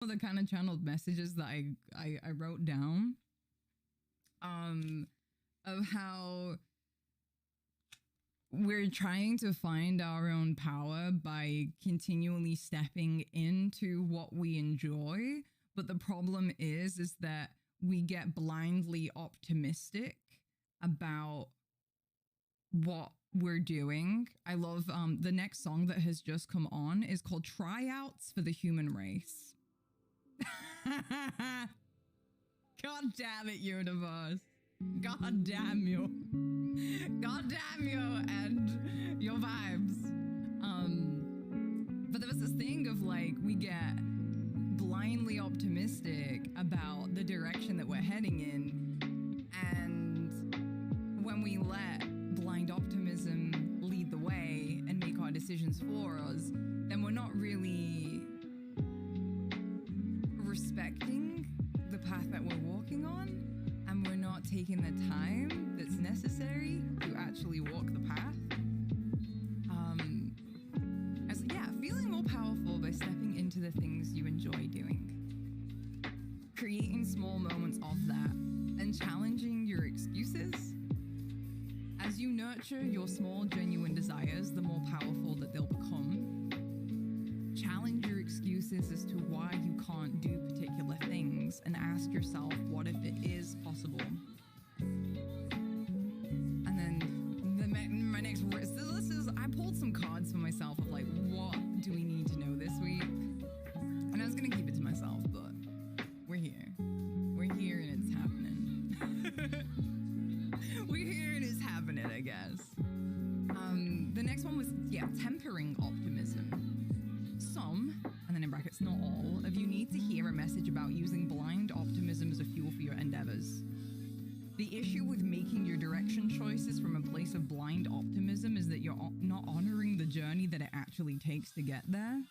The kind of channeled messages that I wrote down of how we're trying to find our own power by continually stepping into what we enjoy, but the problem is that we get blindly optimistic about what we're doing. I love the next song that has just come on is called Tryouts for the Human Race. God damn it, universe. God damn you. God damn you and your vibes. But there was this thing of like, we get blindly optimistic about the direction that we're heading in. And when we let blind optimism lead the way and make our decisions for us, then we're not really respecting the path that we're walking on, and we're not taking the time that's necessary to actually walk the path. Feeling more powerful by stepping into the things you enjoy doing, creating small moments of that, and challenging your excuses. As you nurture your small, genuine desires, the more powerful that they'll become. Challenge your excuses as to why you can't do particular things, and ask yourself, what if it is possible? And then my next word, so this is, I pulled some cards for myself of like, what do we need to know this week? And I was gonna keep it to myself, but we're here. We're here and it's happening. We're here and it's happening, I guess. The next one was, tempering optimism. Some, and then in brackets, not all, of you need to hear a message about using blind optimism as a fuel for your endeavors. The issue with making your direction choices from a place of blind optimism is that you're not honoring the journey that it actually takes to get there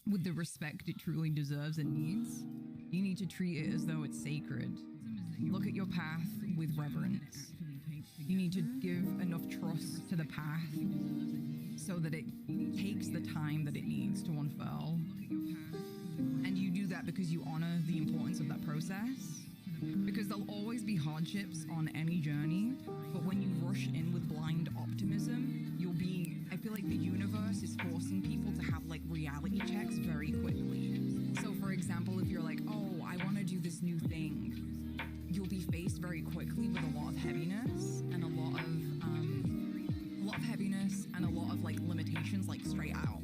with the respect it truly deserves and needs. You need to treat it as though it's sacred. Look at your path with reverence. You need to give enough trust to the path so that it takes the time that it needs to unfurl. And you do that because you honor the importance of that process. Because there'll always be hardships on any journey, but when you rush in with blind optimism, I feel like the universe is forcing people to have like reality checks very quickly. So for example, if you're like, oh, I want to do this new thing, you'll be faced very quickly with a lot of heaviness and a lot of heaviness and a lot of like limitations, like straight out.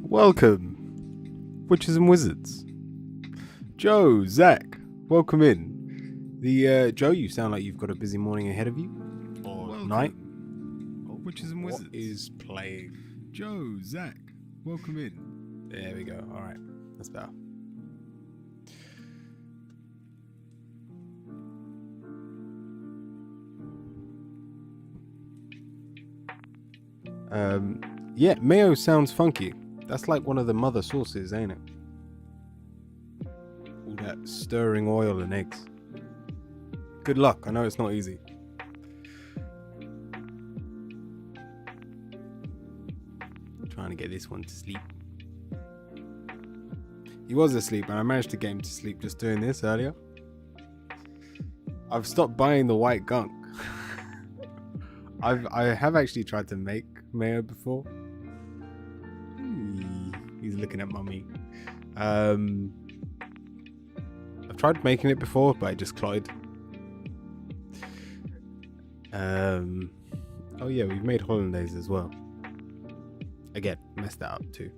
Welcome, witches and wizards. Joe, Zach, welcome in. Joe, you sound like you've got a busy morning ahead of you, or night. Witches and wizards. What is playing? Joe, Zach, welcome in. There we go. All right, that's better. Yeah, mayo sounds funky. That's like one of the mother sauces, ain't it? All that stirring oil and eggs. Good luck. I know it's not easy. Trying to get this one to sleep. He was asleep, and I managed to get him to sleep just doing this earlier. I've stopped buying the white gunk. I have actually tried to make mayo before. He's looking at mummy. I've tried making it before, but I just clotted. Oh yeah, we've made hollandaise as well. Again, messed that up too.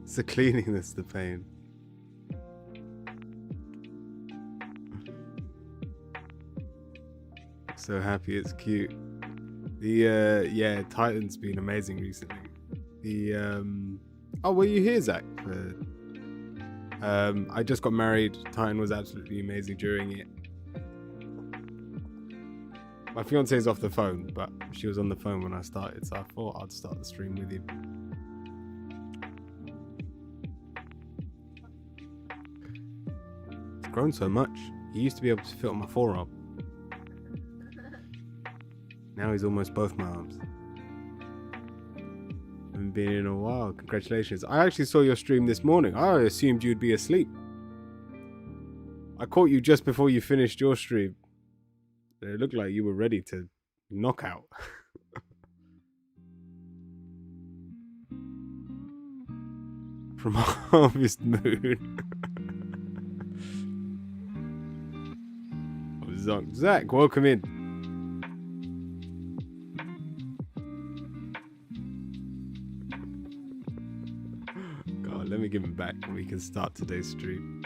It's the cleaning that's the pain. So happy it's cute. Yeah, Titan's been amazing recently. Oh, were you here, Zach? I just got married. Titan was absolutely amazing during it. My fiance is off the phone, but she was on the phone when I started, so I thought I'd start the stream with you. It's grown so much. He used to be able to fit on my forearm. Now he's almost both my arms. Haven't been in a while. Congratulations. I actually saw your stream this morning. I assumed you'd be asleep. I caught you just before you finished your stream. It looked like you were ready to knock out. From Harvest Moon. Zach, welcome in. God, let me give him back and we can start today's stream.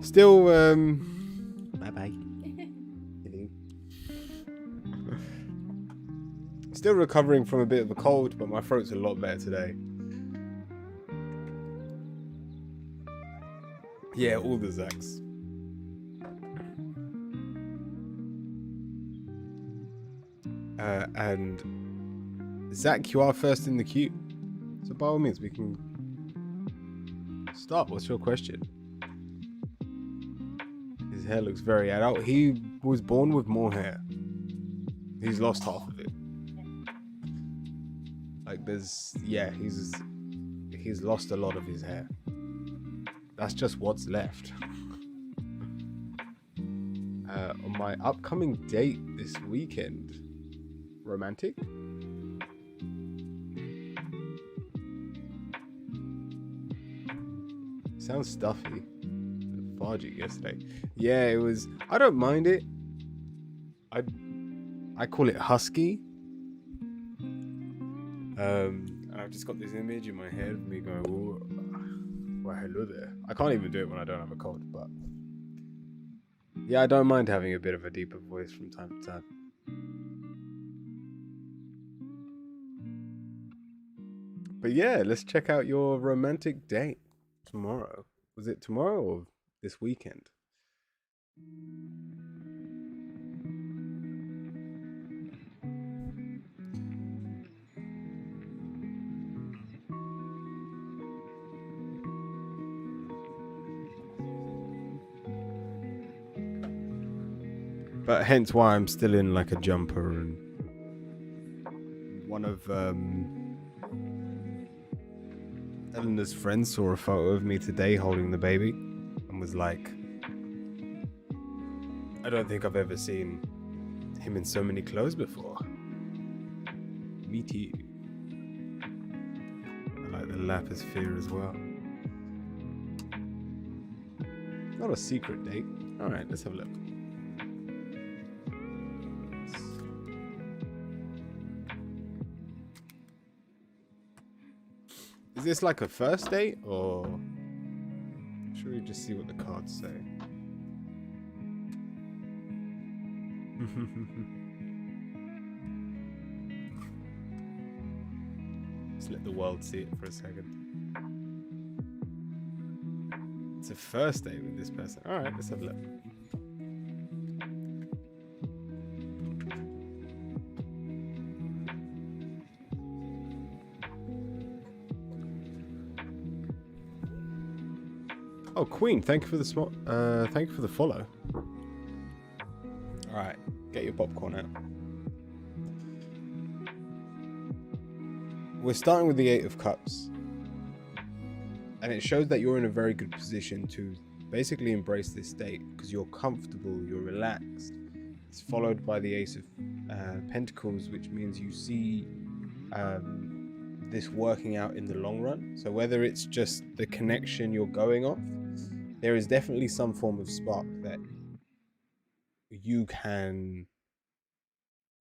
Still, bye-bye. Still recovering from a bit of a cold, but my throat's a lot better today. Yeah, all the Zachs. And Zach, you are first in the queue. So by all means, we can start. What's your question? His hair looks very adult. He was born with more hair. He's lost half of it. Like he's lost a lot of his hair. That's just what's left. On my upcoming date this weekend, romantic? Sounds stuffy. Lethargic yesterday. Yeah, it was. I don't mind it. I call it husky. And I've just got this image in my head of me going, well, hello there. I can't even do it when I don't have a cold, but yeah, I don't mind having a bit of a deeper voice from time to time. But yeah, let's check out your romantic date tomorrow. Was it tomorrow or this weekend? But hence why I'm still in like a jumper, and one of Eleanor's friends saw a photo of me today holding the baby and was like, I don't think I've ever seen him in so many clothes before. Me too. the lapis fear as well. Not a secret date. Alright, let's have a look. Is this like a first date, or should we just see what the cards say? Just let the world see it for a second. It's a first date with this person. Alright, let's have a look. Oh, Queen, thank you for the thank you for the follow. All right, get your popcorn out. We're starting with the Eight of Cups, and it shows that you're in a very good position to basically embrace this date because you're comfortable, you're relaxed. It's followed by the Ace of Pentacles, which means you see this working out in the long run. So whether it's just the connection you're going off, there is definitely some form of spark that you can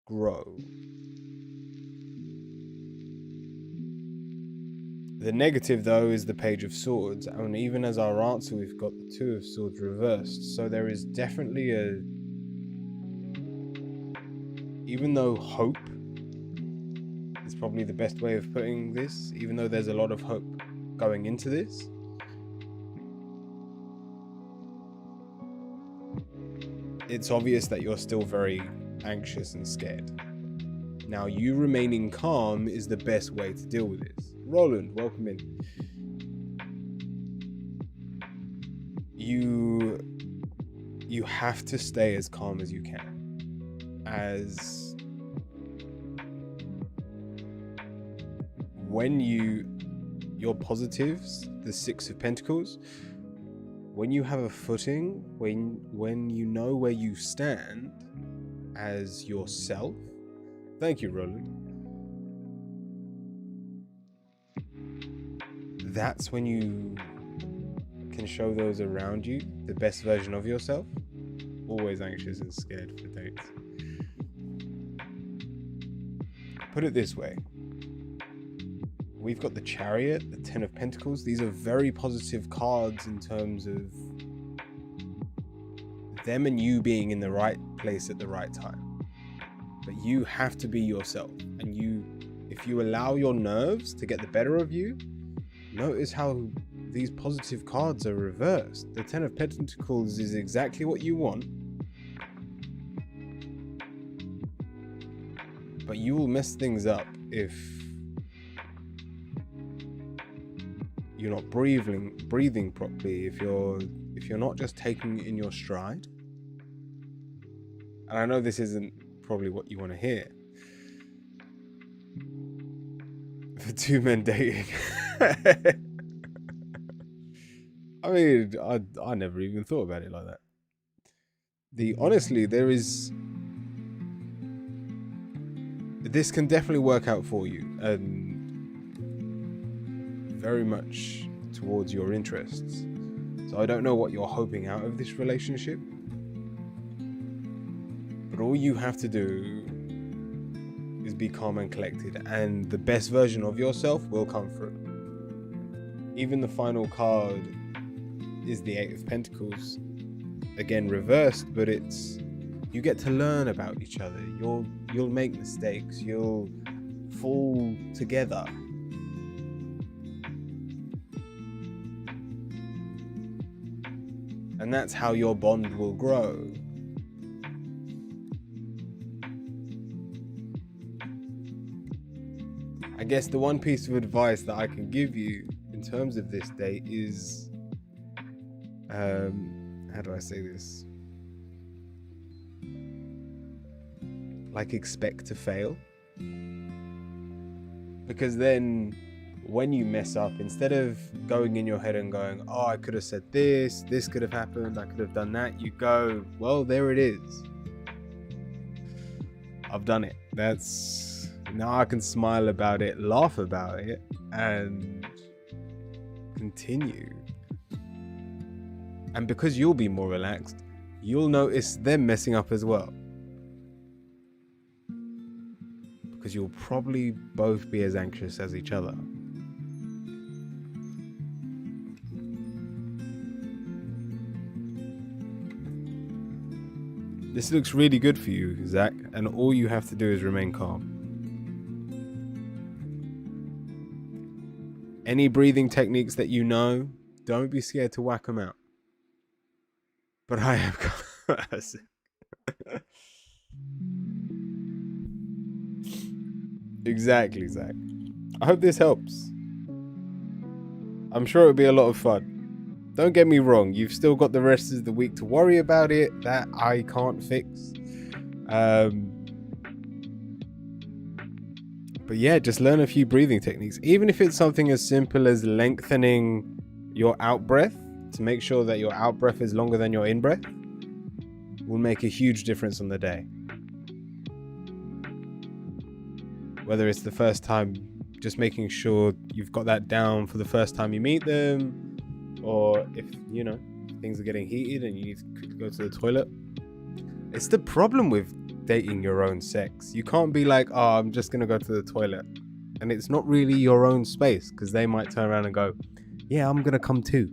grow. The negative, though, is the Page of Swords, and even as our answer, we've got the Two of Swords reversed. So there is definitely a... Even though hope is probably the best way of putting this, even though there's a lot of hope going into this, it's obvious that you're still very anxious and scared. Now, you remaining calm is the best way to deal with this. Roland, welcome in. You have to stay as calm as you can. As when your positives, the Six of Pentacles, when you have a footing, when you know where you stand as yourself. Thank you, Roland. That's when you can show those around you the best version of yourself. Always anxious and scared for dates. Put it this way. We've got the Chariot, the Ten of Pentacles. These are very positive cards in terms of them and you being in the right place at the right time. But you have to be yourself. And if you allow your nerves to get the better of you, notice how these positive cards are reversed. The Ten of Pentacles is exactly what you want. But you will mess things up if you're not breathing properly, if you're not just taking it in your stride. And I know this isn't probably what you want to hear. For two men dating. I mean, I never even thought about it like that. Honestly, this can definitely work out for you, and very much towards your interests. So I don't know what you're hoping out of this relationship, but all you have to do is be calm and collected, and the best version of yourself will come through. Even the final card is the Eight of Pentacles, again reversed, but you get to learn about each other. You'll make mistakes, you'll fall together. And that's how your bond will grow. I guess the one piece of advice that I can give you in terms of this date is, how do I say this? Like, expect to fail. Because then when you mess up, instead of going in your head and going, oh, I could have said this could have happened, I could have done that, you go, well, there it is. I've done it. Now I can smile about it, laugh about it, and continue. And because you'll be more relaxed, you'll notice them messing up as well. Because you'll probably both be as anxious as each other. This looks really good for you, Zach, and all you have to do is remain calm. Any breathing techniques that you know, don't be scared to whack them out. But I have... Exactly, Zach. I hope this helps. I'm sure it'll be a lot of fun. Don't get me wrong, you've still got the rest of the week to worry about it. That I can't fix. But yeah, just learn a few breathing techniques. Even if it's something as simple as lengthening your out breath to make sure that your out breath is longer than your in breath, will make a huge difference on the day. Whether it's the first time, just making sure you've got that down for the first time you meet them, or if, you know, things are getting heated and you need to quickly go to the toilet. It's the problem with dating your own sex. You can't be like, oh, I'm just going to go to the toilet. And it's not really your own space, because they might turn around and go, yeah, I'm going to come too.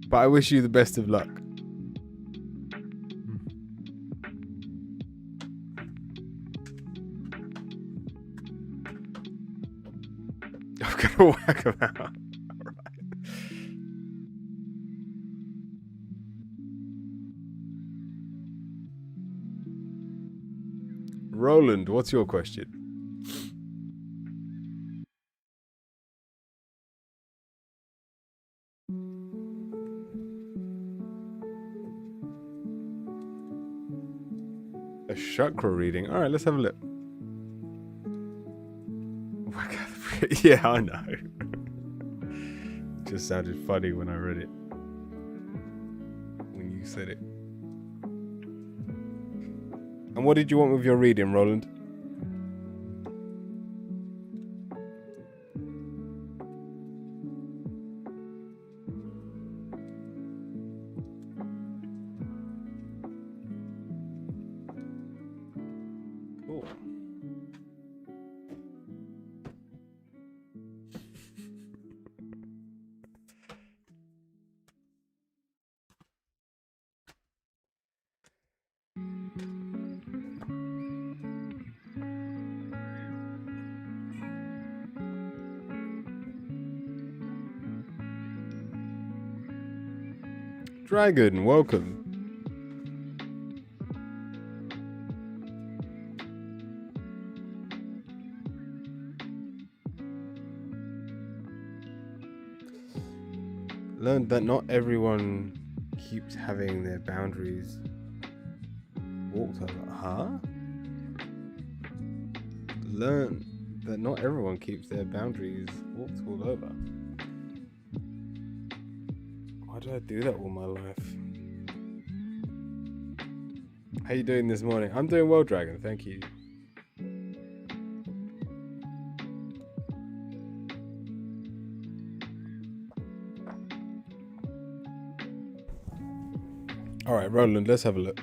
But I wish you the best of luck. I'm gonna whack him out. Alright. Roland, what's your question? A chakra reading. Alright, let's have a look. Yeah, I know. Just sounded funny when I read it. When you said it. And what did you want with your reading, Roland? Cool. Dragon, welcome. Learned that not everyone keeps having their boundaries walked over. Huh? Learn that not everyone keeps their boundaries walked all over. Why did I do that all my life? How you doing this morning? I'm doing well, Dragon. Thank you. All right, Roland, let's have a look.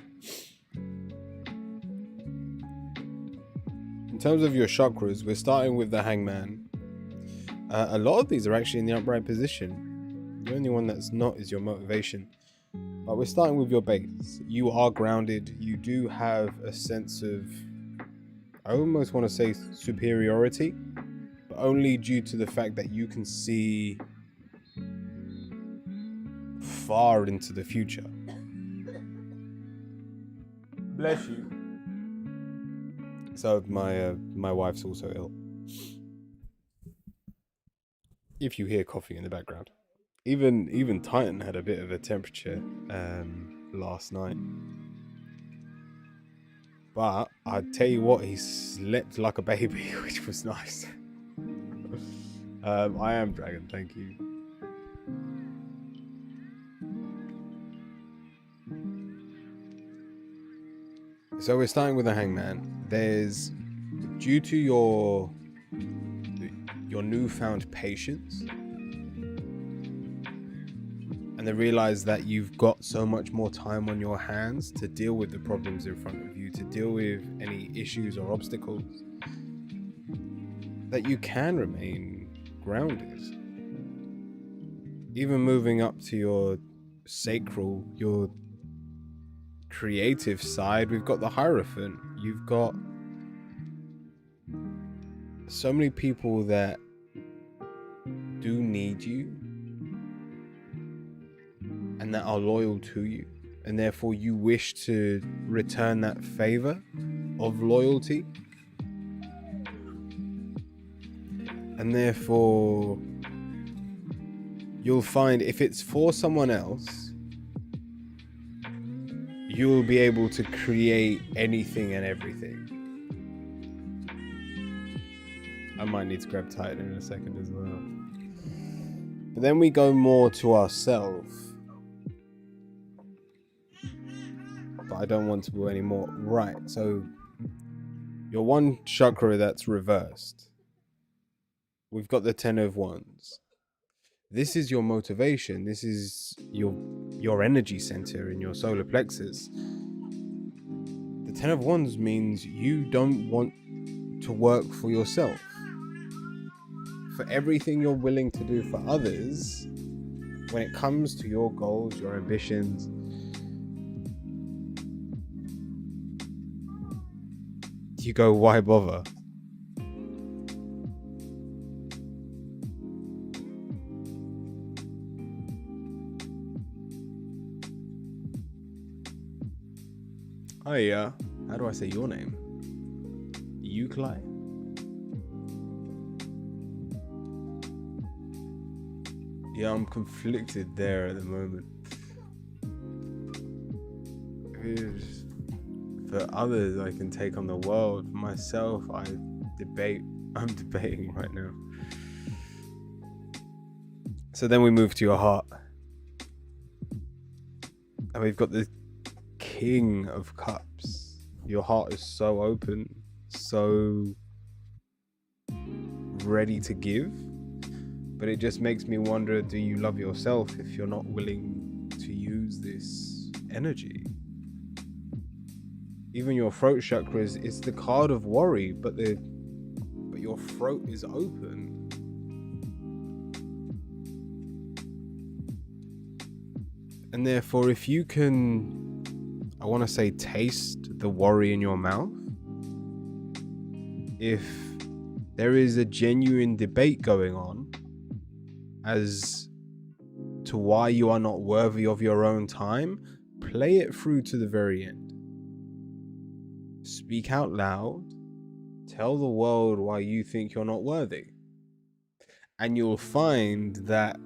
In terms of your chakras, we're starting with the Hangman. A lot of these are actually in the upright position. The only one that's not is your motivation. But we're starting with your base. You are grounded. You do have a sense of, I almost want to say superiority, but only due to the fact that you can see far into the future. Bless you. So my wife's also ill. If you hear coughing in the background. Even Titan had a bit of a temperature last night. But I'd tell you what, he slept like a baby, which was nice. I am Dragon, thank you. So we're starting with the Hangman. There's, due to your newfound patience, and they realize that you've got so much more time on your hands to deal with the problems in front of you, to deal with any issues or obstacles, that you can remain grounded. Even moving up to your sacral, your creative side, we've got the Hierophant. You've got so many people that do need you and that are loyal to you, and therefore you wish to return that favor of loyalty, and therefore you'll find if it's for someone else, you will be able to create anything and everything. I might need to grab tight in a second as well. But then we go more to ourselves. But I don't want to go anymore. Right, so your one chakra that's reversed. We've got the Ten of Wands. This is your motivation. This is your energy center in your solar plexus. The Ten of Wands means you don't want to work for yourself. For everything you're willing to do for others, when it comes to your goals, your ambitions, you go, why bother? Hi, how do I say your name? Euclid? Yeah, I'm conflicted there at the moment. For others, I can take on the world. For myself, I'm debating right now. So then we move to your heart. And we've got the King of Cups. Your heart is so open, so ready to give. But it just makes me wonder, do you love yourself if you're not willing to use this energy? Even your throat chakra it's the card of worry, but your throat is open. And therefore, if you can, I want to say, taste the worry in your mouth, if there is a genuine debate going on as to why you are not worthy of your own time, play it through to the very end. Speak out loud. Tell the world why you think you're not worthy. And you'll find that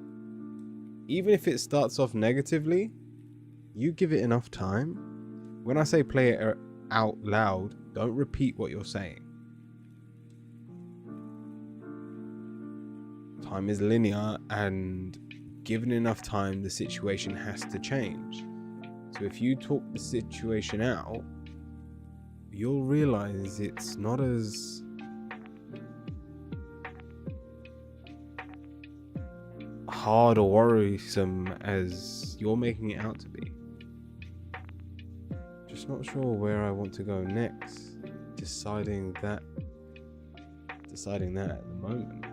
even if it starts off negatively, you give it enough time. When I say play it out loud, don't repeat what you're saying. Time is linear, and given enough time, the situation has to change. So if you talk the situation out, you'll realize it's not as hard or worrisome as you're making it out to be. Just not sure where I want to go next. Deciding that at the moment.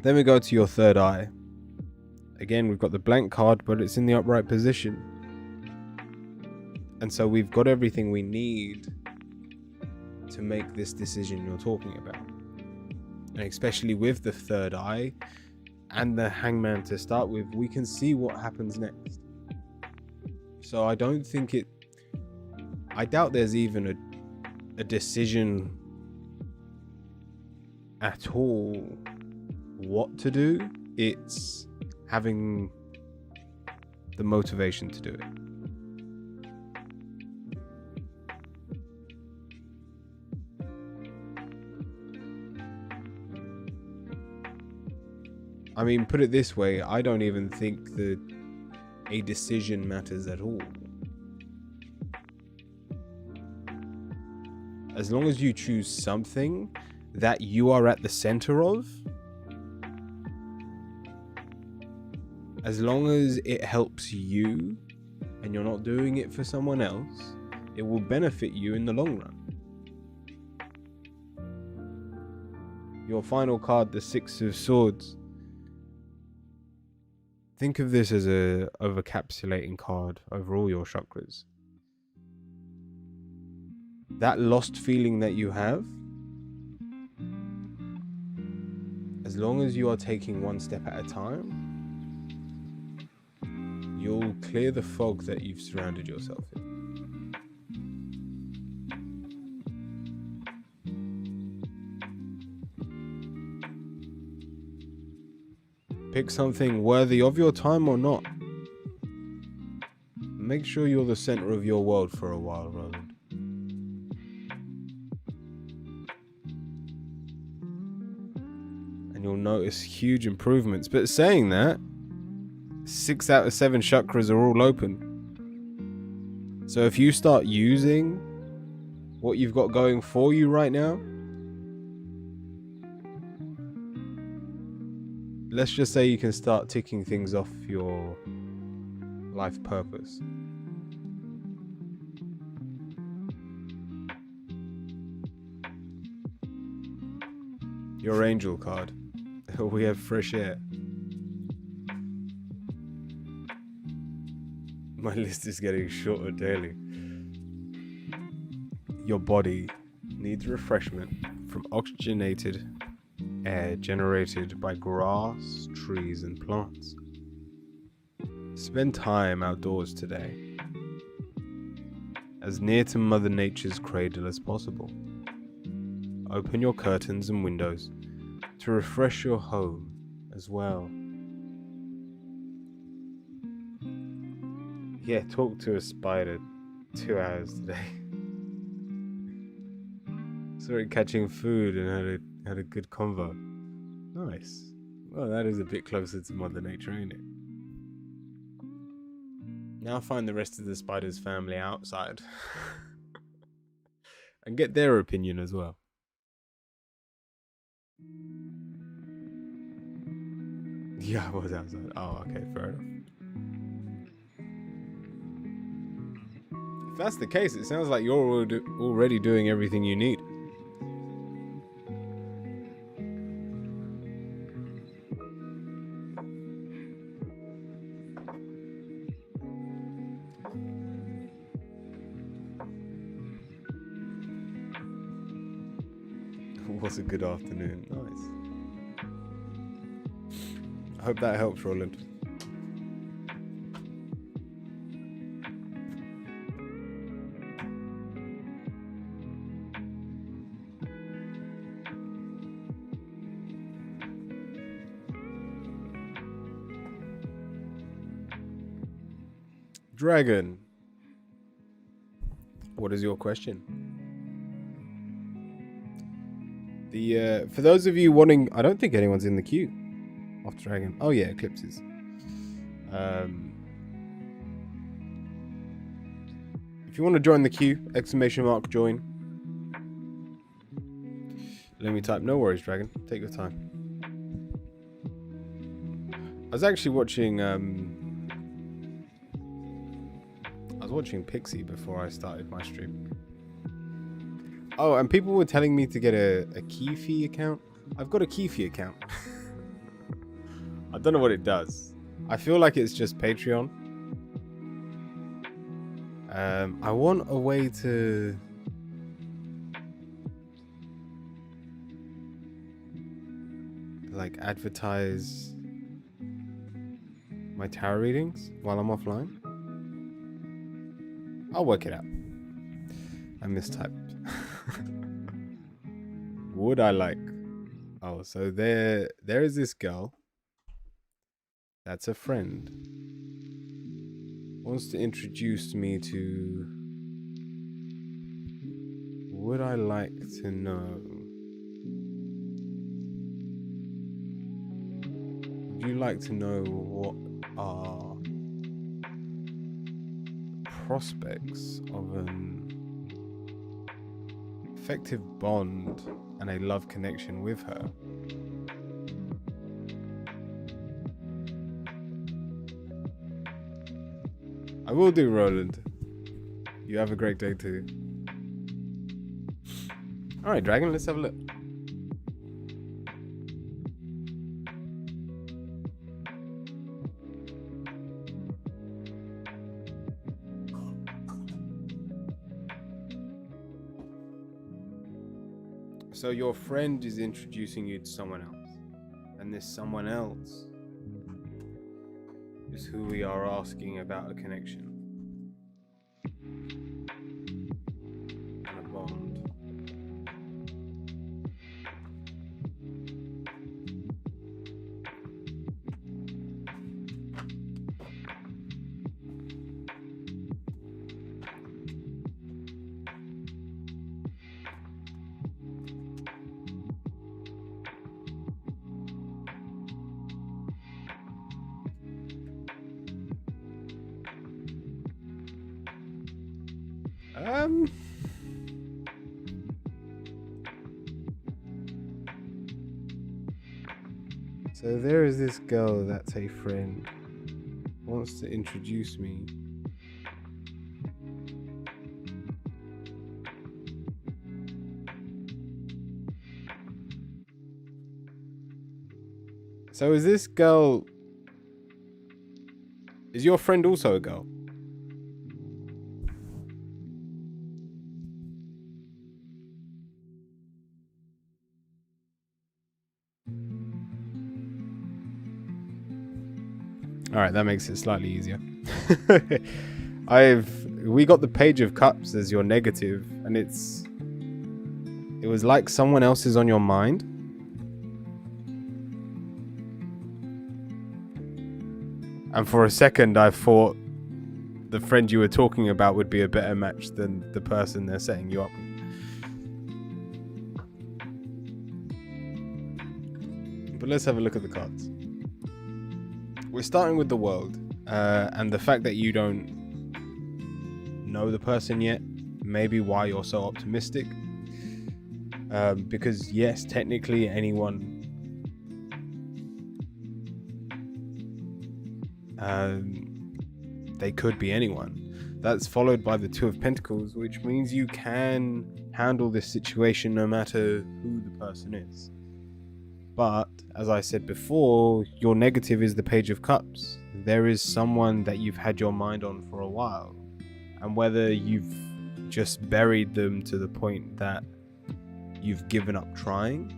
Then we go to your third eye. Again, we've got the blank card, but it's in the upright position. And so we've got everything we need to make this decision you're talking about. And especially with the third eye and the Hangman to start with, we can see what happens next. So I doubt there's even a decision at all what to do. It's having the motivation to do it. I mean, put it this way, I don't even think that a decision matters at all. as long as you choose something that you are at the center of, as long as it helps you and you're not doing it for someone else, it will benefit you in the long run. Your final card, the Six of Swords. Think of this as a overcapsulating card over all your chakras. That lost feeling that you have, as long as you are taking one step at a time, you'll clear the fog that you've surrounded yourself in. Pick something worthy of your time or not. Make sure you're the center of your world for a while, Roland. And you'll notice huge improvements. But saying that, 6 out of 7 chakras are all open. So if you start using what you've got going for you right now, let's just say you can start ticking things off your life purpose. Your angel card. We have fresh air. My list is getting shorter daily. Your body needs refreshment from oxygenated air generated by grass, trees, and plants. Spend time outdoors today, as near to Mother Nature's cradle as possible. Open your curtains and windows to refresh your home as well. Yeah, talk to a spider 2 hours today. Saw it catching food and had a good convo. Nice. Well, that is a bit closer to Mother Nature, ain't it? Now find the rest of the spider's family outside and get their opinion as well. Yeah, I was outside. Oh, okay, fair enough. If that's the case, it sounds like you're already doing everything you need. It was a good afternoon. Nice. I hope that helps, Roland. Dragon, what is your question? For those of you wanting, I don't think anyone's in the queue of Dragon. Oh yeah, eclipses. If you want to join the queue, !join. Let me type. No worries, Dragon. Take your time. I was actually watching. I was watching Pixie before I started my stream. Oh, and people were telling me to get a Keefy account. I've got a Keefy account. I don't know what it does. I feel like it's just Patreon. I want a way to like advertise my tarot readings while I'm offline. I'll work it out. I mistyped. Would I like? Oh, so there is this girl that's a friend. Wants to introduce me to. Would I like to know? Would you like to know what are prospects of an effective bond and a love connection with her. I will do, Roland. You have a great day too. Alright, Dragon, let's have a look. So your friend is introducing you to someone else, and this someone else is who we are asking about a connection and a bond. So there is this girl that's a friend, wants to introduce me. So is this girl, is your friend also a girl? All right, that makes it slightly easier. We got the Page of Cups as your negative, and it was like someone else is on your mind. And for a second, I thought the friend you were talking about would be a better match than the person they're setting you up with. But let's have a look at the cards. We're starting with the World, and the fact that you don't know the person yet, maybe why you're so optimistic. Because yes, technically anyone they could be anyone. That's followed by the Two of Pentacles, which means you can handle this situation no matter who the person is. But as I said before, your negative is the Page of Cups. There is someone that you've had your mind on for a while, and whether you've just buried them to the point that you've given up trying.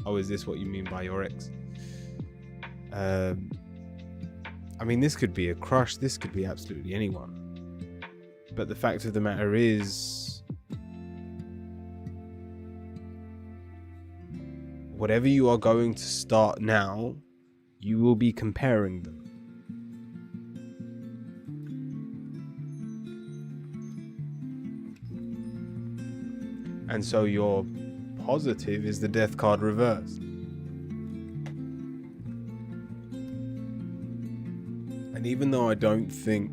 Oh, is this what you mean by your ex? I mean, this could be a crush, this could be absolutely anyone. But the fact of the matter is, whatever you are going to start now, you will be comparing them. And so your positive is the Death card reversed. And even though I don't think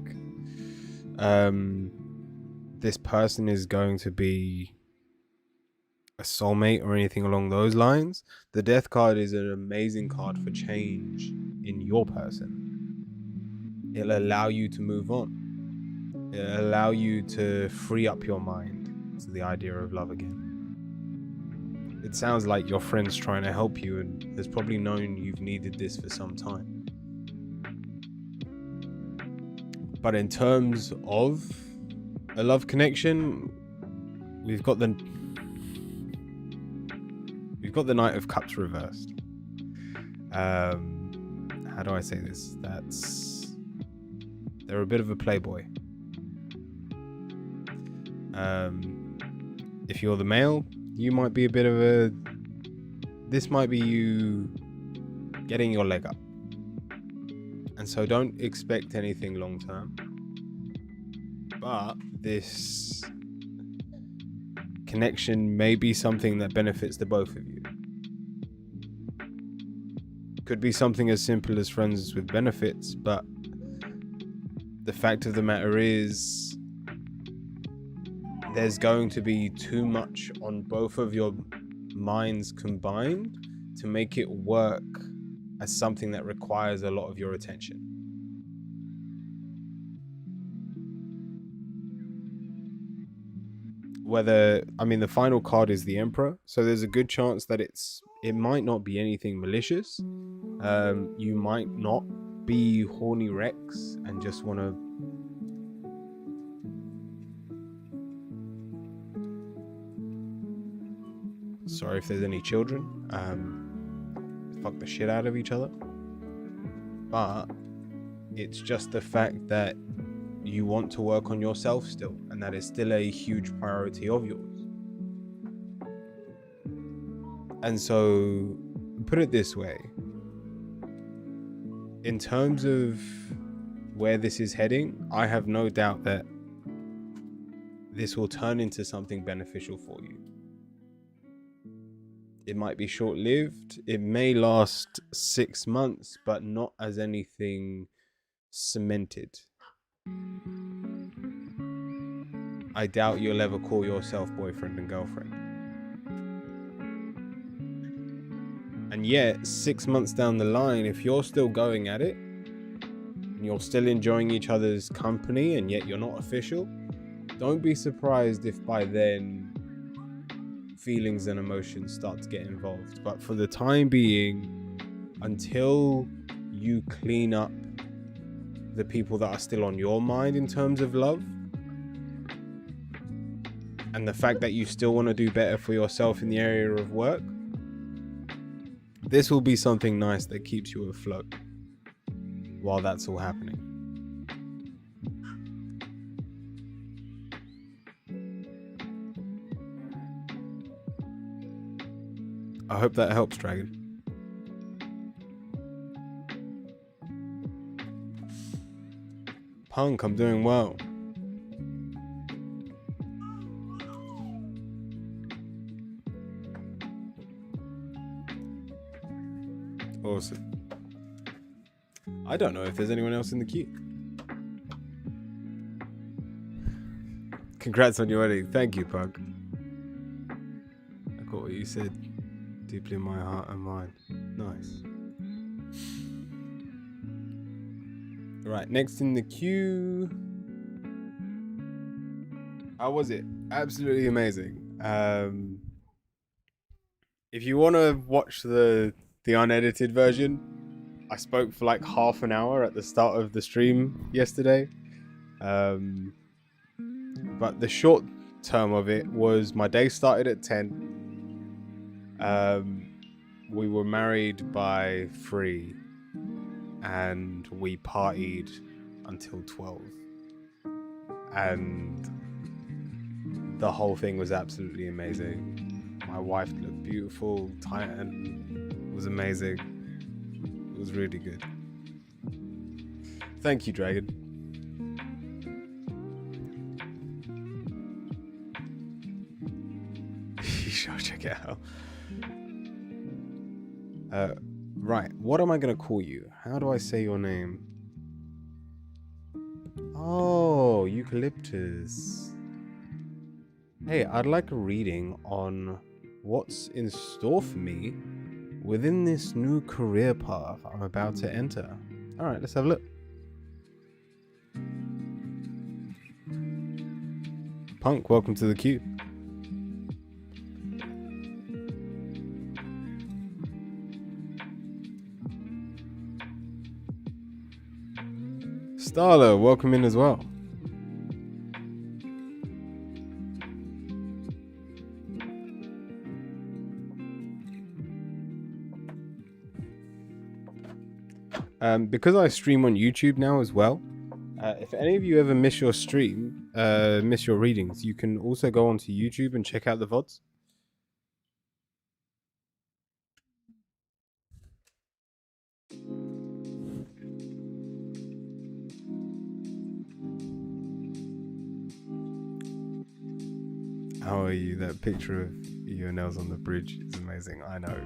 this person is going to be a soulmate or anything along those lines, the Death card is an amazing card for change in your person. It'll allow you to move on. It'll allow you to free up your mind to the idea of love again. It sounds like your friend's trying to help you and has probably known you've needed this for some time. But in terms of a love connection, we've got the Knight of Cups reversed. How do I say this? They're a bit of a playboy. If you're the male, you might be a bit of a... This might be you getting your leg up. And so don't expect anything long term. But this connection may be something that benefits the both of you. Could be something as simple as friends with benefits, but the fact of the matter is there's going to be too much on both of your minds combined to make it work as something that requires a lot of your attention. The final card is the Emperor, so there's a good chance that it might not be anything malicious. You might not be horny Rex and just want to sorry if there's any children, fuck the shit out of each other, but it's just the fact that you want to work on yourself still, and that is still a huge priority of yours. And so, put it this way, in terms of where this is heading, I have no doubt that this will turn into something beneficial for you. It might be short-lived, it may last 6 months, but not as anything cemented. I doubt you'll ever call yourself boyfriend and girlfriend. And yet, 6 months down the line, if you're still going at it, and you're still enjoying each other's company, and yet you're not official, don't be surprised if by then feelings and emotions start to get involved. But for the time being, until you clean up the people that are still on your mind in terms of love, and the fact that you still want to do better for yourself in the area of work, this will be something nice that keeps you afloat while that's all happening. I hope that helps, Dragon. Punk, I'm doing well. Awesome. I don't know if there's anyone else in the queue. Congrats on your wedding. Thank you, Pug. I got what you said deeply in my heart and mind. Nice. Right, next in the queue. How was it? Absolutely amazing. If you want to watch the unedited version, I spoke for like half an hour at the start of the stream yesterday. But the short term of it was my day started at 10. We were married by 3 and we partied until 12. And the whole thing was absolutely amazing. My wife looked beautiful. Titan was amazing. It was really good. Thank you, Dragon. You should check it out. Right, what am I going to call you? How do I say your name? Oh, Eucalyptus. Hey, I'd like a reading on what's in store for me within this new career path I'm about to enter. Alright, let's have a look. Punk, welcome to the queue. Starla, welcome in as well. Because I stream on YouTube now as well, if any of you ever miss your stream, miss your readings, you can also go onto YouTube and check out the VODs. How are you? That picture of you and Nels on the bridge is amazing. I know.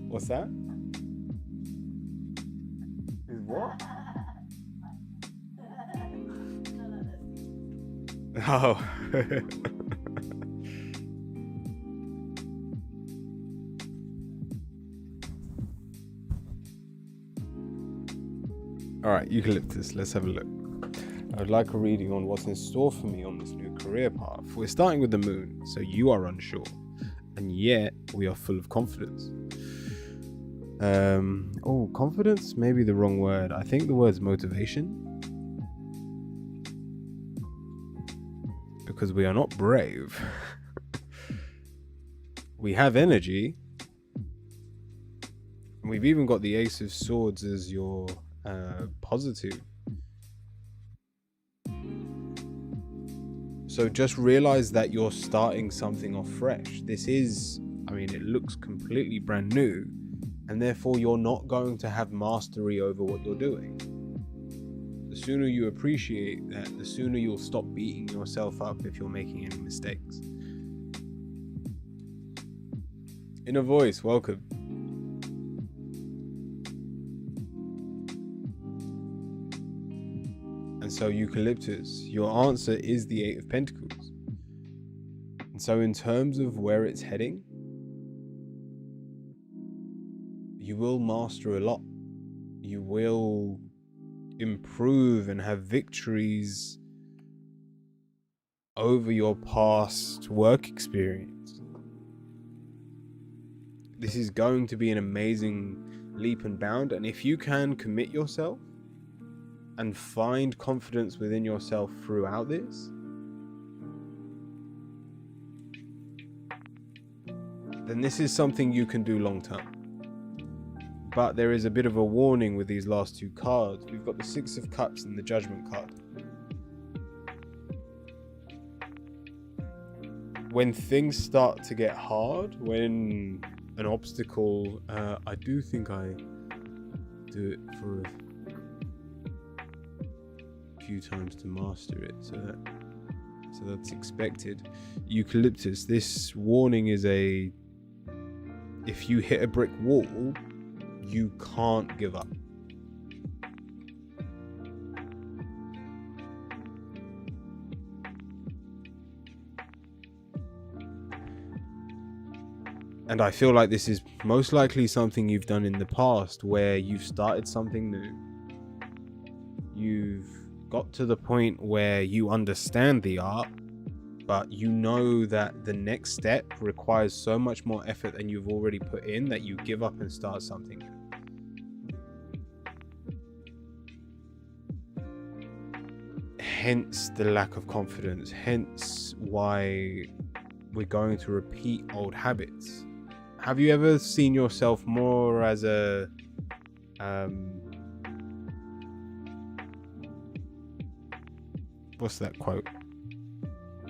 What's that? Is what? Oh. Alright, Eucalyptus, let's have a look. I would like a reading on what's in store for me on this new career path. We're starting with the moon, so you are unsure, and yet we are full of confidence. Confidence? Maybe the wrong word. I think the word's motivation. Because we are not brave. We have energy. We've even got the Ace of Swords as your positive. So just realize that you're starting something off fresh. This is, it looks completely brand new, and therefore you're not going to have mastery over what you're doing. The sooner you appreciate that, the sooner you'll stop beating yourself up if you're making any mistakes. Inner Voice, welcome. And so Eucalyptus, your answer is the Eight of Pentacles. And so in terms of where it's heading, you will master a lot. You will improve and have victories over your past work experience. This is going to be an amazing leap and bound, and if you can commit yourself and find confidence within yourself throughout this, then this is something you can do long term. But there is a bit of a warning with these last two cards. We've got the Six of Cups and the Judgment card. When things start to get hard, when an obstacle, I do think I do it for a few times to master it, so that's expected. Eucalyptus, this warning is if you hit a brick wall, you can't give up. And I feel like this is most likely something you've done in the past, where you've started something new. You've got to the point where you understand the art, but you know that the next step requires so much more effort than you've already put in that you give up and start something new. Hence the lack of confidence, hence why we're going to repeat old habits. Have you ever seen yourself more as a what's that quote?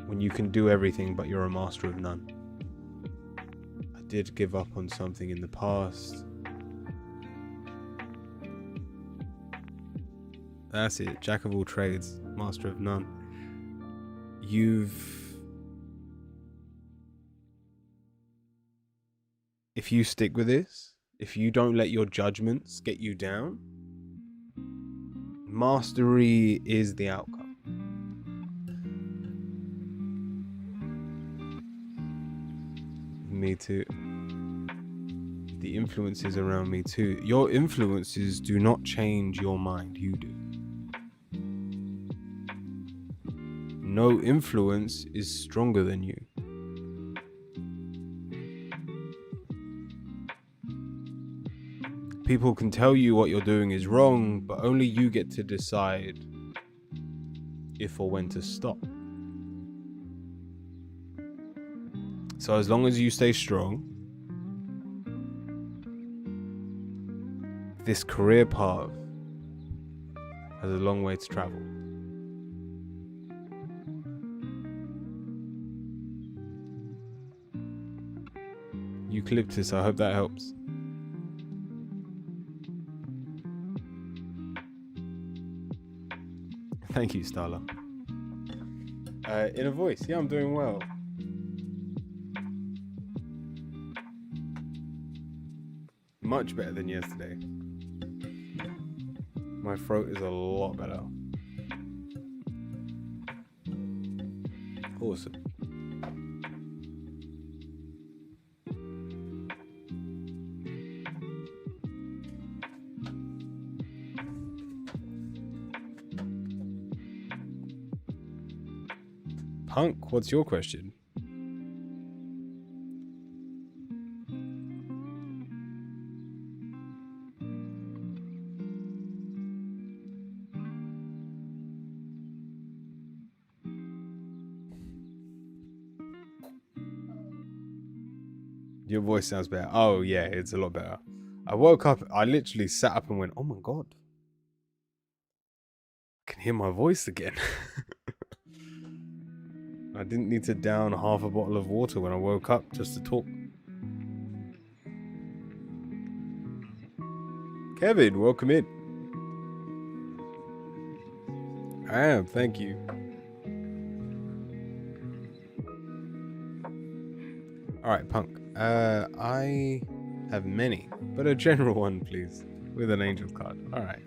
When you can do everything but you're a master of none. I did give up on something in the past. That's it, jack of all trades, master of none. If you stick with this, if you don't let your judgments get you down, mastery is the outcome. Me too. The influences around me too. Your influences do not change your mind, you do. No influence is stronger than you. People can tell you what you're doing is wrong, but only you get to decide if or when to stop. So as long as you stay strong, this career path has a long way to travel. Eucalyptus, I hope that helps. Thank you, Starla. Inner Voice, yeah, I'm doing well. Much better than yesterday. My throat is a lot better. Awesome. Punk, what's your question? Your voice sounds better. Oh, yeah, it's a lot better. I woke up, I literally sat up and went, oh my God. I can hear my voice again. I didn't need to down half a bottle of water when I woke up just to talk. Kevin, welcome in. I am, thank you. Alright, Punk. I have many, but a general one, please. With an angel card. Alright.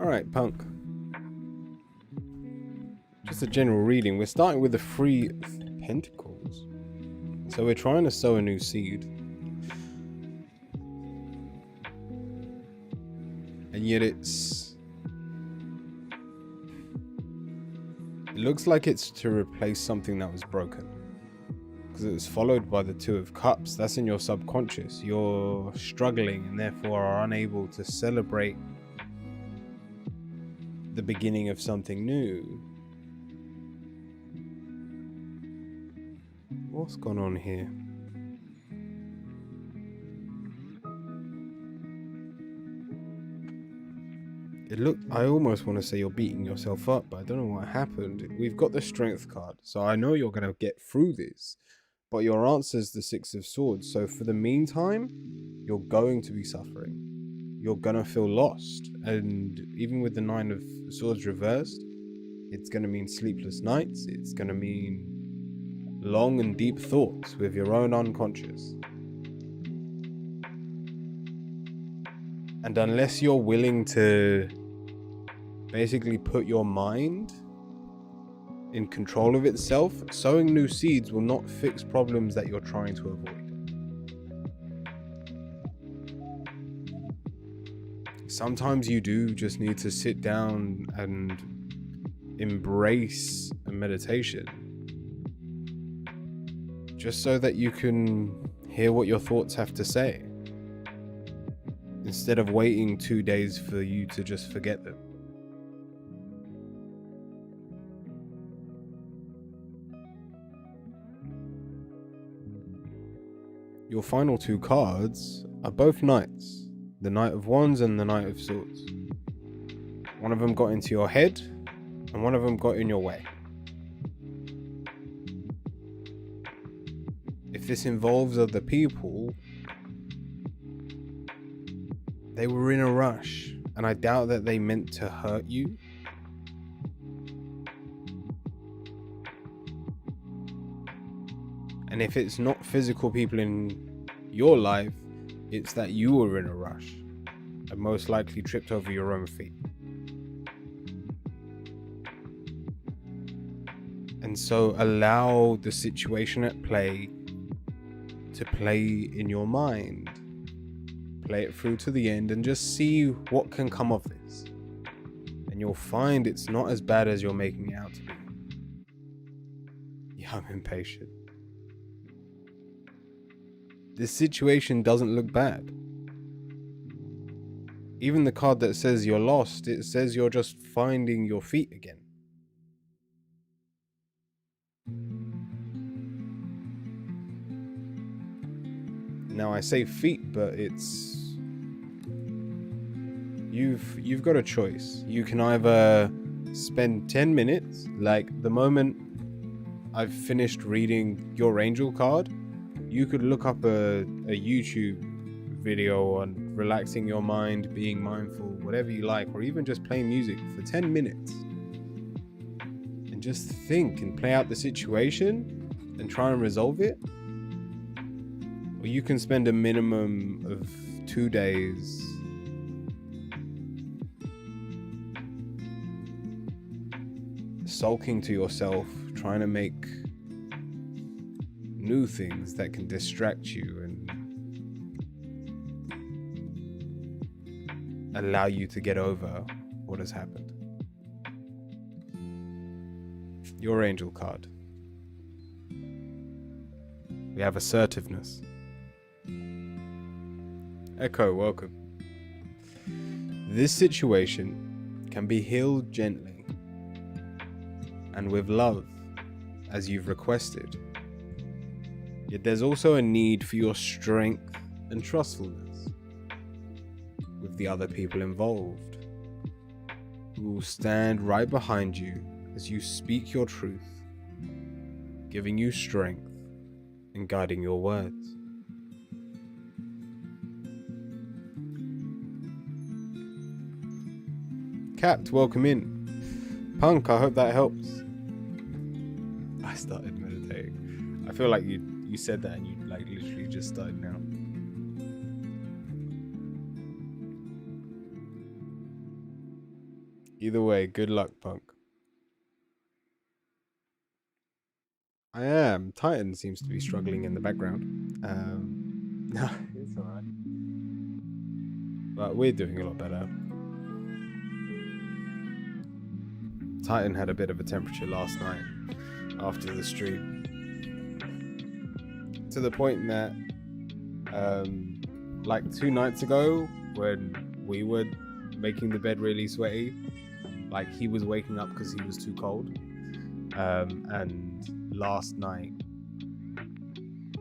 Alright, Punk. Just a general reading. We're starting with the Three of Pentacles. So we're trying to sow a new seed. And yet it looks like it's to replace something that was broken. Because it was followed by the Two of Cups. That's in your subconscious. You're struggling and therefore are unable to celebrate the beginning of something new. What's gone on here? I almost want to say you're beating yourself up, but I don't know what happened. We've got the Strength card, so I know you're going to get through this, but your answer is the Six of Swords. So for the meantime, you're going to be suffering. You're gonna feel lost, and even with the Nine of Swords reversed, it's gonna mean sleepless nights. It's gonna mean long and deep thoughts with your own unconscious. And unless you're willing to basically put your mind in control of itself, sowing new seeds will not fix problems that you're trying to avoid. Sometimes you do just need to sit down and embrace a meditation, just so that you can hear what your thoughts have to say, instead of waiting 2 days for you to just forget them. Your final two cards are both knights. The Knight of Wands and the Knight of Swords. One of them got into your head, and one of them got in your way. If this involves other people, they were in a rush, and I doubt that they meant to hurt you. And if it's not physical people in your life, it's that you were in a rush and most likely tripped over your own feet. And so allow the situation at play to play in your mind. Play it through to the end and just see what can come of this. And you'll find it's not as bad as you're making it out to be. Yeah, I'm impatient. This situation doesn't look bad. Even the card that says you're lost, it says you're just finding your feet again. Now I say feet, but it's you've got a choice. You can either spend 10 minutes, like the moment I've finished reading your angel card, you could look up a YouTube video on relaxing your mind, being mindful, whatever you like, or even just playing music for 10 minutes and just think and play out the situation and try and resolve it. Or you can spend a minimum of 2 days sulking to yourself, trying to make new things that can distract you and allow you to get over what has happened. Your angel card. We have assertiveness. Echo, welcome. This situation can be healed gently and with love, as you've requested. Yet there's also a need for your strength and trustfulness with the other people involved, who will stand right behind you as you speak your truth, giving you strength and guiding your words. Capt, welcome in. Punk, I hope that helps. I started meditating. I feel like you said that and you like literally just started now. Either way, good luck, Punk. I am. Titan seems to be struggling in the background. No, it's alright. But we're doing a lot better. Titan had a bit of a temperature last night after the stream. To the point that, like 2 nights ago, when we were making the bed really sweaty, like he was waking up because he was too cold. And last night,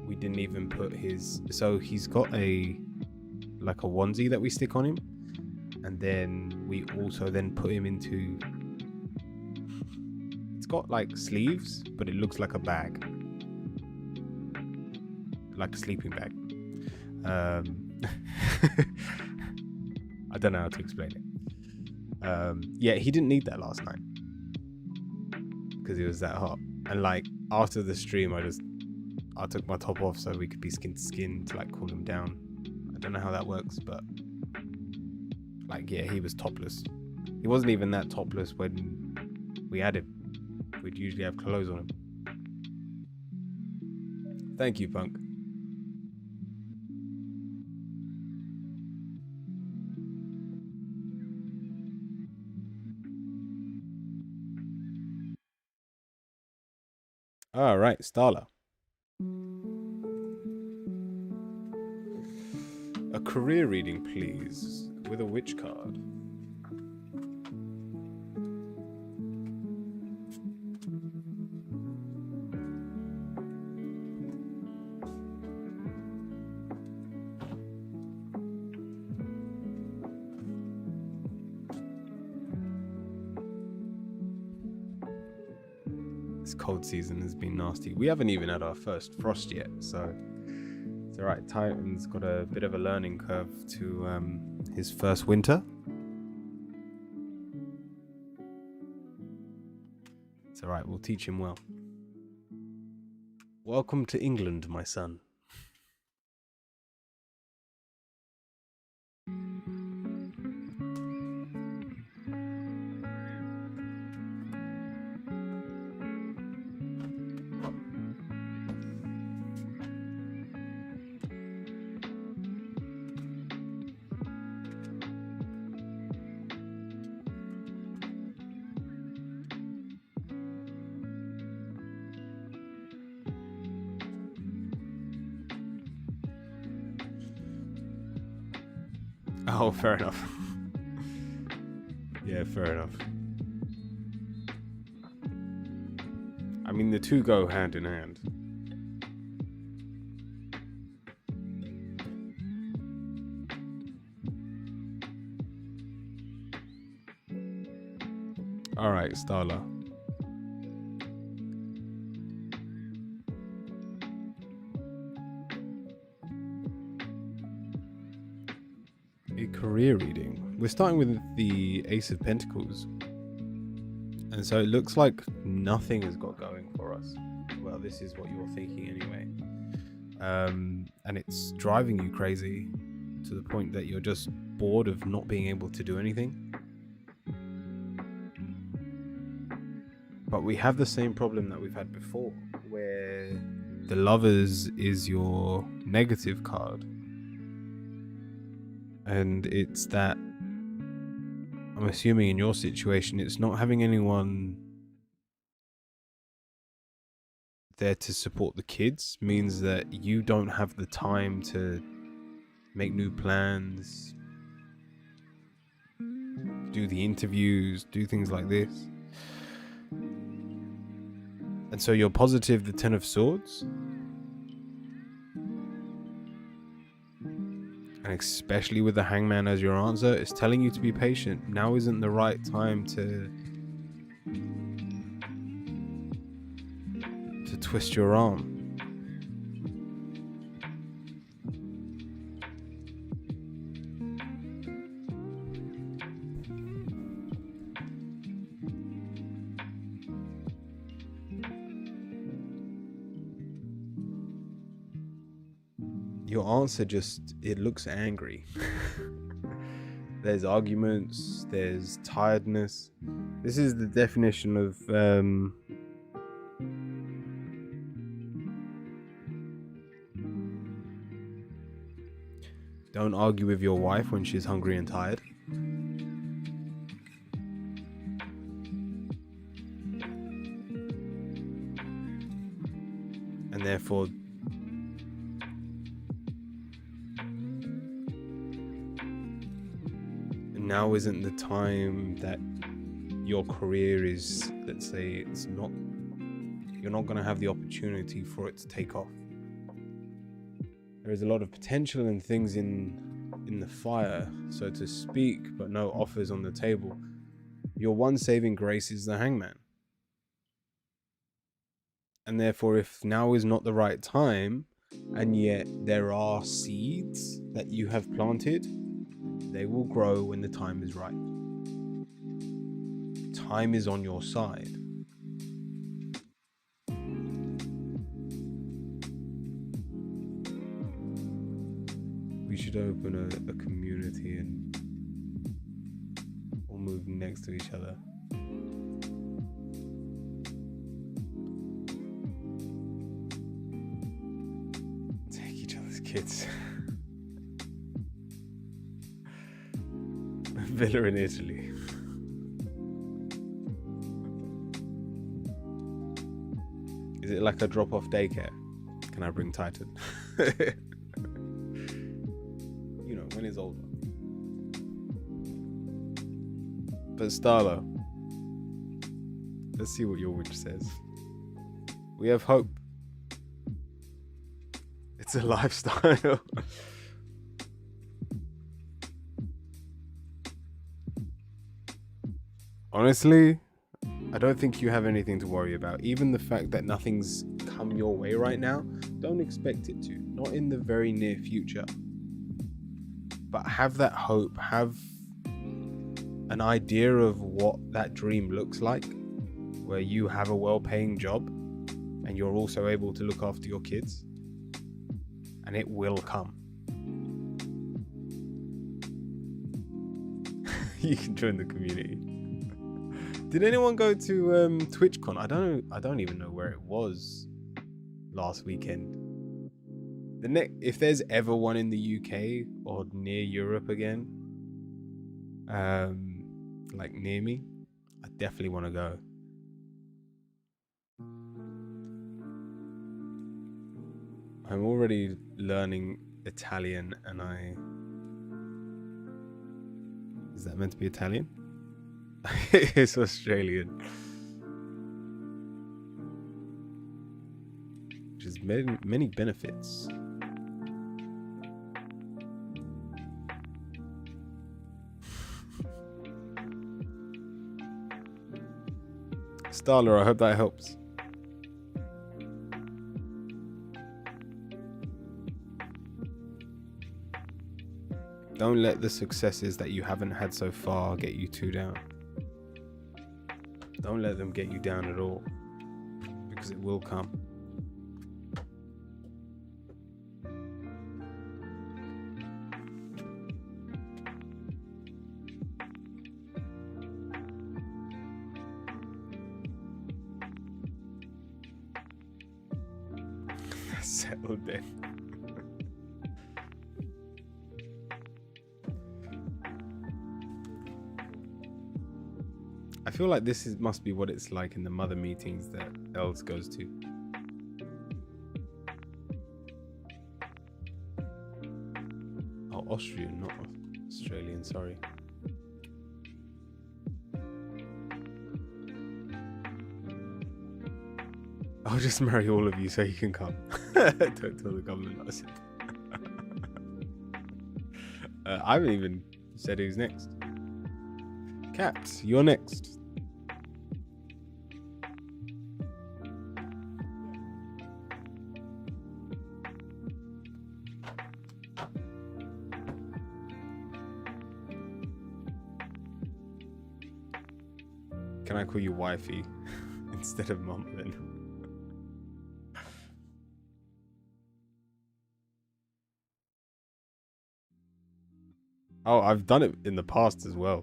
we didn't even put his... So he's got like a onesie that we stick on him. And then we also then put him into... It's got like sleeves, but it looks like a bag. Like a sleeping bag. I don't know how to explain it. Yeah, he didn't need that last night because it was that hot. And like after the stream, I took my top off so we could be skin to skin to like cool him down. I don't know how that works, but like yeah, he was topless. He wasn't even that topless when we had him. We'd usually have clothes on him. Thank you, Punk. All right, Starla. A career reading, please, with a witch card. Cold season has been nasty. We haven't even had our first frost yet, so it's all right. Titan's got a bit of a learning curve to his first winter. It's all right. We'll teach him well. Welcome to England, my son. Oh, fair enough. Yeah, fair enough. I mean, the two go hand in hand. All right, Starla. A career reading. We're starting with the Ace of Pentacles. And so it looks like nothing has got going for us. Well, this is what you're thinking anyway. And it's driving you crazy to the point that you're just bored of not being able to do anything. But we have the same problem that we've had before, where the Lovers is your negative card. And it's that, I'm assuming in your situation, it's not having anyone there to support the kids means that you don't have the time to make new plans, do the interviews, do things like this. And so you're positive the Ten of Swords, and especially with the Hangman as your answer, it's telling you to be patient. Now isn't the right time to twist your arm. Your answer just, it looks angry. There's arguments, there's tiredness. This is the definition of don't argue with your wife when she's hungry and tired. And therefore, now isn't the time that your career is, let's say, it's not, you're not going to have the opportunity for it to take off. There is a lot of potential and things in the fire, so to speak, but no offers on the table. Your one saving grace is the Hangman. And therefore, if now is not the right time, and yet there are seeds that you have planted, they will grow when the time is right. Time is on your side. We should open a community and all move next to each other. Take each other's kids. Villa in Italy. Is it like a drop-off daycare? Can I bring Titan? You know, when it's older. But Starla, let's see what your witch says. We have hope. It's a lifestyle. Honestly, I don't think you have anything to worry about. Even the fact that nothing's come your way right now, don't expect it to. Not in the very near future. But have that hope. Have an idea of what that dream looks like, where you have a well-paying job and you're also able to look after your kids. And it will come. You can join the community. Did anyone go to TwitchCon? I don't even know where it was last weekend. If there's ever one in the UK or near Europe again, like near me, I definitely want to go. I'm already learning Italian, and is that meant to be Italian? It's Australian, which has many benefits. Starla, I hope that helps. Don't let the successes that you haven't had so far get you too down. Don't let them get you down at all, because it will come. Settled then. I feel like this must be what it's like in the mother meetings that Els goes to. Oh, Austrian, not Australian, sorry. I'll just marry all of you so you can come. Don't tell the government I said. I haven't even said who's next. Cat, you're next. Can I call you wifey instead of mum then? Oh, I've done it in the past as well.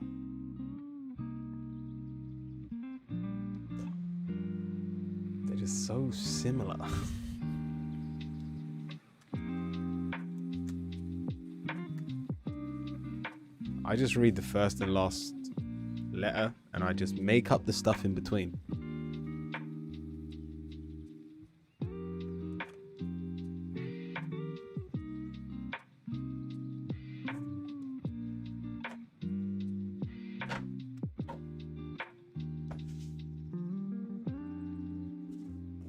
They're just so similar. I just read the first and last letter and I just make up the stuff in between.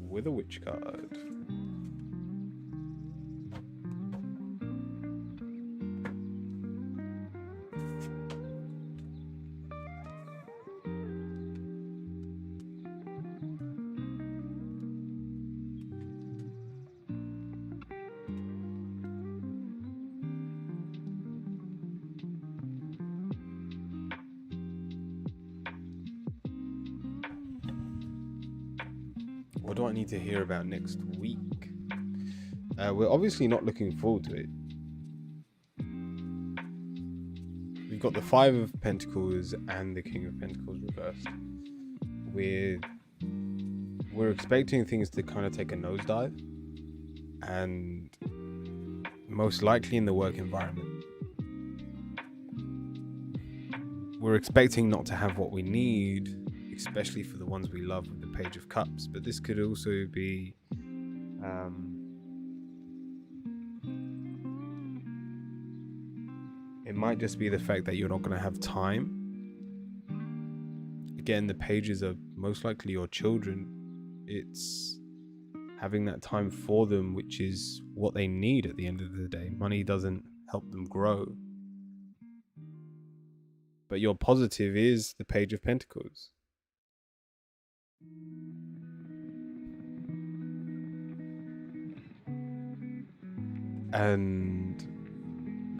With a witch card. What do I need to hear about next week? We're obviously not looking forward to it. We've got the Five of Pentacles and the King of Pentacles reversed. We're expecting things to kind of take a nosedive, and most likely in the work environment. We're expecting not to have what we need, especially for the ones we love with the Page of Cups, but this could also be it might just be the fact that you're not going to have time. Again, the pages are most likely your children. It's having that time for them, which is what they need at the end of the day. Money doesn't help them grow. But your positive is the Page of Pentacles. And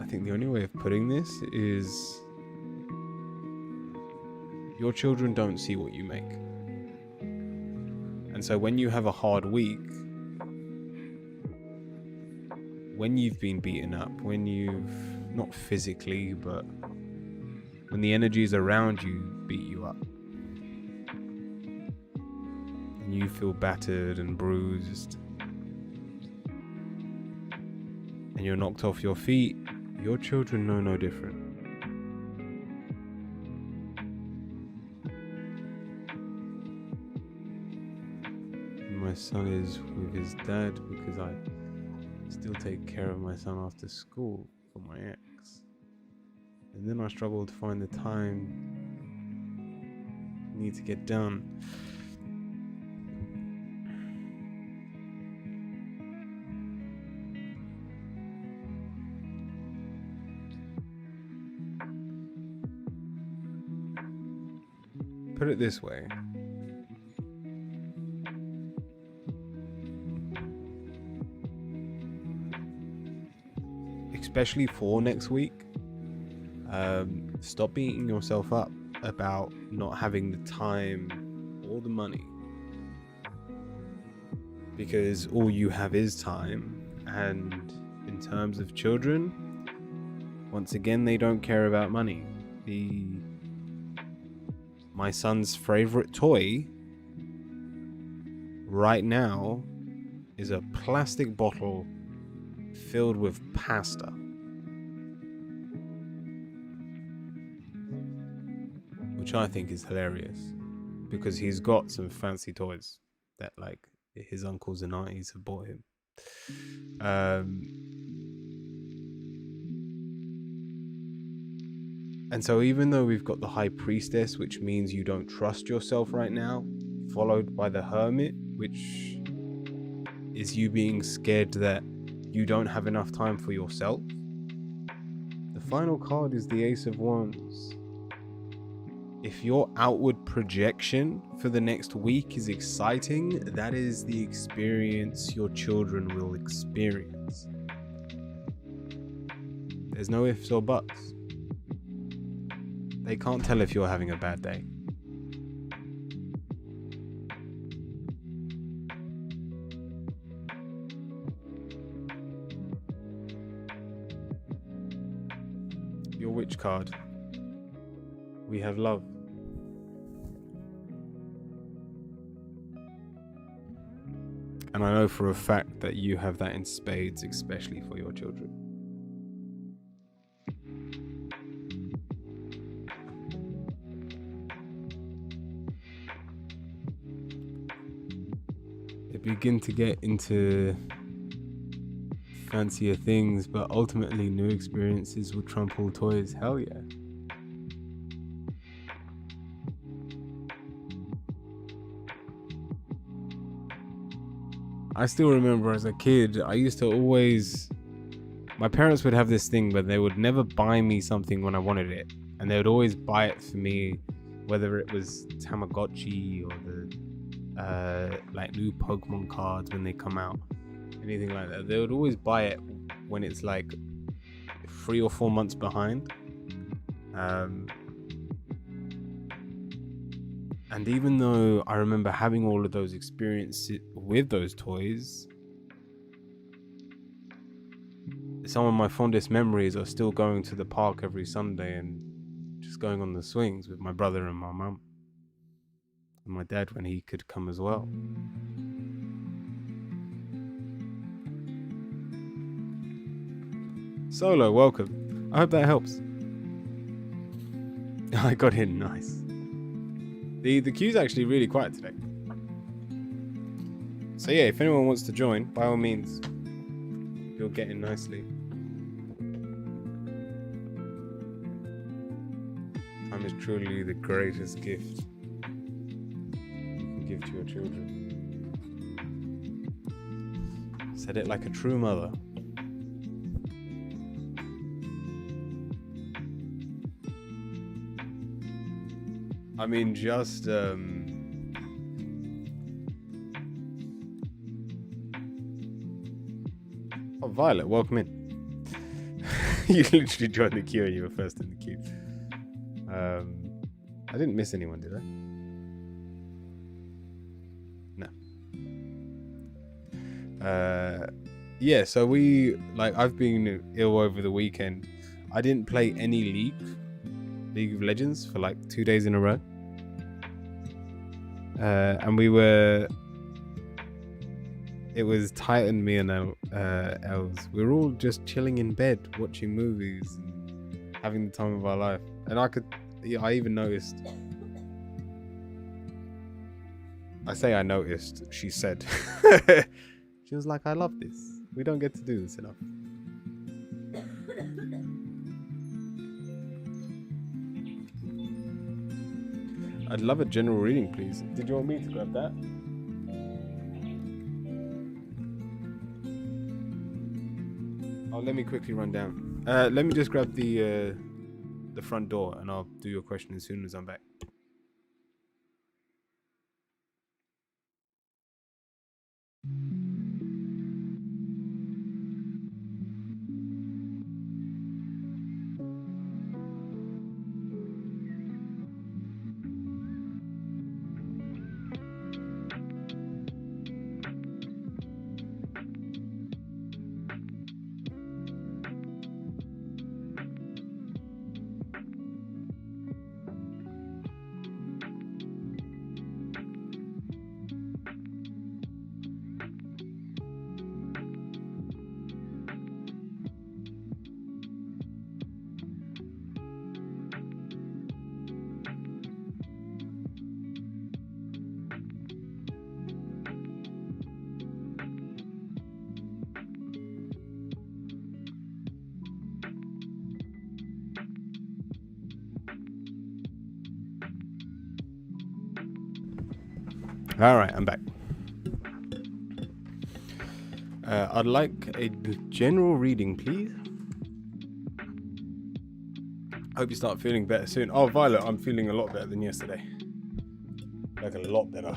I think the only way of putting this is your children don't see what you make. And so when you have a hard week, when you've been beaten up, when you've, not physically, but when the energies around you beat you up, and you feel battered and bruised, and you're knocked off your feet, your children know no different. And my son is with his dad because I still take care of my son after school for my ex. And then I struggle to find the time I need to get done. Put it this way. especially for next week, stop beating yourself up about not having the time or the money, because all you have is time. And in terms of children, once again, they don't care about money. My son's favorite toy right now is a plastic bottle filled with pasta. Which I think is hilarious, because he's got some fancy toys that like his uncles and aunties have bought him. And so even though we've got the High Priestess, which means you don't trust yourself right now, followed by the Hermit, which is you being scared that you don't have enough time for yourself, the final card is the Ace of Wands. If your outward projection for the next week is exciting, that is the experience your children will experience. There's no ifs or buts. They can't tell if you're having a bad day. Your Witch card. We have love. And I know for a fact that you have that in spades, especially for your children. They begin to get into fancier things, but ultimately new experiences will trump all toys. Hell yeah. I still remember as a kid, I used to always... My parents would have this thing where they would never buy me something when I wanted it. And they would always buy it for me, whether it was Tamagotchi or the like new Pokemon cards when they come out. Anything like that. They would always buy it when it's like 3 or 4 months behind. And even though I remember having all of those experiences with those toys, some of my fondest memories are still going to the park every Sunday and just going on the swings with my brother and my mum. And my dad when he could come as well. Solo, welcome. I hope that helps. I got in, nice. The queue's actually really quiet today. So yeah, if anyone wants to join, by all means, you'll get in nicely. Time is truly the greatest gift you can give to your children. Said it like a true mother. I mean, just oh, Violet, welcome in. You literally joined the queue and you were first in the queue. I didn't miss anyone, did I? No. Yeah, so I've been ill over the weekend. I didn't play any League of Legends for like 2 days in a row. And it was Titan, me and Els. We were all just chilling in bed, watching movies and having the time of our life. And I even noticed, I noticed, she said, she was like, I love this. We don't get to do this enough. I'd love a general reading, please. Did you want me to grab that? Oh, let me quickly run down. Let me just grab the front door and I'll do your question as soon as I'm back. All right, I'm back. I'd like a general reading, please. Hope you start feeling better soon. Oh, Violet, I'm feeling a lot better than yesterday. Like a lot better.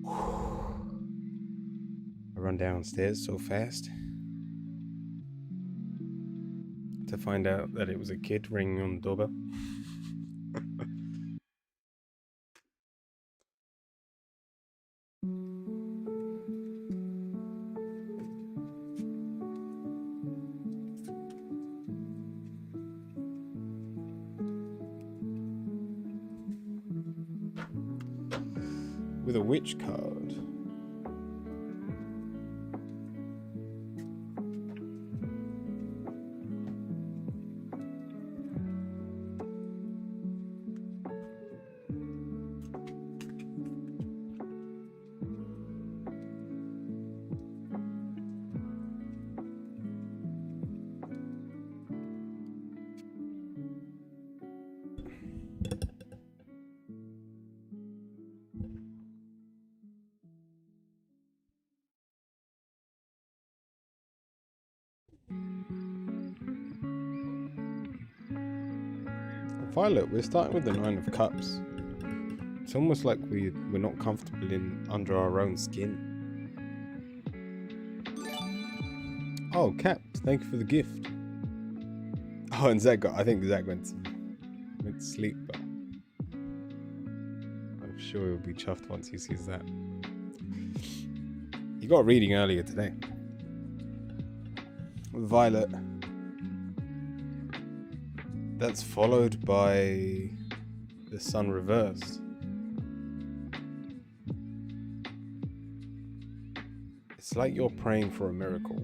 I run downstairs so fast to find out that it was a kid ringing on the doorbell. With a witch card. Violet, we're starting with the Nine of Cups. It's almost like we're not comfortable under our own skin. Oh, Cap, thank you for the gift. Oh, and I think Zach went to sleep, but I'm sure he'll be chuffed once he sees that. He got a reading earlier today. Violet. That's followed by the sun reversed. It's like you're praying for a miracle.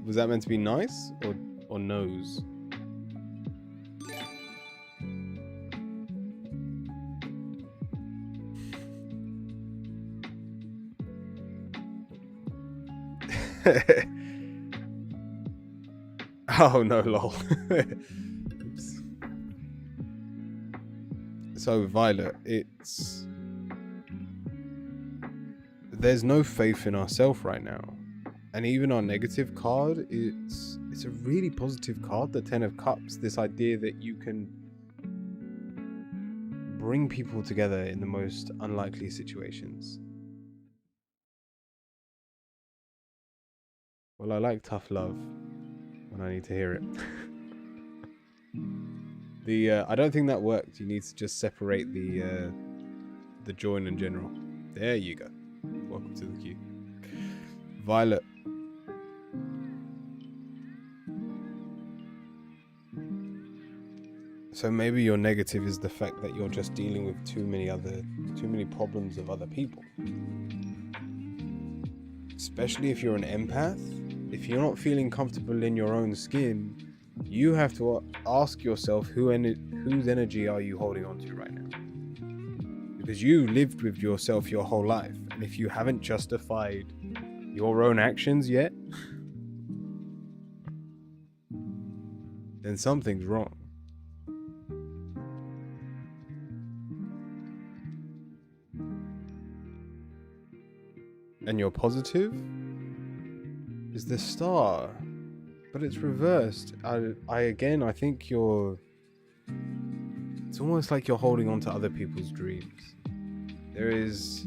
Was that meant to be nice or nose? Oh no, lol. Oops. So Violet, there's no faith in ourselves right now, and even our negative card, it's a really positive card, the Ten of Cups. This idea that you can bring people together in the most unlikely situations. Well, I like tough love when I need to hear it. I don't think that worked. You need to just separate the join and general. There you go. Welcome to the queue. Violet. So maybe your negative is the fact that you're just dealing with too many problems of other people. Especially if you're an empath. If you're not feeling comfortable in your own skin, you have to ask yourself whose energy are you holding on to right now? Because you lived with yourself your whole life, and if you haven't justified your own actions yet, then something's wrong. And your positive is the Star, but it's reversed. I think it's almost like you're holding on to other people's dreams. There is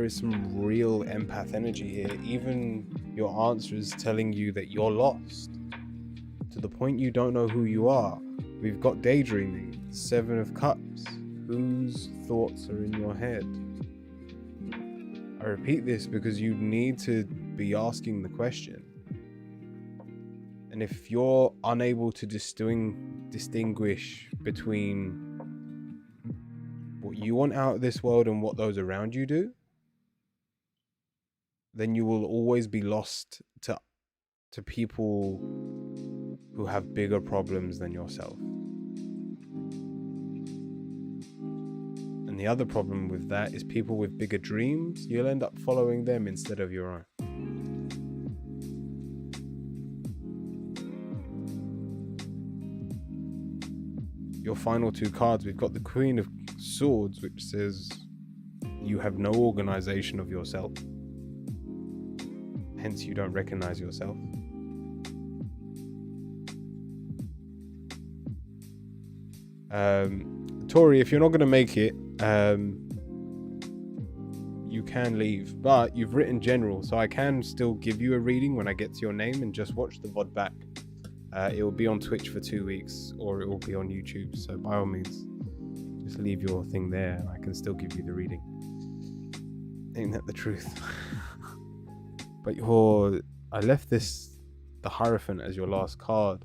some real empath energy here. Even your answer is telling you that you're lost to the point you don't know who you are. We've got daydreaming, Seven of Cups. Whose thoughts are in your head? I repeat this because you need to be asking the question. And if you're unable to distinguish between what you want out of this world and what those around you do, then you will always be lost to people who have bigger problems than yourself. And And the other problem with that is people with bigger dreams, you'll end up following them instead of your own. Your final two cards, we've got the Queen of Swords, which says you have no organization of yourself. Hence, you don't recognize yourself. Tori, if you're not going to make it, you can leave, but you've written general, so I can still give you a reading when I get to your name and just watch the VOD back. It will be on Twitch for 2 weeks, or it will be on YouTube, so by all means just leave your thing there and I can still give you the reading. Ain't that the truth? But I left the Hierophant as your last card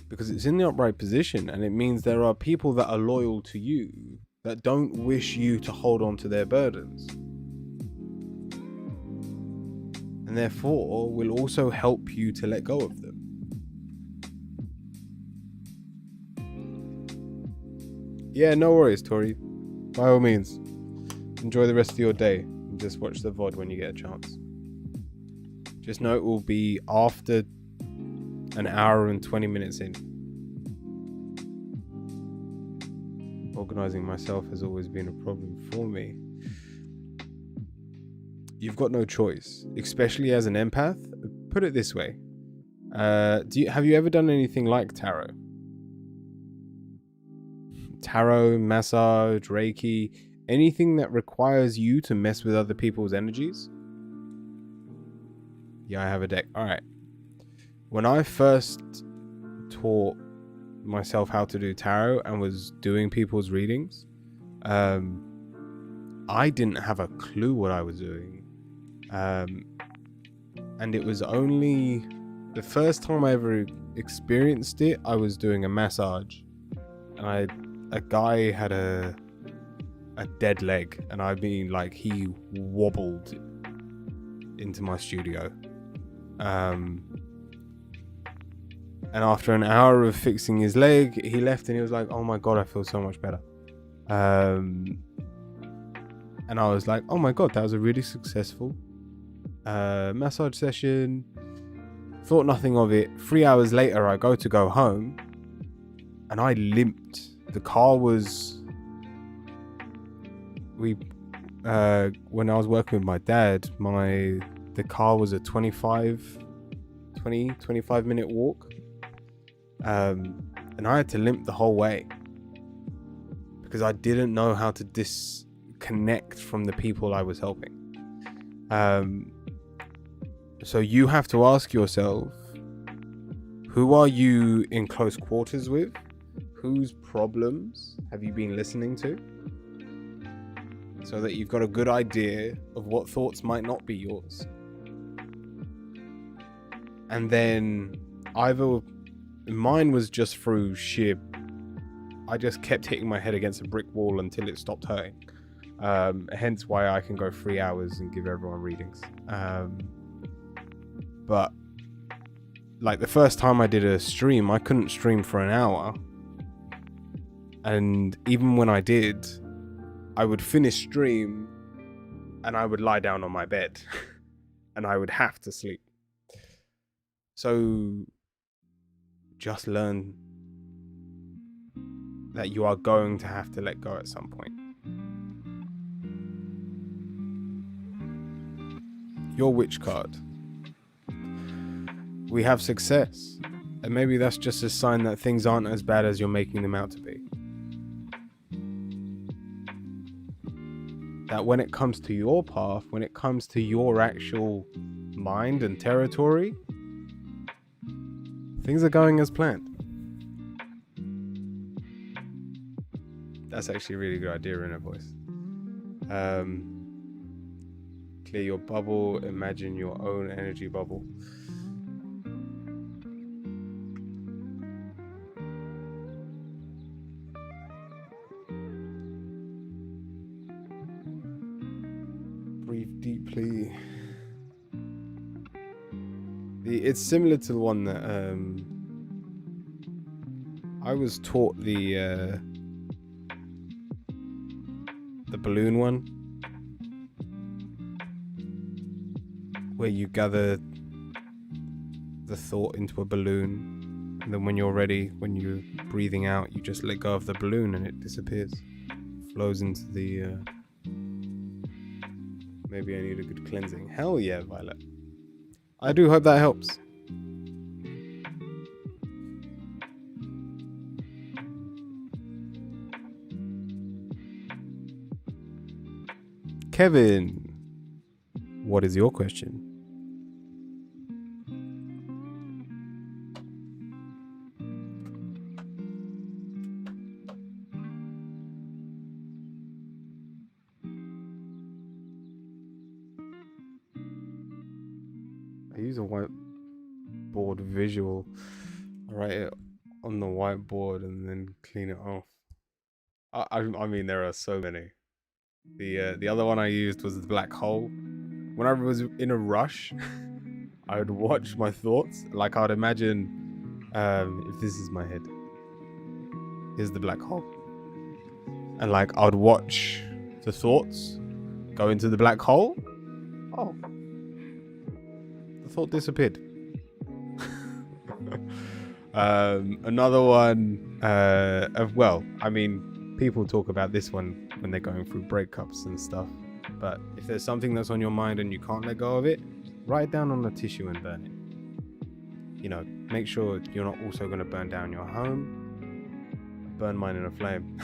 because it's in the upright position, and it means there are people that are loyal to you that don't wish you to hold on to their burdens, and therefore will also help you to let go of them. Yeah, no worries, Tori. By all means, enjoy the rest of your day and just watch the VOD when you get a chance. Just know it will be after an hour and 20 minutes in. Organizing myself has always been a problem for me. You've got no choice, especially as an empath. Put it this way. Have you ever done anything like tarot? Tarot, massage, Reiki, anything that requires you to mess with other people's energies? Yeah, I have a deck. All right. When I first taught myself how to do tarot and was doing people's readings, I didn't have a clue what I was doing. And it was only the first time I ever experienced it, I was doing a massage. And a guy had a dead leg, and I mean, like, he wobbled into my studio. And after an hour of fixing his leg, he left and he was like, oh my God, I feel so much better. And I was like, oh my God, that was a really successful massage session. Thought nothing of it. 3 hours later, I go home and I limped. The car was... when I was working with my dad, the car was a 25 minute walk. And I had to limp the whole way because I didn't know how to disconnect from the people I was helping. So you have to ask yourself, who are you in close quarters with? Whose problems have you been listening to? So that you've got a good idea of what thoughts might not be yours. And then either... Mine was just through sheer... I just kept hitting my head against a brick wall until it stopped hurting. Hence why I can go 3 hours and give everyone readings. But like the first time I did a stream, I couldn't stream for an hour. And even when I did, I would finish stream and I would lie down on my bed and I would have to sleep. So just learn that you are going to have to let go at some point. Your witch card. We have success. And maybe that's just a sign that things aren't as bad as you're making them out to be. That when it comes to your path, when it comes to your actual mind and territory, things are going as planned. That's actually a really good idea in a voice. Clear your bubble, imagine your own energy bubble. Breathe deeply. It's similar to the one that I was taught the The balloon one, where you gather the thought into a balloon, and then when you're ready, when you're breathing out, you just let go of the balloon and it disappears, flows into the maybe I need a good cleansing. Hell yeah, Violet. I do hope that helps. Kevin, what is your question? I use a whiteboard visual. I write it on the whiteboard and then clean it off. I mean, there are so many. The other one I used was the black hole. When I was in a rush, I would watch my thoughts. Like I would imagine, if this is my head, here's the black hole, and like I would watch the thoughts go into the black hole. Oh, the thought disappeared. Another one. Well, I mean, people talk about this one when they're going through breakups and stuff. But if there's something that's on your mind and you can't let go of it, write it down on a tissue and burn it. You know, make sure you're not also going to burn down your home. Burn mine in a flame.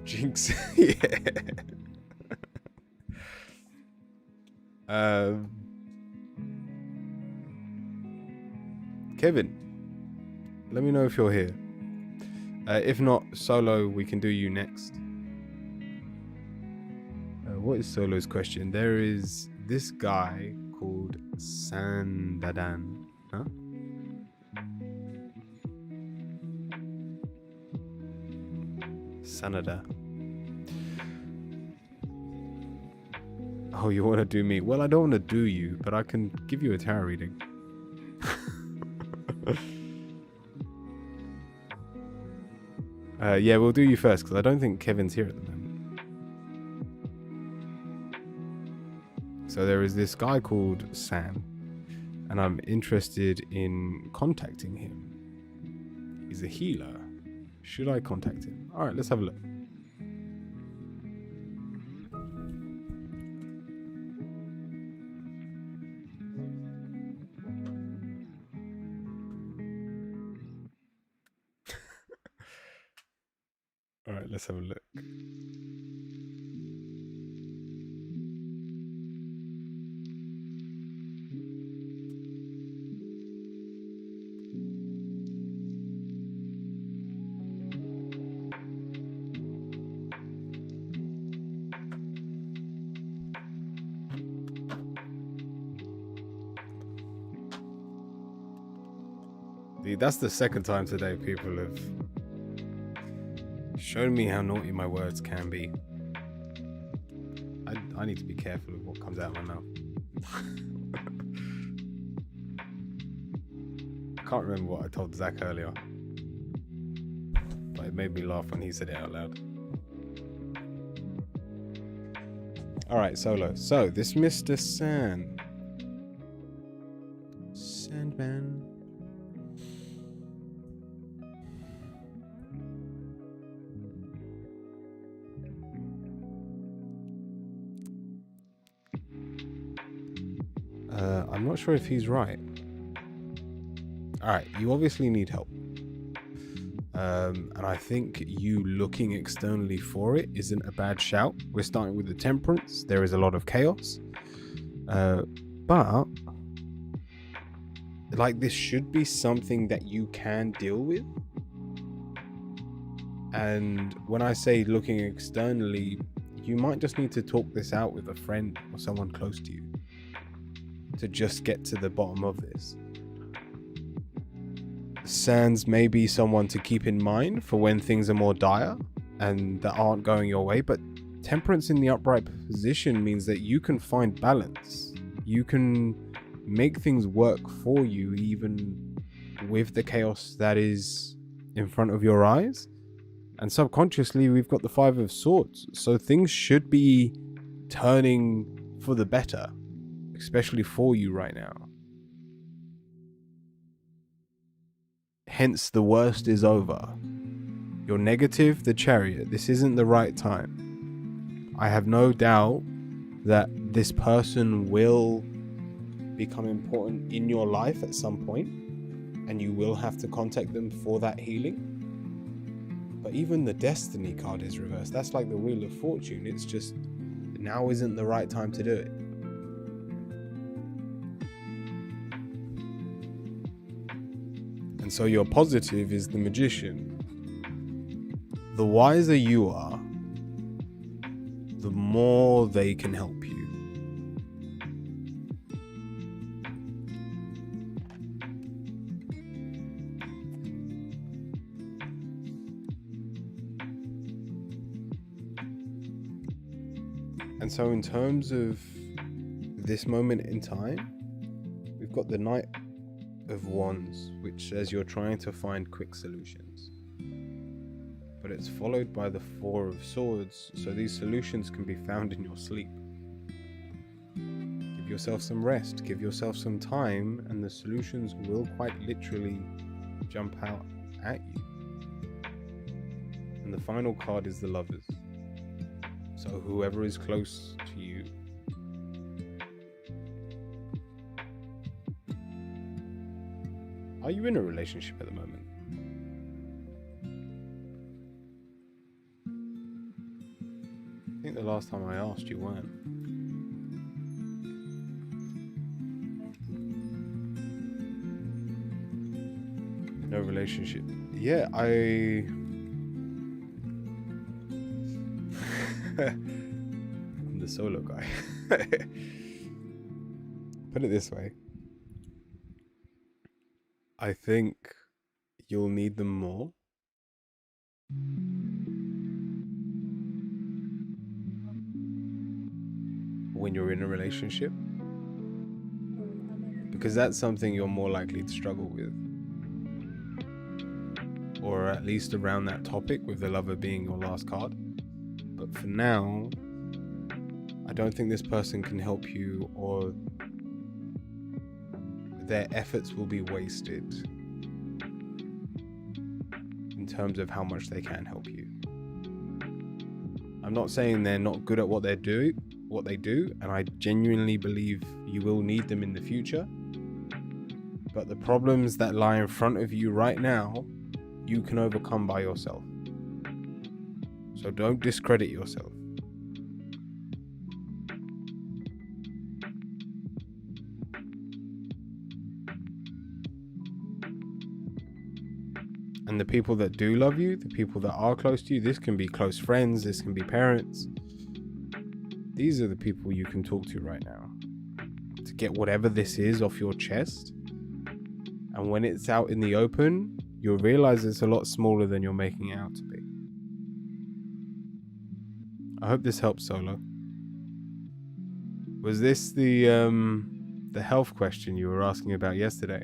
Jinx. Yeah. Kevin, let me know if you're here. If not, Solo, we can do you next. What is Solo's question? There is this guy called Sandadan. Huh? Sanada. Oh, you want to do me? Well, I don't want to do you, but I can give you a tarot reading. Yeah, we'll do you first because I don't think Kevin's here at the moment. So there is this guy called Sam, and I'm interested in contacting him. He's a healer. Should I contact him? All right, let's have a look. All right, let's have a look. That's the second time today people have shown me how naughty my words can be. I need to be careful of what comes out of my mouth. I can't remember what I told Zach earlier, but it made me laugh when he said it out loud. Alright, Solo. So, this Mr. Sandman. I'm not sure if he's right. Alright, you obviously need help. And I think you looking externally for it isn't a bad shout. We're starting with the Temperance. There is a lot of chaos. But like this should be something that you can deal with. And when I say looking externally, you might just need to talk this out with a friend or someone close to you to just get to the bottom of this. Sans may be someone to keep in mind for when things are more dire and that aren't going your way, but Temperance in the upright position means that you can find balance. You can make things work for you even with the chaos that is in front of your eyes. And subconsciously, we've got the Five of Swords. So things should be turning for the better, especially for you right now. Hence, the worst is over. You're negative, the Chariot. This isn't the right time. I have no doubt that this person will become important in your life at some point, and you will have to contact them for that healing. But even the Destiny card is reversed. That's like the Wheel of Fortune. It's just, now isn't the right time to do it. And so your positive is the Magician. The wiser you are, the more they can help you. And so in terms of this moment in time, we've got the Knight of Wands, which says you're trying to find quick solutions. But it's followed by the Four of Swords, so these solutions can be found in your sleep. Give yourself some rest, give yourself some time, and the solutions will quite literally jump out at you. And the final card is the Lovers. So whoever is close to you, are you in a relationship at the moment? I think the last time I asked you weren't. No relationship. Yeah, I'm the solo guy. Put it this way. I think you'll need them more. When you're in a relationship. Because that's something you're more likely to struggle with. Or at least around that topic, with the Lover being your last card. But for now, I don't think this person can help you, or their efforts will be wasted in terms of how much they can help you. I'm not saying they're not good at what they do, and I genuinely believe you will need them in the future. But the problems that lie in front of you right now, you can overcome by yourself. So don't discredit yourself. And the people that do love you, the people that are close to you, this can be close friends, this can be parents. These are the people you can talk to right now to get whatever this is off your chest. And when it's out in the open, you'll realize it's a lot smaller than you're making it out to be. I hope this helps, Solo. Was this the health question you were asking about yesterday?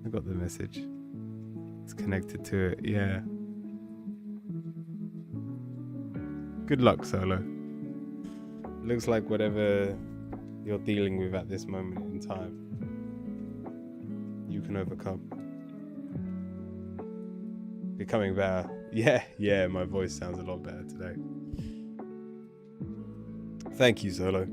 I got the message. It's connected to it, yeah. Good luck, Solo. Looks like whatever you're dealing with at this moment in time, you can overcome. Becoming better. Yeah, my voice sounds a lot better today. Thank you, Solo.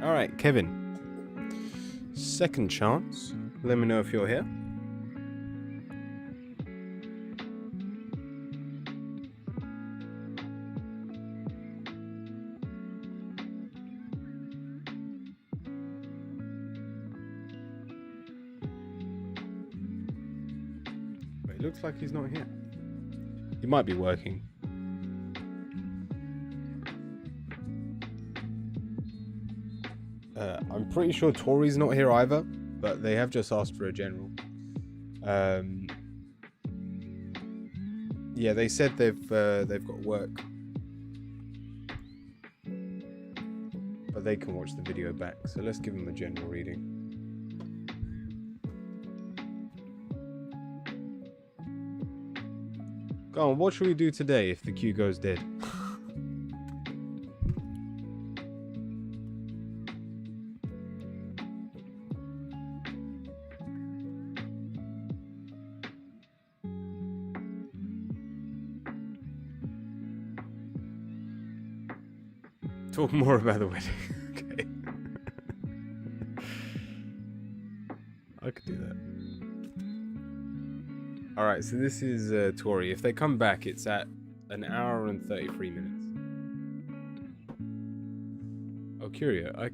All right, Kevin. Second chance. Let me know if you're here. It looks like he's not here. He might be working. I'm pretty sure Tori's not here either, but they have just asked for a general. Yeah, they said they've got work, but they can watch the video back. So let's give them a general reading. Go on, what should we do today if the queue goes dead? Talk more about the wedding. Okay. I could do that. Alright, so this is Tori. If they come back, it's at 1 hour and 33 minutes. Oh, Curia, I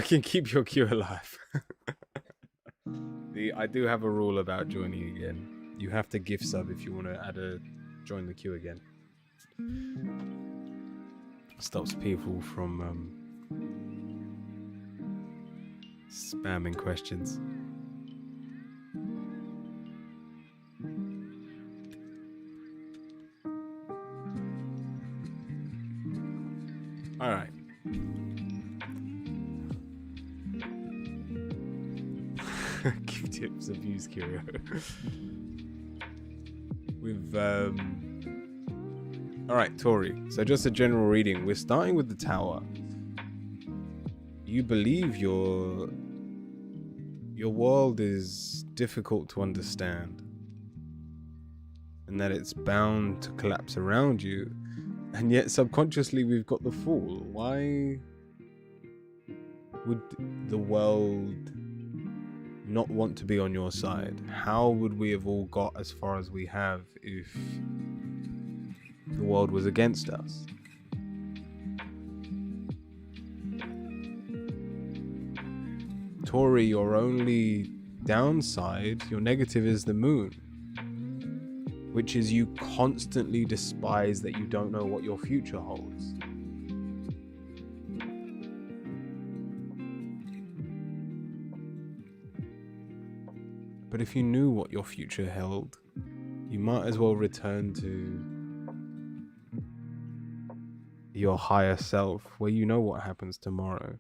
can keep your queue alive. I do have a rule about joining again. You have to gift sub if you want to join the queue again. Stops people from spamming questions. All right. Give tips, abuse Curio. We've all right, Tori. So just a general reading. We're starting with the Tower. You believe your world is difficult to understand, and that it's bound to collapse around you. And yet subconsciously we've got the Fool. Why would the world not want to be on your side? How would we have all got as far as we have if the world was against us? Tori, your only downside, your negative, is the moon, which is you constantly despise that you don't know what your future holds. But if you knew what your future held, you might as well return to your higher self, where you know what happens tomorrow,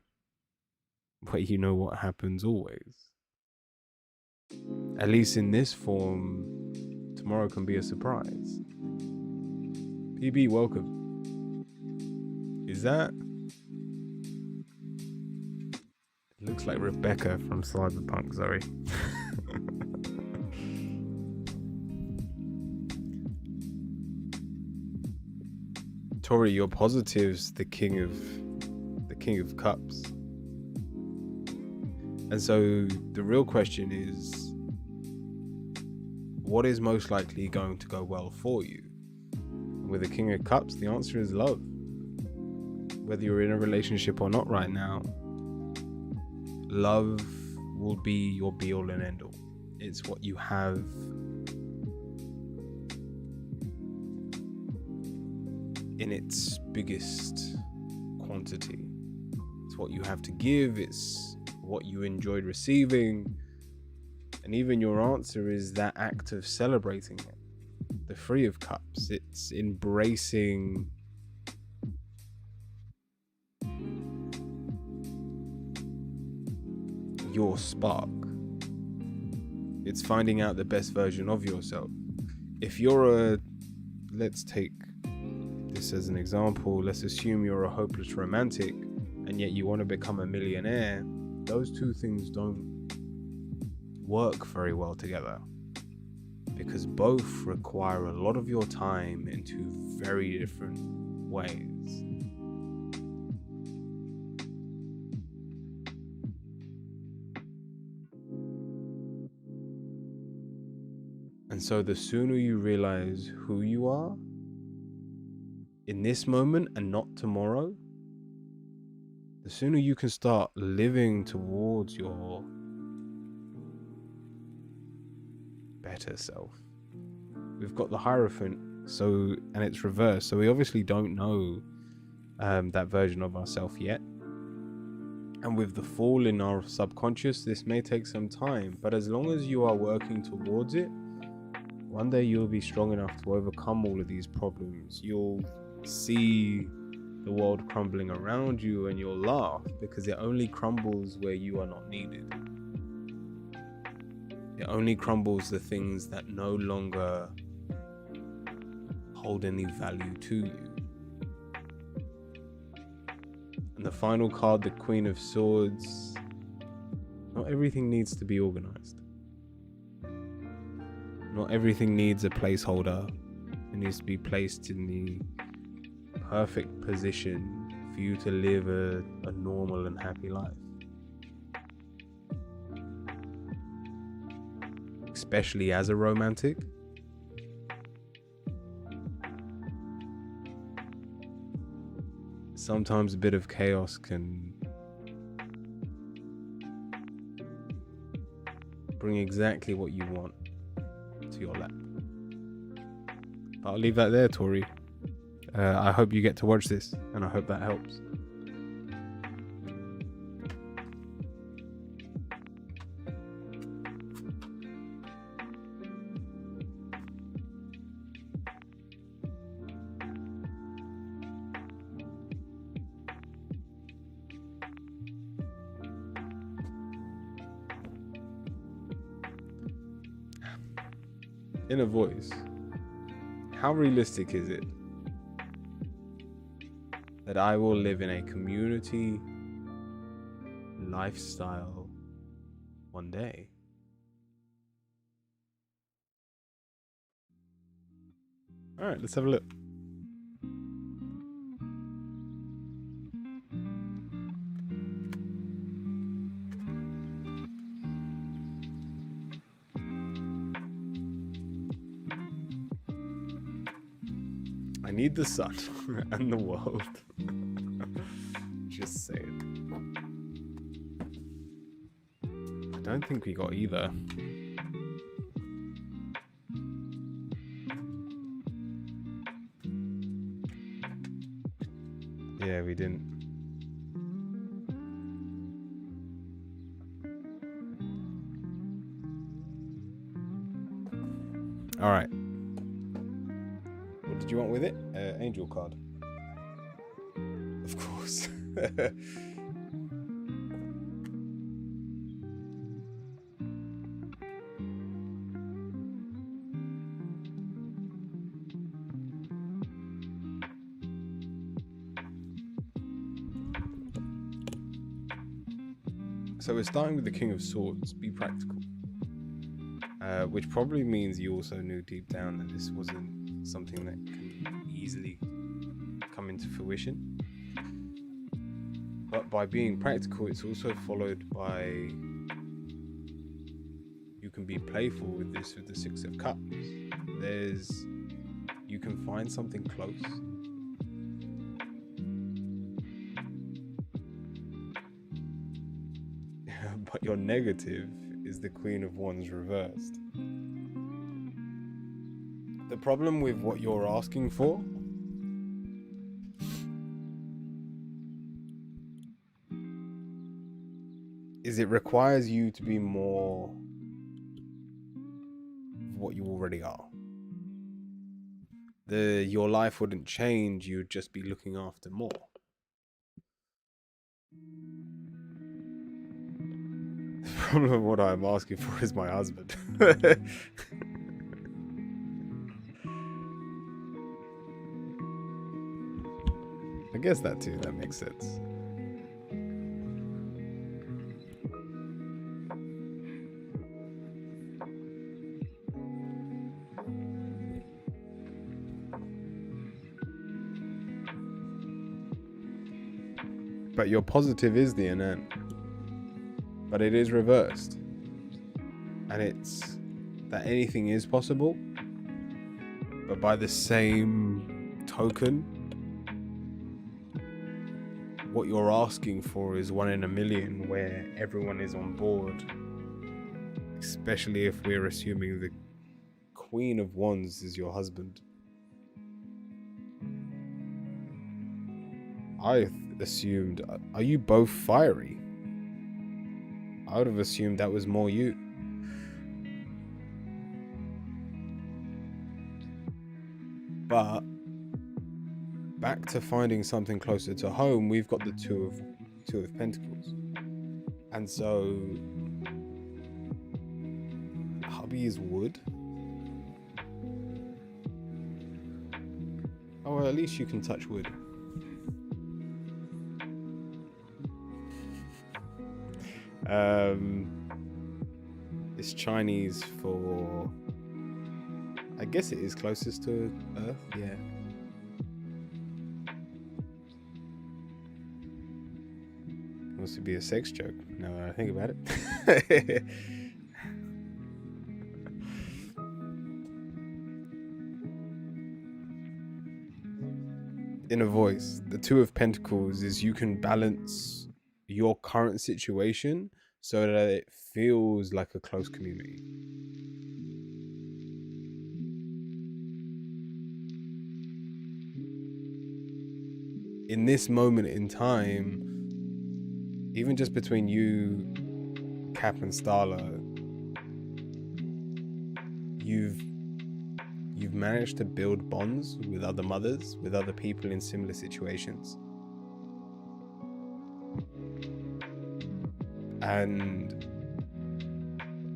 where you know what happens always. At least in this form, tomorrow can be a surprise. PB, welcome. Is that? It looks like Rebecca from Cyberpunk, sorry. Tori, your positive's the King of Cups. And so the real question is, what is most likely going to go well for you? With the King of Cups, the answer is love. Whether you're in a relationship or not right now, love will be your be-all and end-all. It's what you have in its biggest quantity. It's what you have to give. It's what you enjoyed receiving. And even your answer is that act of celebrating it. The Three of Cups. It's embracing your spark. It's finding out the best version of yourself. If you're let's take this as an example. Let's assume you're a hopeless romantic and yet you want to become a millionaire. Those two things don't work very well together, because both require a lot of your time in two very different ways. And so the sooner you realize who you are in this moment and not tomorrow, the sooner you can start living towards your better self. We've got the Hierophant, and it's reversed, so we obviously don't know that version of ourselves yet. And with the Fool in our subconscious, this may take some time, but as long as you are working towards it, one day you'll be strong enough to overcome all of these problems. You'll see the world crumbling around you and you'll laugh, because it only crumbles where you are not needed. It only crumbles the things that no longer hold any value to you. And the final card, the Queen of Swords. Not everything needs to be organized. Not everything needs a placeholder. It needs to be placed in the perfect position for you to live a normal and happy life. Especially as a romantic. Sometimes a bit of chaos can bring exactly what you want to your lap. I'll leave that there, Tori. I hope you get to watch this, and I hope that helps. Inner voice. How realistic is it that I will live in a community lifestyle one day? All right, let's have a look. I need the sun and the world. Just say it. I don't think we got either. Yeah, we didn't. All right. What did you want with it? Angel card. Of course. So we're starting with the King of Swords. Be practical. Which probably means you also knew deep down that this wasn't something that can easily come into fruition. But by being practical, it's also followed by you can be playful with this with the Six of Cups. You can find something close. But your negative is the Queen of Wands reversed. The problem with what you're asking for is it requires you to be more of what you already are. Your life wouldn't change, you'd just be looking after more. The problem with what I'm asking for is my husband. I guess that too, that makes sense. But your positive is the Anan. But it is reversed. And it's that anything is possible. But by the same token, what you're asking for is 1 in a million where everyone is on board. Especially if we're assuming the Queen of Wands is your husband. I assumed, are you both fiery? I would have assumed that was more you. But back to finding something closer to home, we've got the two of Pentacles. And so hubby is wood. Oh, well, at least you can touch wood. It's Chinese for, I guess it is closest to Earth, yeah. Wants to be a sex joke, now that I think about it. In a voice, the Two of Pentacles is you can balance your current situation so that it feels like a close community. In this moment in time, even just between you, Cap, and Starla, you've managed to build bonds with other mothers, with other people in similar situations. And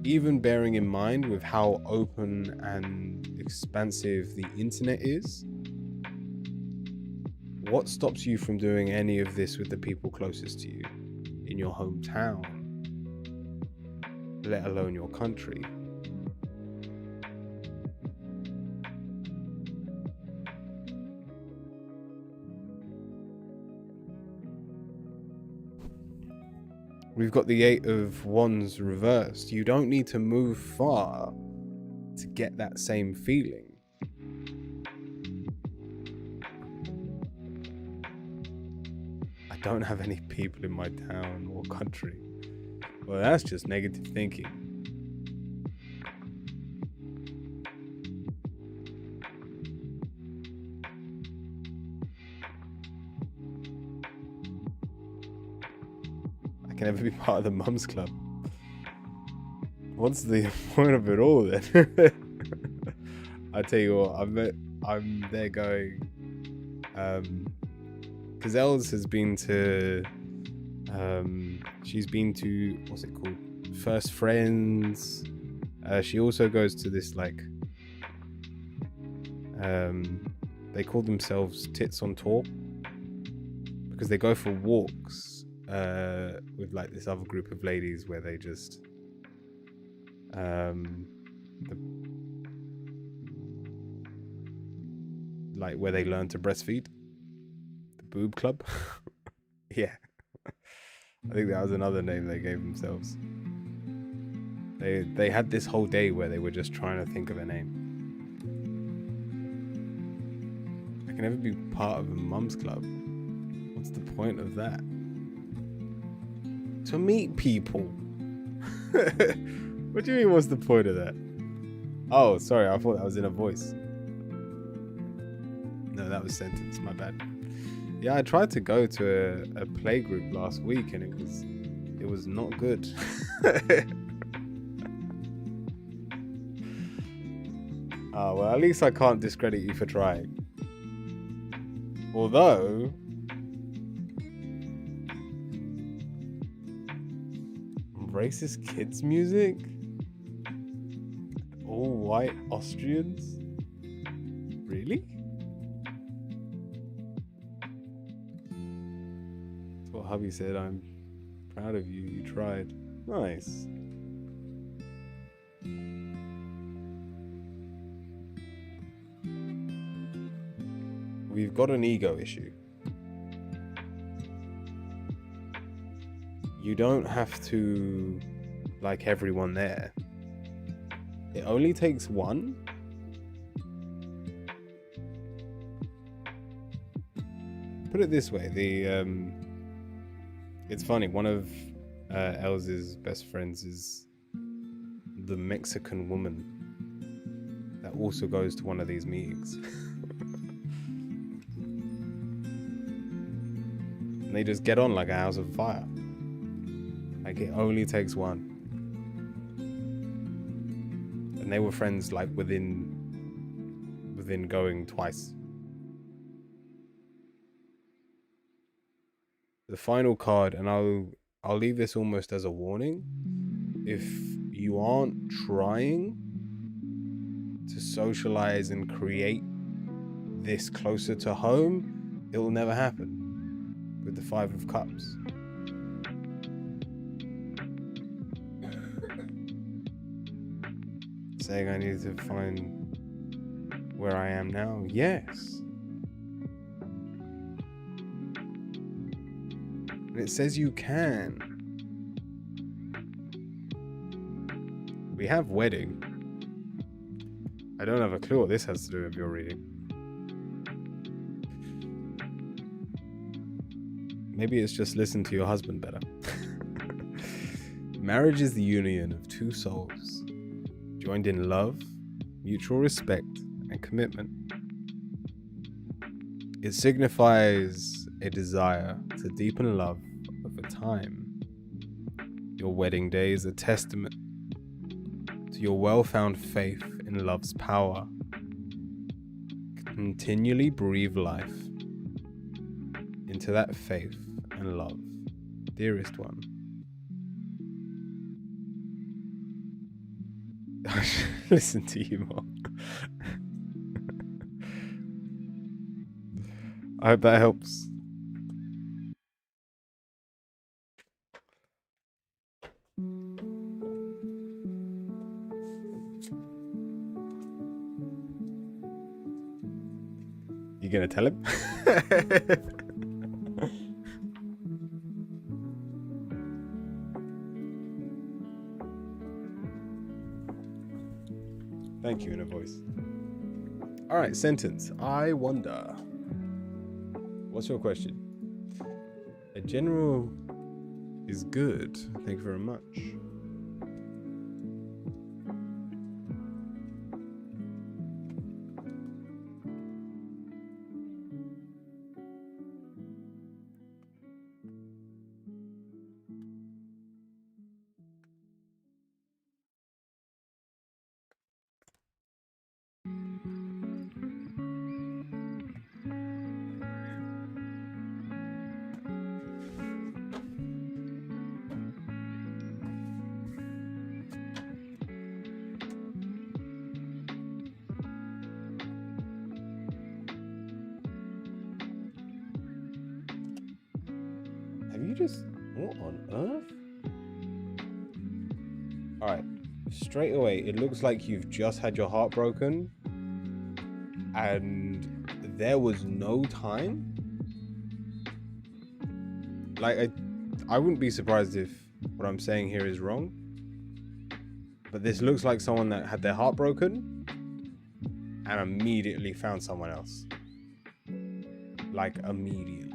even bearing in mind with how open and expansive the internet is, what stops you from doing any of this with the people closest to you in your hometown, let alone your country? We've got the Eight of Wands reversed. You don't need to move far to get that same feeling. I don't have any people in my town or country. Well, that's just negative thinking. Can never be part of the mums club. What's the point of it all then? I tell you what, I'm there going. Because Els has been to. She's been to, what's it called? First Friends. She also goes to this like. They call themselves Tits on Tour because they go for walks. With like this other group of ladies where they just like where they learn to breastfeed, the boob club. Yeah, I think that was another name they gave themselves. They had this whole day where they were just trying to think of a name. I can never be part of a mums club. What's the point of that? To meet people. What do you mean, what's the point of that? Oh, sorry, I thought that was in a voice. No, that was sentence, my bad. Yeah, I tried to go to a play group last week and it was not good. Oh, well, at least I can't discredit you for trying. Although racist kids music? All white Austrians? Really? That's what hubby said. I'm proud of you. You tried. Nice. We've got an ego issue. You don't have to like everyone there. It only takes one. Put it this way, it's funny, one of Elsa's best friends is the Mexican woman that also goes to one of these meetings. And they just get on like a house of fire. Like it only takes one. And they were friends like within going twice. The final card, and I'll leave this almost as a warning. If you aren't trying to socialize and create this closer to home, it will never happen. With the Five of Cups. Saying I need to find where I am now. Yes. And it says you can. We have wedding. I don't have a clue what this has to do with your reading. Maybe it's just listen to your husband better. Marriage is the union of two souls, joined in love, mutual respect, and commitment. It signifies a desire to deepen love over time. Your wedding day is a testament to your well-found faith in love's power. Continually breathe life into that faith and love, dearest one. I should listen to you more. I hope that helps. You gonna tell him? Thank you, in a voice. All right, sentence. I wonder. What's your question? A general is good. Thank you very much. What on earth? Alright, straight away, it looks like you've just had your heart broken and there was no time. Like, I wouldn't be surprised if what I'm saying here is wrong, but this looks like someone that had their heart broken and immediately found someone else. Like, immediately.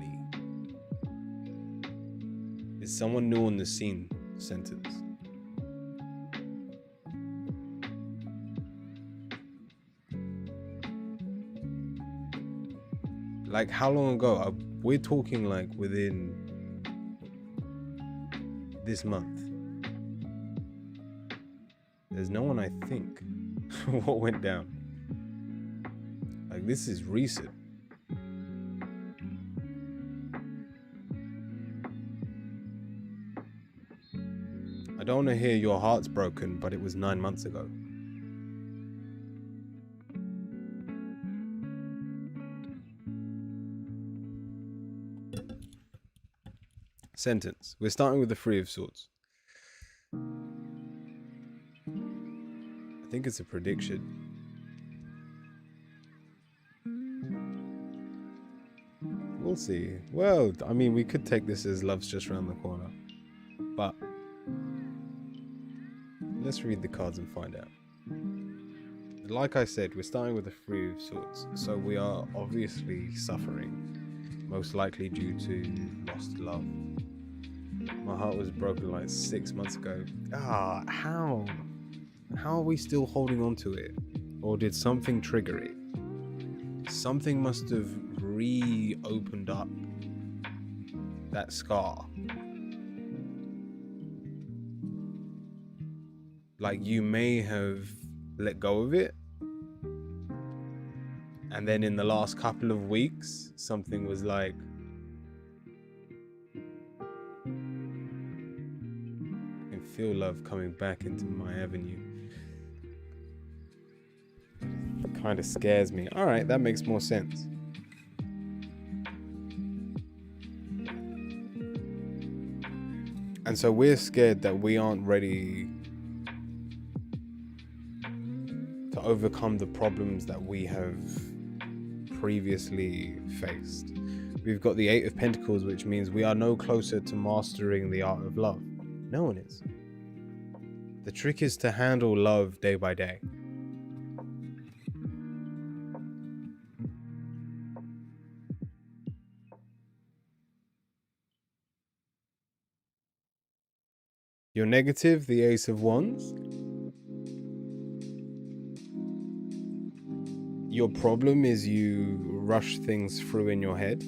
Is someone new on the scene? Sentence. Like, how long ago? We're talking like within this month. There's no one, I think. What went down? Like, this is recent. I don't want to hear your heart's broken, but it was 9 months ago. Sentence. We're starting with the Three of Swords. I think it's a prediction. We'll see. Well, I mean, we could take this as love's just around the corner. But let's read the cards and find out. Like I said, we're starting with the Three of Swords. So we are obviously suffering. Most likely due to lost love. My heart was broken like 6 months ago. How? How are we still holding on to it? Or did something trigger it? Something must have reopened up that scar. Like you may have let go of it, and then in the last couple of weeks, something was like, I can feel love coming back into my avenue. It kind of scares me. All right, that makes more sense. And so we're scared that we aren't ready to overcome the problems that we have previously faced. We've got the Eight of Pentacles, which means we are no closer to mastering the art of love. No one is. The trick is to handle love day by day. Your negative, the Ace of Wands. Your problem is you rush things through in your head.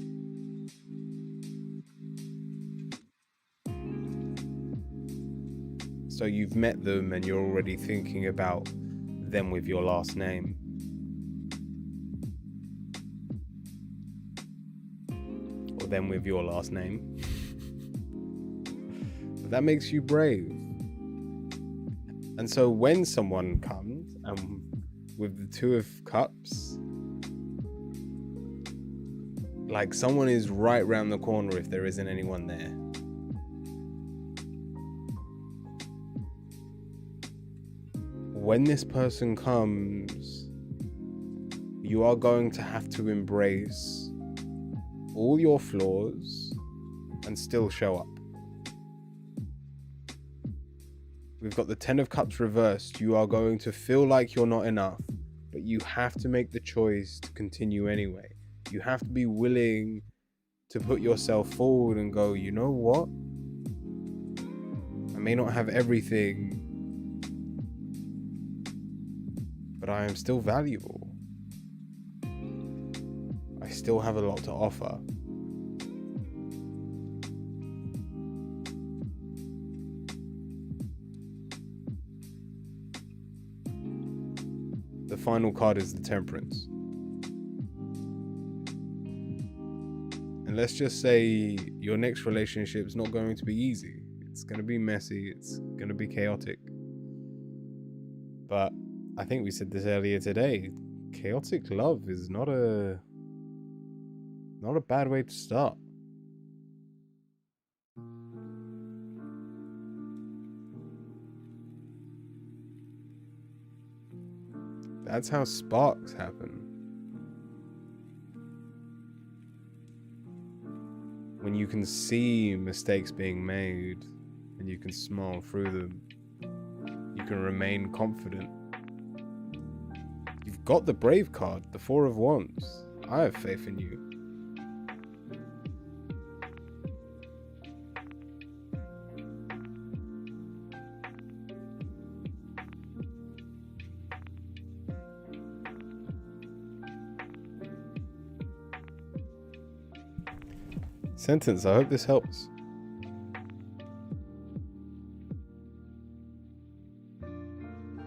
So you've met them and you're already thinking about them with your last name. Or them with your last name. That makes you brave. And so when someone comes and with the Two of Cups, like someone is right round the corner if there isn't anyone there. When this person comes, you are going to have to embrace all your flaws and still show up. We've got the Ten of Cups reversed. You are going to feel like you're not enough, but you have to make the choice to continue anyway. You have to be willing to put yourself forward and go, you know what? I may not have everything, but I am still valuable. I still have a lot to offer. The final card is the Temperance. And let's just say your next relationship's not going to be easy. It's going to be messy. It's going to be chaotic. But I think we said this earlier today. Chaotic love is not a bad way to start. That's how sparks happen. When you can see mistakes being made and you can smile through them, you can remain confident. You've got the Brave card, the Four of Wands. I have faith in you. Sentence, I hope this helps.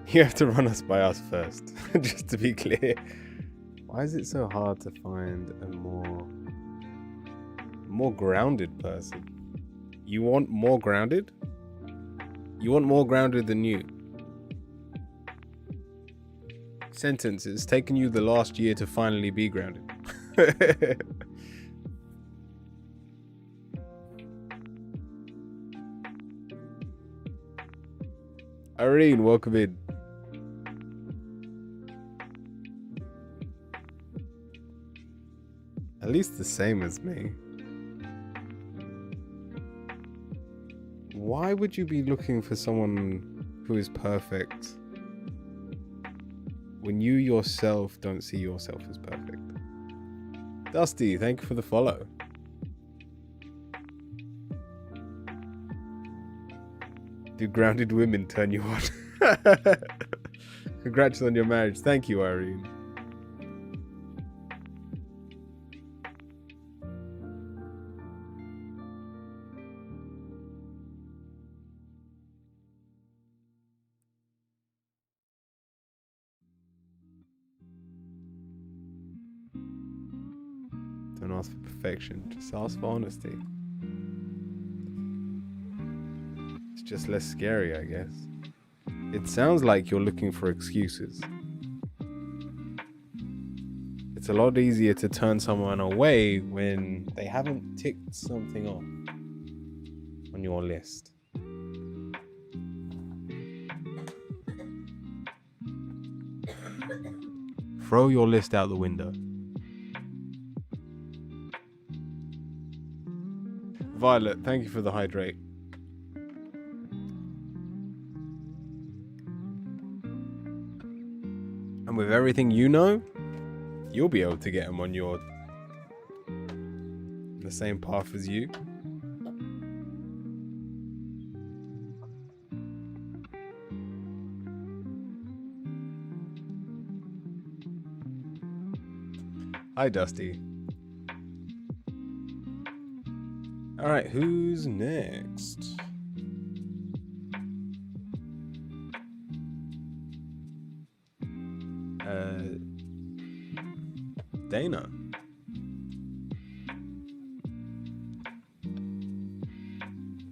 You have to run us by us first, just to be clear. Why is it so hard to find a more grounded person? You want more grounded? You want more grounded than you? Sentence, it's taken you the last year to finally be grounded. Irene, welcome in. At least the same as me. Why would you be looking for someone who is perfect when you yourself don't see yourself as perfect? Dusty, thank you for the follow. Do grounded women turn you on? Congrats on your marriage. Thank you, Irene. Don't ask for perfection, just ask for honesty. It's just less scary, I guess. It sounds like you're looking for excuses. It's a lot easier to turn someone away when they haven't ticked something off on your list. Throw your list out the window. Violet, thank you for the hydrate. And with everything you know, you'll be able to get them on the same path as you. Hi, Dusty. All right, who's next? Dana.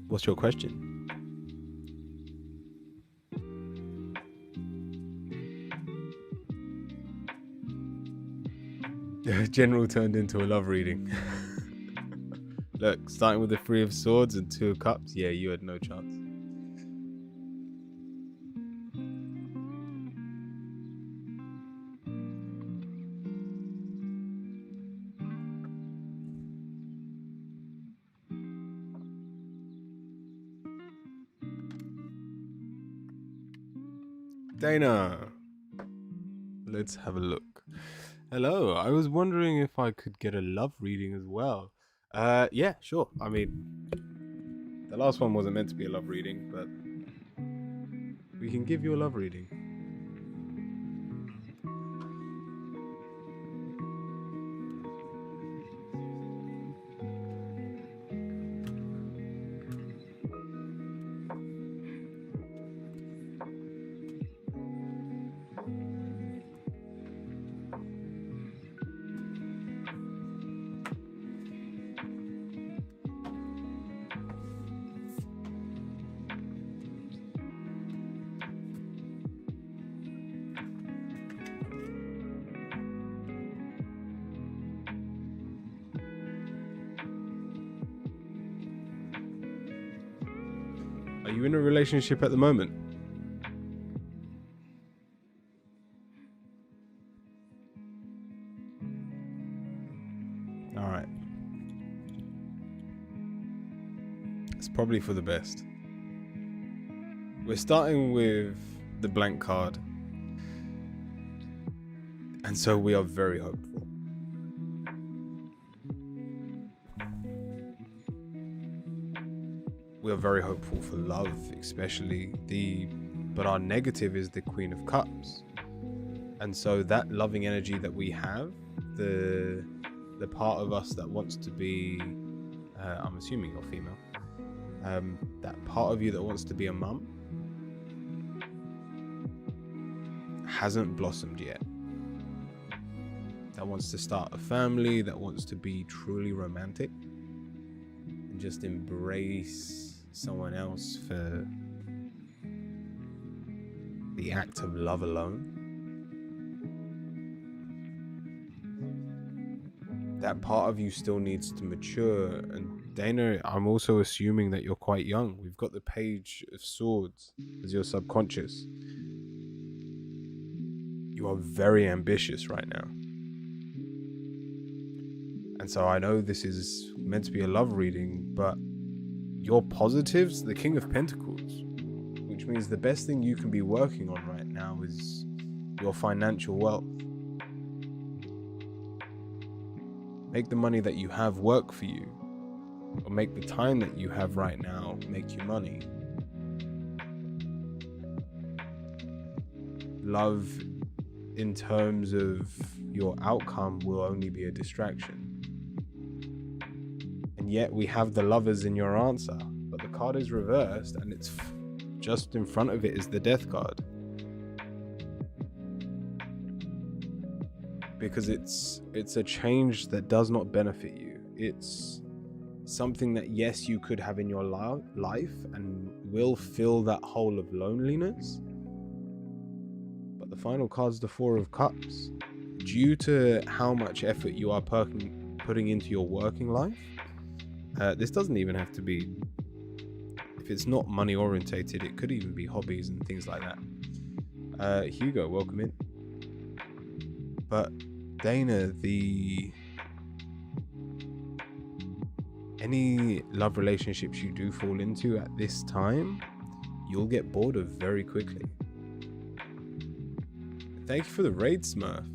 What's your question? General turned into a love reading. Look, starting with the 3 of Swords and 2 of Cups. Yeah, you had no chance. Dana, let's have a look. Hello, I was wondering if I could get a love reading as well. Yeah, sure. I mean, the last one wasn't meant to be a love reading, but we can give you a love reading. Are you in a relationship at the moment? All right. It's probably for the best. We're starting with the blank card. And so we are very hopeful. We are very hopeful for love, especially but our negative is the Queen of Cups. And so that loving energy that we have, the part of us that wants to be, I'm assuming you're female, that part of you that wants to be a mum hasn't blossomed yet. That wants to start a family, that wants to be truly romantic and just embrace someone else for the act of love alone. That part of you still needs to mature. And Dana, I'm also assuming that you're quite young. We've got the Page of Swords as your subconscious. You are very ambitious right now. And so I know this is meant to be a love reading, but your positives, the King of Pentacles, which means the best thing you can be working on right now is your financial wealth. Make the money that you have work for you, or make the time that you have right now make you money. love in terms of your outcome will only be a distraction. And yet we have the Lovers in your answer, but the card is reversed and it's just in front of it is the Death card. Because it's a change that does not benefit you. It's something that, yes, you could have in your life and will fill that hole of loneliness. But the final card's the Four of Cups. Due to how much effort you are putting into your working life, this doesn't even have to be, if it's not money orientated, it could even be hobbies and things like that. Hugo, welcome in. But Dana, any love relationships you do fall into at this time, you'll get bored of very quickly. Thank you for the raid, Smurf.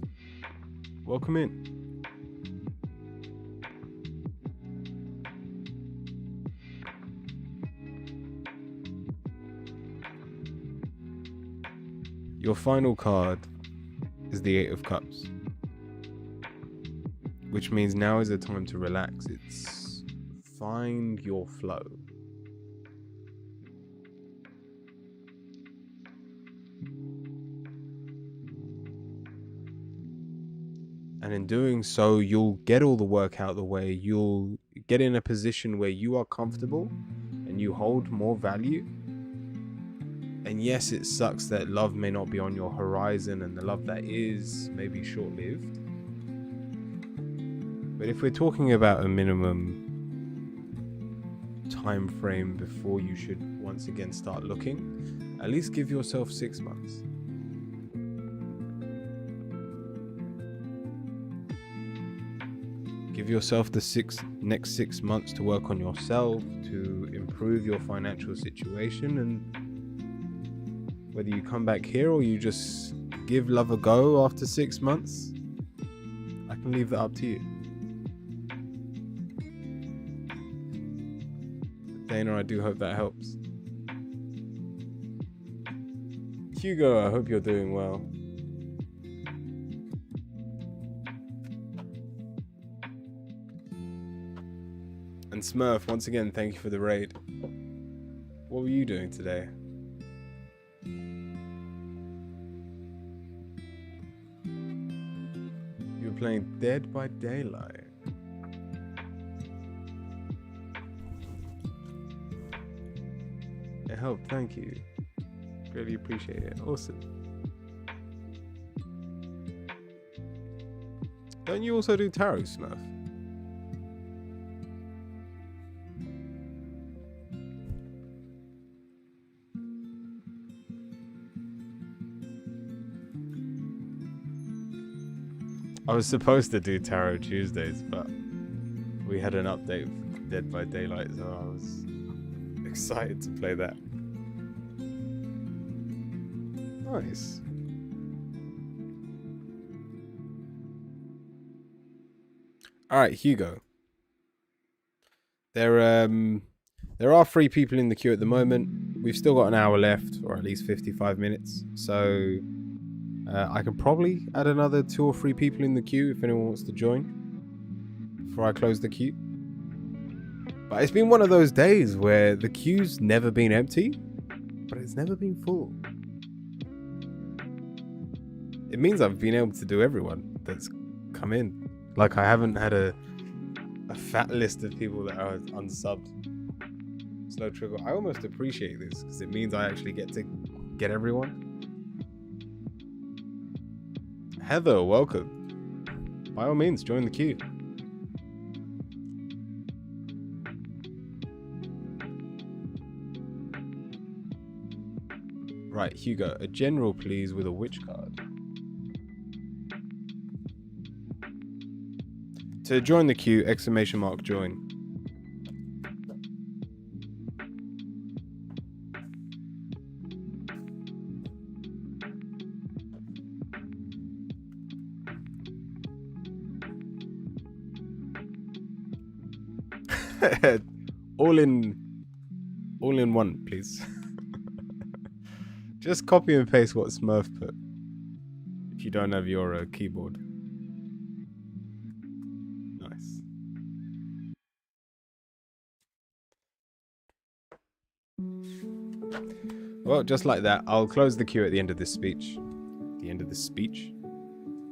Welcome in. Your final card is the Eight of Cups, which means now is the time to relax. It's find your flow. And in doing so, you'll get all the work out of the way. You'll get in a position where you are comfortable and you hold more value. And yes, it sucks that love may not be on your horizon and the love that is may be short-lived. But if we're talking about a minimum time frame before you should once again start looking, at least give yourself 6 months. Give yourself the next 6 months to work on yourself, to improve your financial situation, and whether you come back here or you just give love a go after 6 months, I can leave that up to you. Dana, I do hope that helps. Hugo, I hope you're doing well. And Smurf, once again, thank you for the raid. What were you doing today? You were playing Dead by Daylight. It helped, thank you. Really appreciate it. Awesome. Don't you also do tarot, Smurf? I was supposed to do Tarot Tuesdays, but we had an update of Dead by Daylight, so I was excited to play that. Nice. Alright, Hugo. There are 3 people in the queue at the moment. We've still got an hour left, or at least 55 minutes, so I can probably add another 2 or 3 people in the queue if anyone wants to join before I close the queue. But it's been one of those days where the queue's never been empty, but it's never been full. It means I've been able to do everyone that's come in. Like, I haven't had a fat list of people that are unsubbed. Slow Trigger. I almost appreciate this because it means I actually get to get everyone. Heather, welcome. By all means, join the queue. Right, Hugo, a general please with a witch card. To join the queue, ! Join. all in one, please. Just copy and paste what Smurf put. If you don't have your keyboard. Nice. Well, just like that, I'll close the queue at the end of this speech. The end of this speech?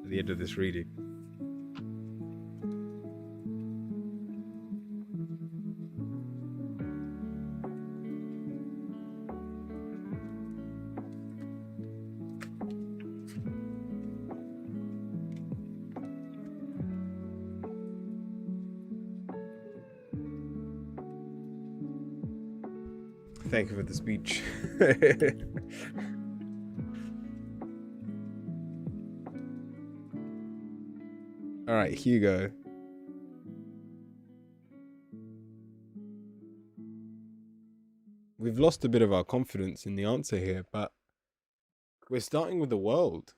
At the end of this reading. Thank you for the speech. All right, Hugo. We've lost a bit of our confidence in the answer here, but we're starting with the world.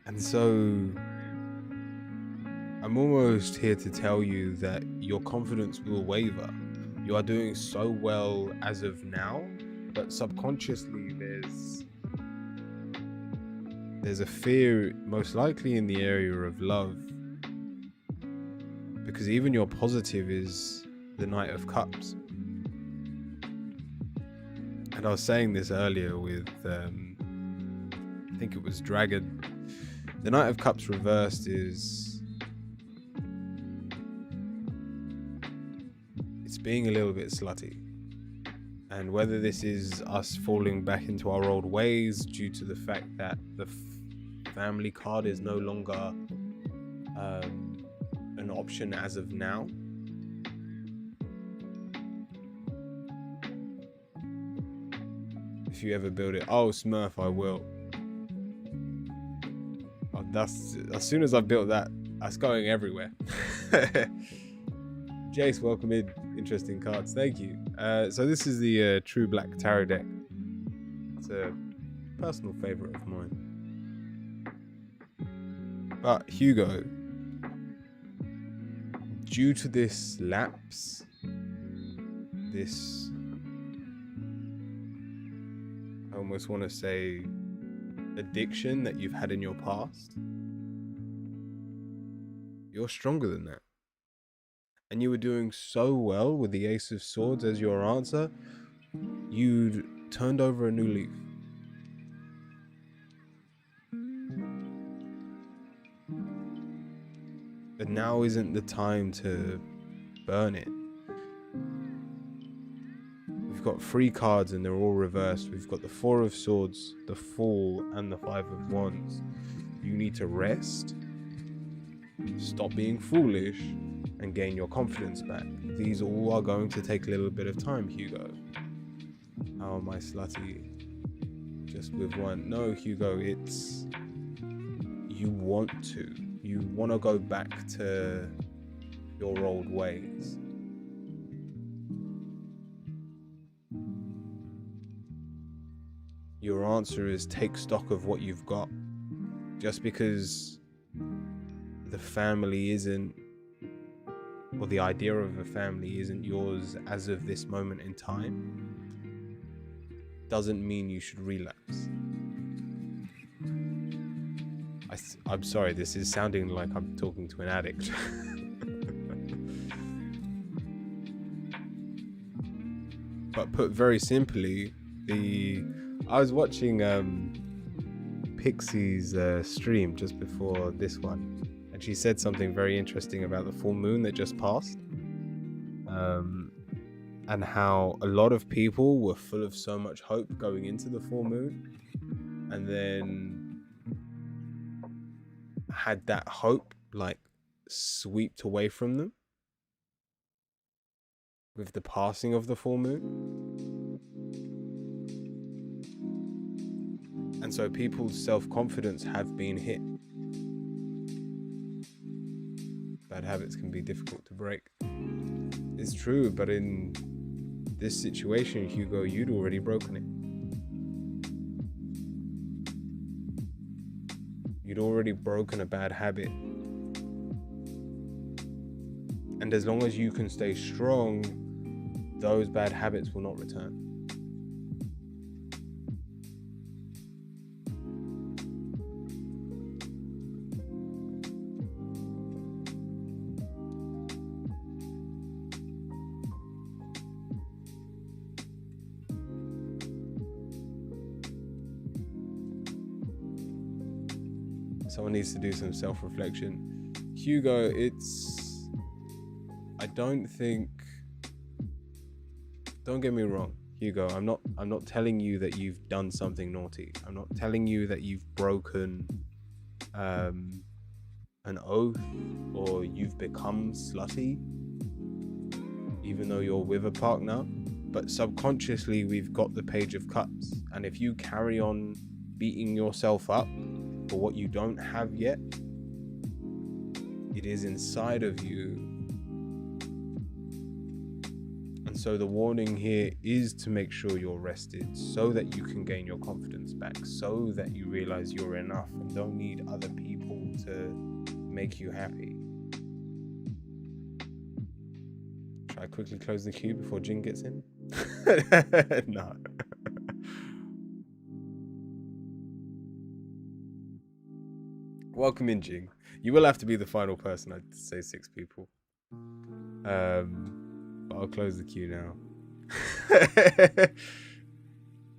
And so I'm almost here to tell you that your confidence will waver. You are doing so well as of now, but subconsciously there's a fear, most likely in the area of love, because even your positive is the Knight of Cups. And I was saying this earlier with, I think it was Dragon. The Knight of Cups reversed is, it's being a little bit slutty. And whether this is us falling back into our old ways due to the fact that the family card is no longer an option as of now. If you ever build it, oh Smurf, I will. Oh, that's, as soon as I built that, that's going everywhere. Jace, welcome in. Interesting cards, thank you. So this is the True Black Tarot deck. It's a personal favorite of mine. But Hugo, due to this lapse, this, I almost want to say, addiction that you've had in your past, you're stronger than that. And you were doing so well with the Ace of Swords as your answer, you'd turned over a new leaf. But now isn't the time to burn it. We've got 3 cards and they're all reversed. We've got the 4 of Swords, the Fool, and the 5 of Wands. You need to rest, stop being foolish, and gain your confidence back. These all are going to take a little bit of time, Hugo. How am I slutty? Just with one. No, Hugo, it's, you want to go back to your old ways. Your answer is take stock of what you've got. Just because the family isn't, or the idea of a family isn't yours as of this moment in time, doesn't mean you should relapse. I'm sorry, this is sounding like I'm talking to an addict. But put very simply, I was watching Pixie's stream just before this one, and she said something very interesting about the full moon that just passed, and how a lot of people were full of so much hope going into the full moon, and then had that hope like swept away from them with the passing of the full moon. And so people's self-confidence have been hit. Bad habits can be difficult to break. It's true, but in this situation, Hugo, you'd already broken it. You'd already broken a bad habit. And as long as you can stay strong, those bad habits will not return. Someone needs to do some self-reflection. Hugo, don't get me wrong, Hugo, I'm not telling you that you've done something naughty. I'm not telling you that you've broken an oath or you've become slutty, even though you're with a partner. But subconsciously, we've got the Page of Cups. And if you carry on beating yourself up for what you don't have yet, it is inside of you. And so the warning here is to make sure you're rested so that you can gain your confidence back, so that you realize you're enough and don't need other people to make you happy. Should I quickly close the queue before Jing gets in? No. Welcome in, Jing. You will have to be the final person. I'd say 6 people. But I'll close the queue now.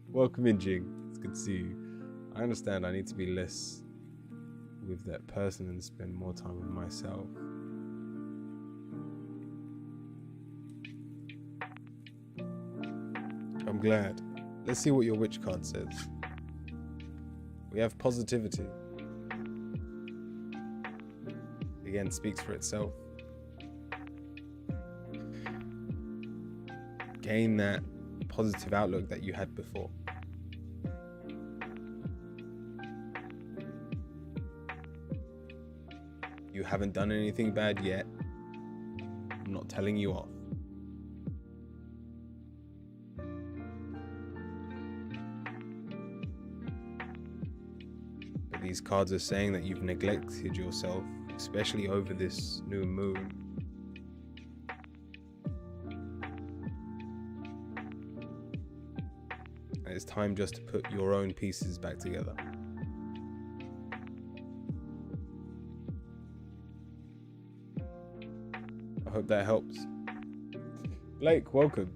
Welcome in, Jing. It's good to see you. I understand I need to be less with that person and spend more time with myself. I'm glad. Let's see what your witch card says. We have positivity. Again, speaks for itself. Gain that positive outlook that you had before. You haven't done anything bad yet. I'm not telling you off. But these cards are saying that you've neglected yourself, especially over this new moon. And it's time just to put your own pieces back together. I hope that helps. Blake, welcome.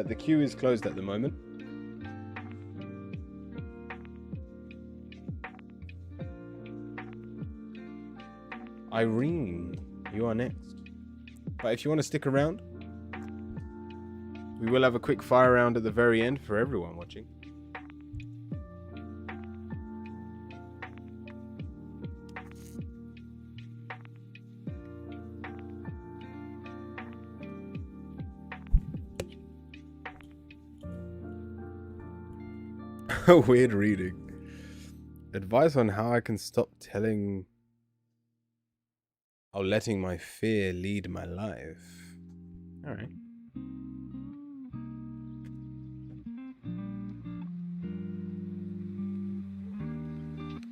The queue is closed at the moment. Irene, you are next. But if you want to stick around, we will have a quick fire round at the very end for everyone watching. Weird reading. Advice on how I can stop letting my fear lead my life. All right.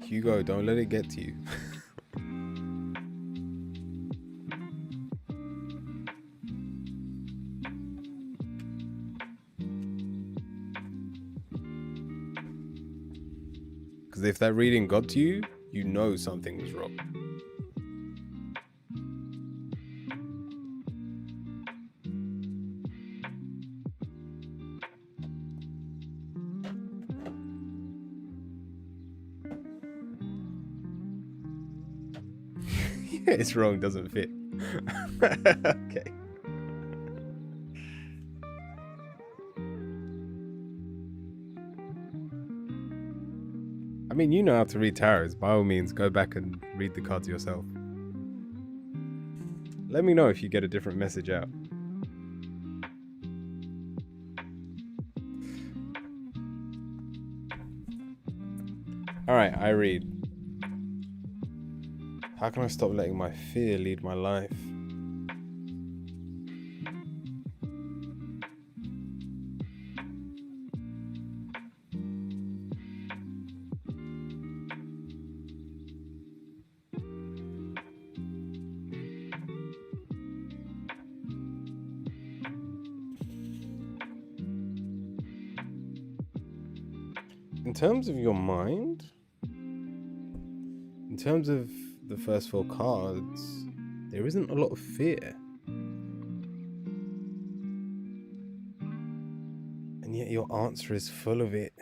Hugo, don't let it get to you. Because if that reading got to you, you know something was wrong. It's wrong, doesn't fit. Okay. I mean, you know how to read tarots. By all means, go back and read the cards yourself. Let me know if you get a different message out. Alright, I read. How can I stop letting my fear lead my life? In terms of your mind, in terms of the first 4 cards, there isn't a lot of fear. yet your answer is full of it.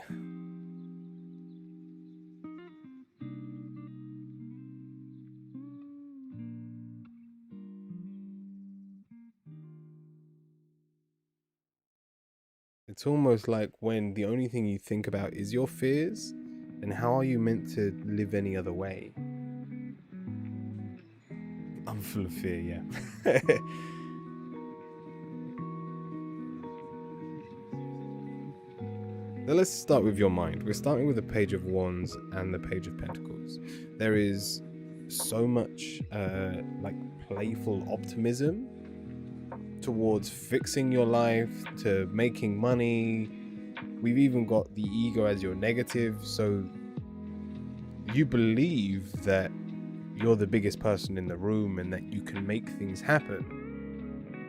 It's almost like when the only thing you think about is your fears, then how are you meant to live any other way? I'm full of fear, yeah. Now let's start with your mind. We're starting with the Page of Wands and the Page of Pentacles. There is so much like playful optimism towards fixing your life, to making money. We've even got the ego as your negative, so you believe that you're the biggest person in the room and that you can make things happen.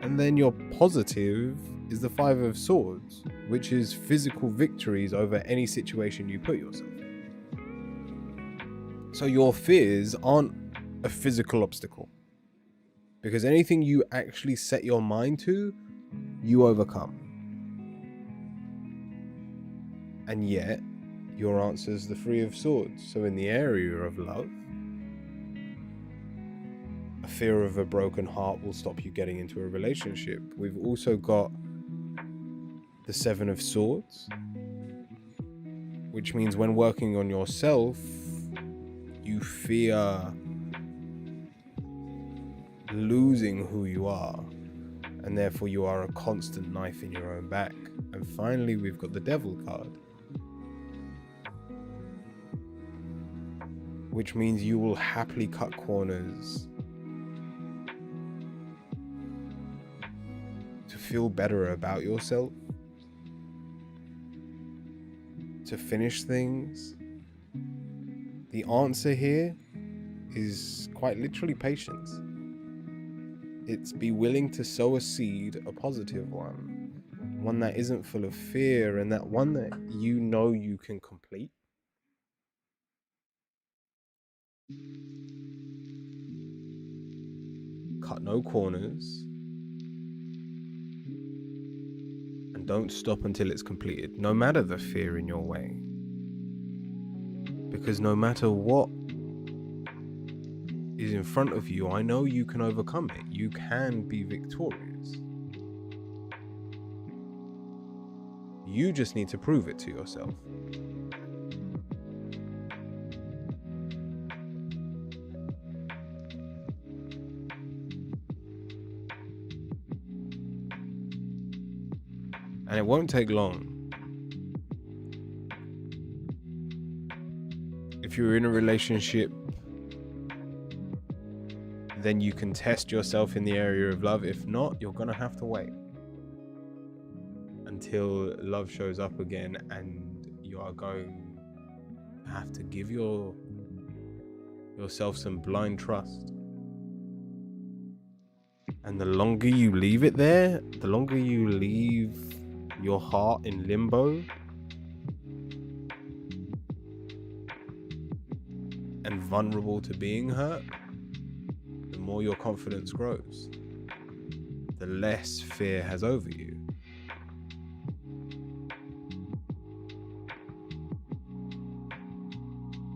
And then your positive is the Five of Swords, which is physical victories over any situation you put yourself in. So your fears aren't a physical obstacle, because anything you actually set your mind to, you overcome. And yet, your answer is the Three of Swords. So in the area of love, a fear of a broken heart will stop you getting into a relationship. We've also got the Seven of Swords, which means when working on yourself, you fear losing who you are, and therefore you are a constant knife in your own back. And finally, we've got the Devil card, which means you will happily cut corners to feel better about yourself, to finish things. The answer here is quite literally patience. It's be willing to sow a seed, a positive one that isn't full of fear, and that one that you know you can complete. Cut no corners, and don't stop until it's completed, no matter the fear in your way. Because no matter what is in front of you, I know you can overcome it. You can be victorious. You just need to prove it to yourself. And it won't take long. If you're in a relationship, then you can test yourself in the area of love. If not, you're gonna have to wait until love shows up again, and you are going to have to give yourself some blind trust. And the longer you leave it there, the longer you leave your heart in limbo and vulnerable to being hurt, the more your confidence grows, the less fear has over you.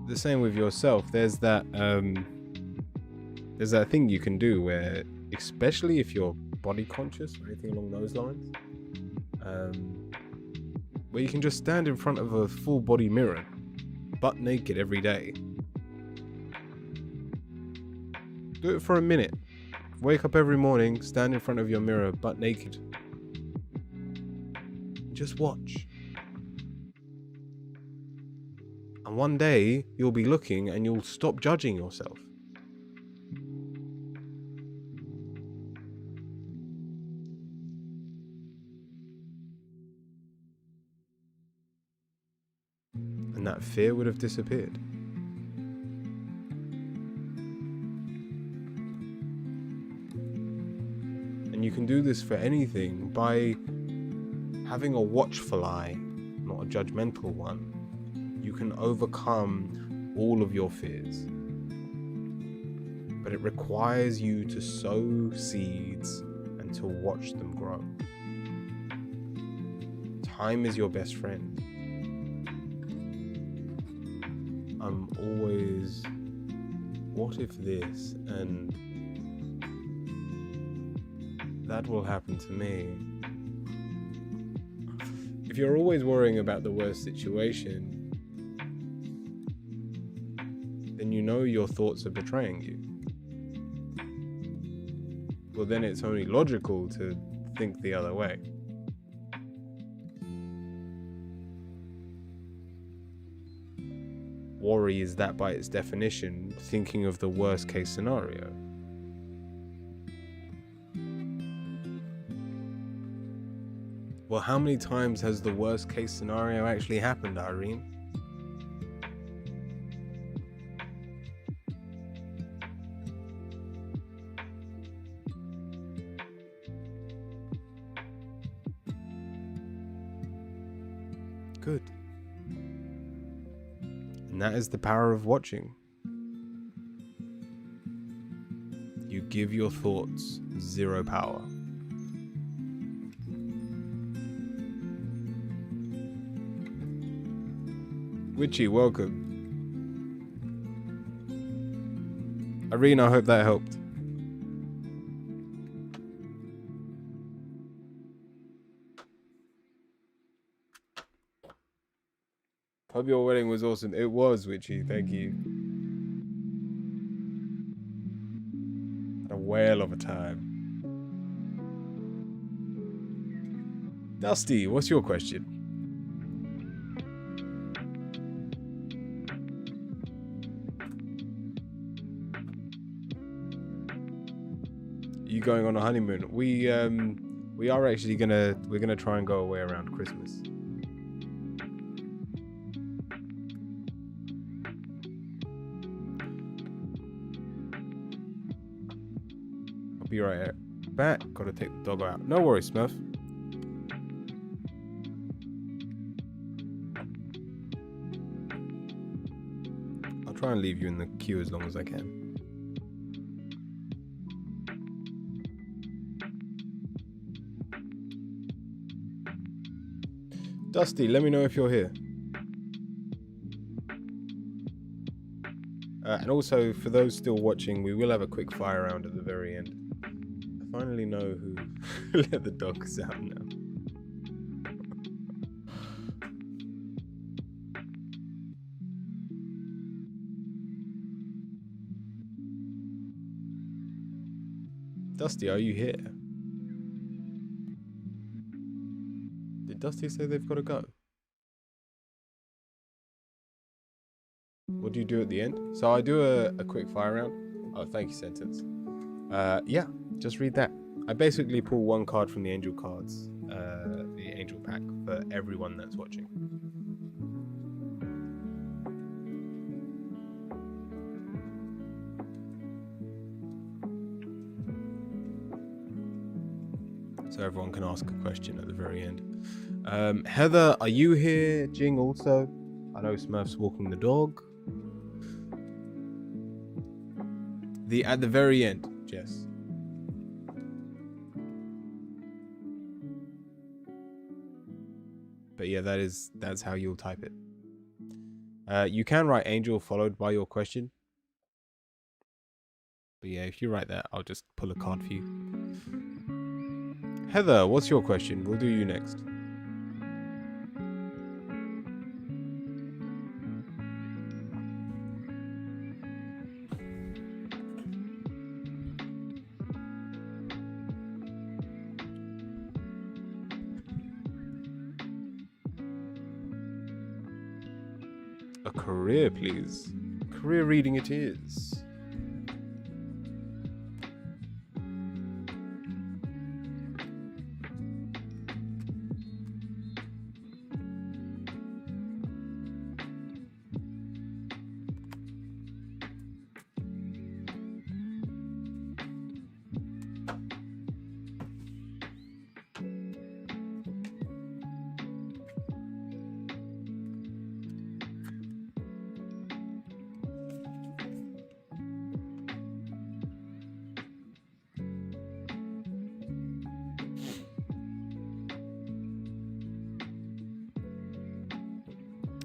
The same with yourself. There's that thing you can do where, especially if you're body conscious or anything along those lines, where you can just stand in front of a full body mirror, butt naked every day. Do it for a minute. Wake up every morning, stand in front of your mirror, butt naked. Just watch. And one day, you'll be looking and you'll stop judging yourself. And that fear would have disappeared. And you can do this for anything by having a watchful eye, not a judgmental one. You can overcome all of your fears. But it requires you to sow seeds and to watch them grow. Time is your best friend. I'm always, what if this and that will happen to me? If you're always worrying about the worst situation, then you know your thoughts are betraying you. Well, then it's only logical to think the other way. Worry is that by its definition, thinking of the worst case scenario. Well, how many times has the worst case scenario actually happened, Irene? Good. And that is the power of watching. You give your thoughts zero power. Witchy, welcome. Irene, I hope that helped. Hope your wedding was awesome. It was, Witchy. Thank you. Had a whale of a time. Dusty, what's your question? You going on a honeymoon? We are actually we're gonna try and go away around Christmas. I'll be right back. Gotta take the dog out. No worries, Smurf. I'll try and leave you in the queue as long as I can. Dusty, let me know if you're here. And also, for those still watching, we will have a quick fire round at the very end. I finally know who let the dogs out now. Dusty, are you here? Did Dusty say they've got to go? What do you do at the end? So I do a quick fire round. Oh, thank you, Sentence. Yeah, just read that. I basically pull one card from the angel cards, the angel pack, for everyone that's watching. So everyone can ask a question at the very end. Heather, are you here? Jing also. I know Smurf's walking the dog. At the very end, Jess. But yeah, that's how you'll type it. You can write angel followed by your question. But yeah, if you write that, I'll just pull a card for you. Heather, what's your question? We'll do you next. A career, please. Career reading it is.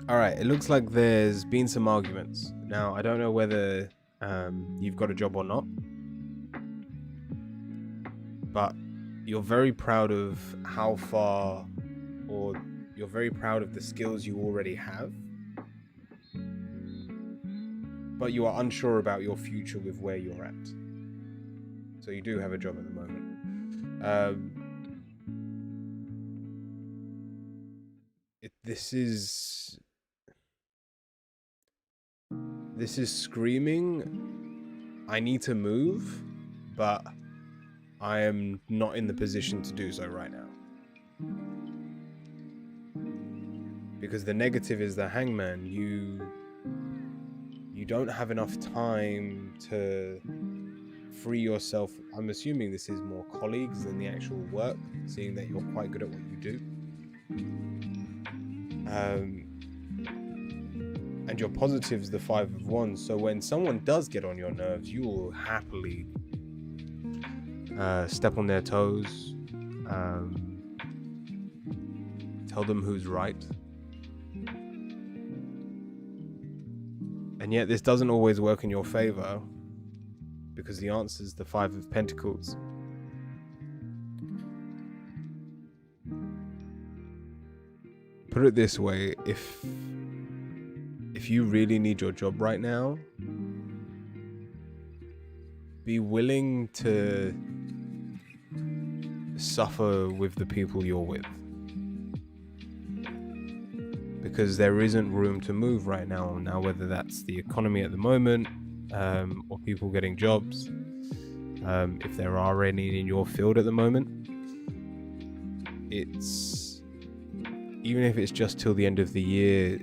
All right, it looks like there's been some arguments. Now, I don't know whether you've got a job or not, but you're very proud of how far, or you're very proud of the skills you already have, but you are unsure about your future with where you're at. So you do have a job at the moment. This is screaming, I need to move, but I am not in the position to do so right now. Because the negative is the Hangman. You don't have enough time to free yourself. I'm assuming this is more colleagues than the actual work, seeing that you're quite good at what you do. And your positive's the 5 of Wands, so when someone does get on your nerves, you will happily step on their toes, tell them who's right. And yet this doesn't always work in your favor, because the answer is the 5 of Pentacles. Put it this way, if you really need your job right now, be willing to suffer with the people you're with. Because there isn't room to move right now. Now, whether that's the economy at the moment, or people getting jobs, if there are any in your field at the moment, it's, even if it's just till the end of the year,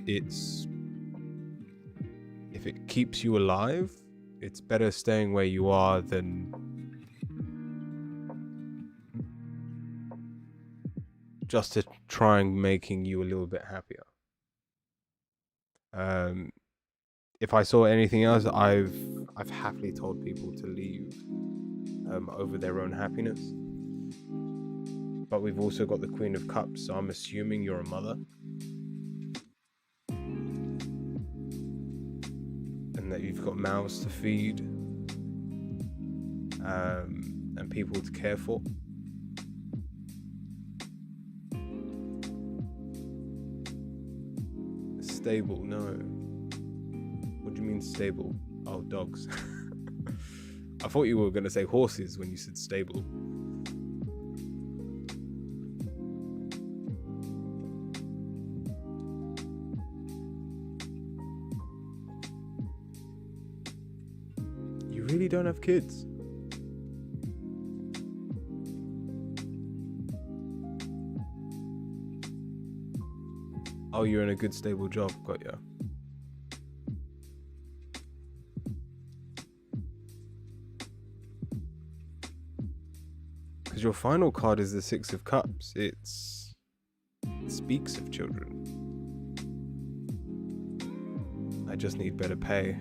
if it keeps you alive, it's better staying where you are than just to try and making you a little bit happier. If I saw anything else, I've happily told people to leave over their own happiness. But we've also got the Queen of Cups, so I'm assuming you're a mother. And that you've got mouths to feed, and people to care for. Stable, no. What do you mean stable? Oh, dogs. I thought you were going to say horses when you said stable. You really don't have kids? Oh, you're in a good stable job, got ya. Because your final card is the 6 of Cups. It speaks of children. I just need better pay.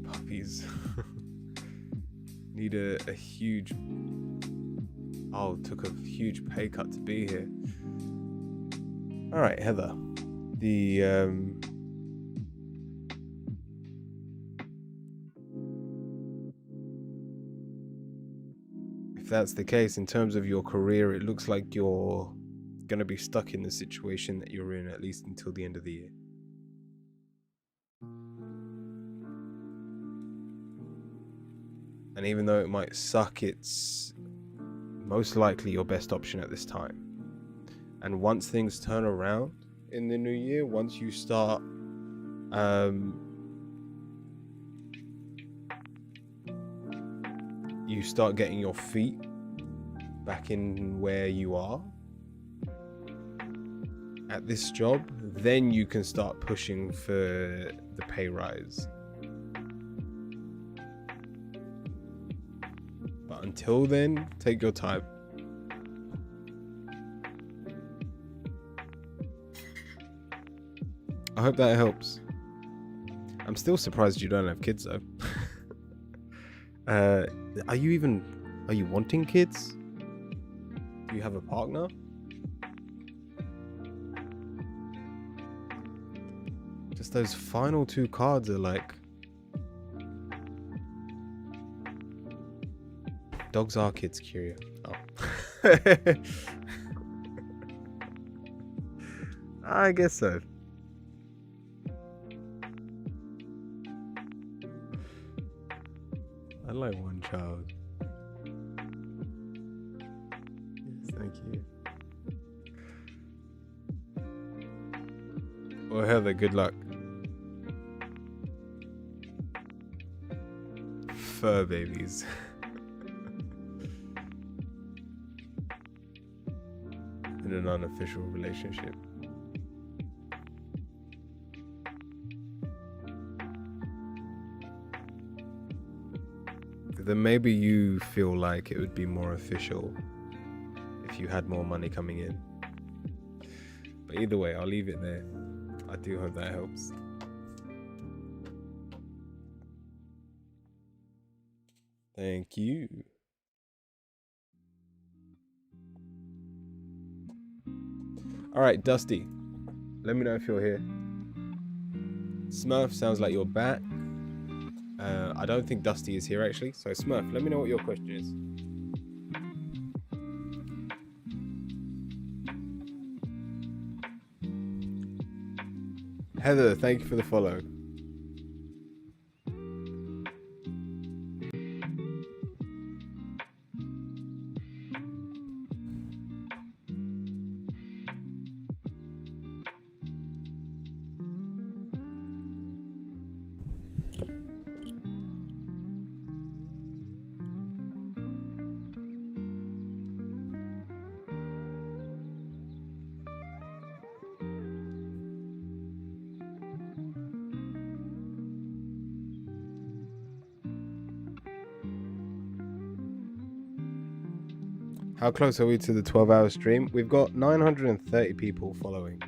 Puppies. Need a huge... Oh, took a huge pay cut to be here. Alright, Heather. If that's the case, in terms of your career, it looks like you're going to be stuck in the situation that you're in, at least until the end of the year. And even though it might suck, it's most likely your best option at this time. And once things turn around in the new year, once you start getting your feet back in where you are at this job, then you can start pushing for the pay rise. But until then, take your time. I hope that helps. I'm still surprised you don't have kids though. Are you wanting kids? Do you have a partner? Just those final two cards are like... Dogs are kids, Curio. Oh. I guess so. I like one child. Yes, thank you. Well, Heather, good luck. Fur babies. In an unofficial relationship. Then maybe you feel like it would be more official if you had more money coming in. But either way, I'll leave it there. I do hope that helps. Thank you. Alright, Dusty. Let me know if you're here. Smurf, sounds like you're back. I don't think Dusty is here actually. So Smurf, let me know what your question is. Heather, thank you for the follow. How close are we to the 12-hour stream? We've got 930 people following.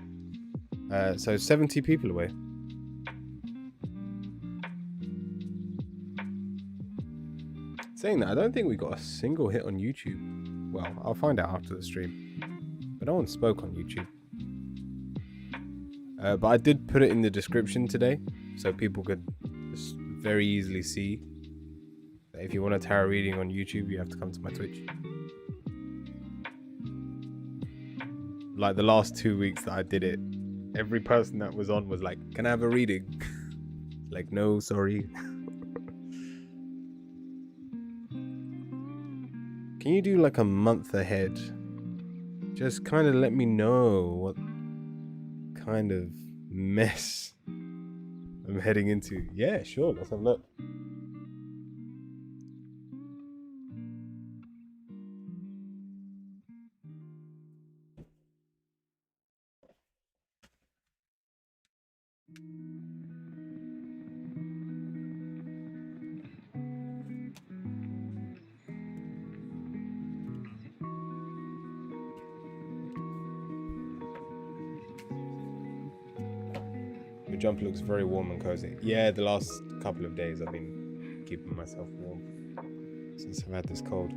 So 70 people away. Saying that, I don't think we got a single hit on YouTube. Well, I'll find out after the stream. But no one spoke on YouTube. But I did put it in the description today, so people could just very easily see that if you want a tarot reading on YouTube, you have to come to my Twitch. Like the last 2 weeks that I did it, every person that was on was like, "Can I have a reading?" Like, no, sorry. Can you do like a month ahead? Just kind of let me know what kind of mess I'm heading into. Yeah, sure, let's have a look. Your jumper looks very warm and cozy. Yeah, the last couple of days I've been keeping myself warm since I've had this cold.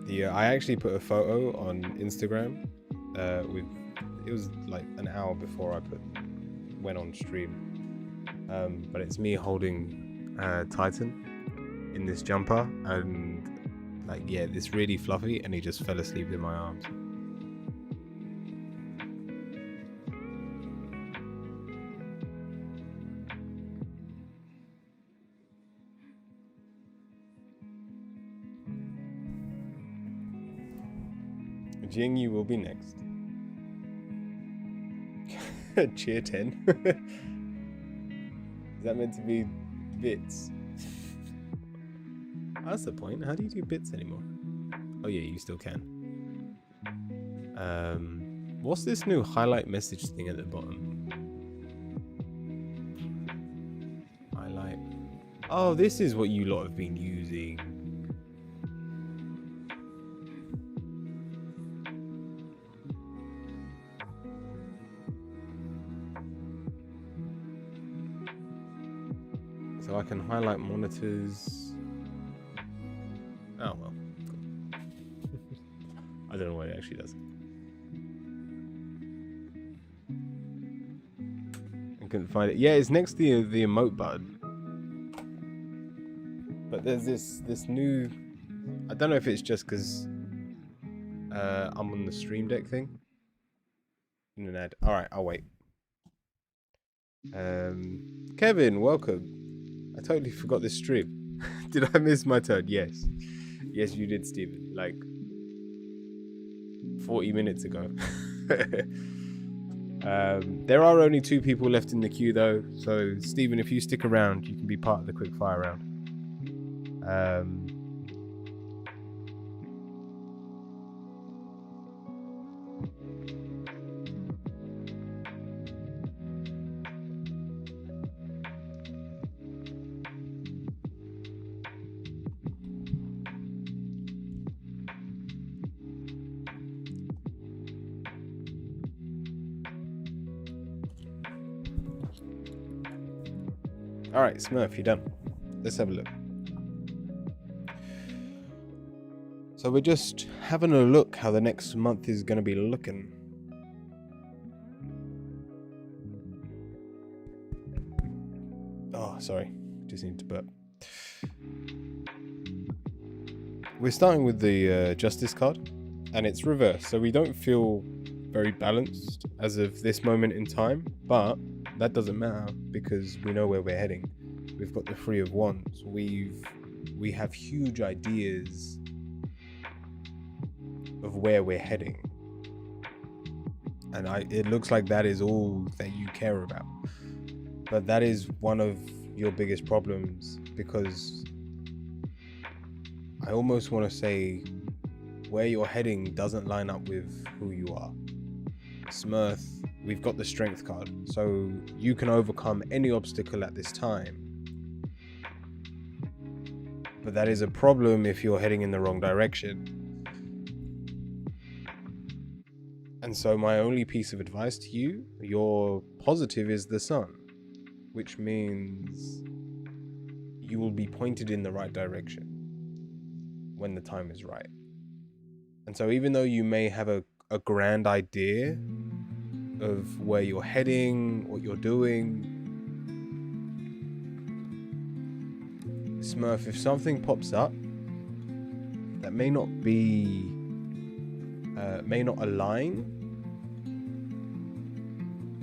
Yeah, I actually put a photo on Instagram. It was like an hour before I went on stream. But it's me holding Titan in this jumper, and like, yeah, it's really fluffy, and he just fell asleep in my arms. Jing, you will be next. Cheer 10. Is that meant to be bits? That's the point. How do you do bits anymore? Oh yeah, you still can. What's this new highlight message thing at the bottom? Highlight. Oh, this is what you lot have been using. can highlight monitors. Oh well. I don't know what it actually does. I couldn't find it. Yeah, it's next to the emote button. But there's this new. I don't know if it's just because I'm on the Stream Deck thing. All right, I'll wait. Kevin, welcome. I totally forgot this stream. Did I miss my turn? Yes. Yes, you did, Stephen. Like 40 minutes ago. There are only 2 people left in the queue, though. So, Stephen, if you stick around, you can be part of the quick fire round. All right, Smurf, you're done. Let's have a look. So we're just having a look how the next month is going to be looking. Oh, sorry. Just need to burp. We're starting with the Justice card, and it's reversed, so we don't feel very balanced as of this moment in time, but that doesn't matter because we know where we're heading. We've got the Three of Wands. We have huge ideas of where we're heading, and it looks like that is all that you care about. But that is one of your biggest problems, because I almost want to say where you're heading doesn't line up with who you are. Smurf, we've got the Strength card, so you can overcome any obstacle at this time. But that is a problem if you're heading in the wrong direction. And so my only piece of advice to you, your positive is the Sun, which means you will be pointed in the right direction when the time is right. And so even though you may have a grand idea of where you're heading, what you're doing, Smurf, if something pops up that may not align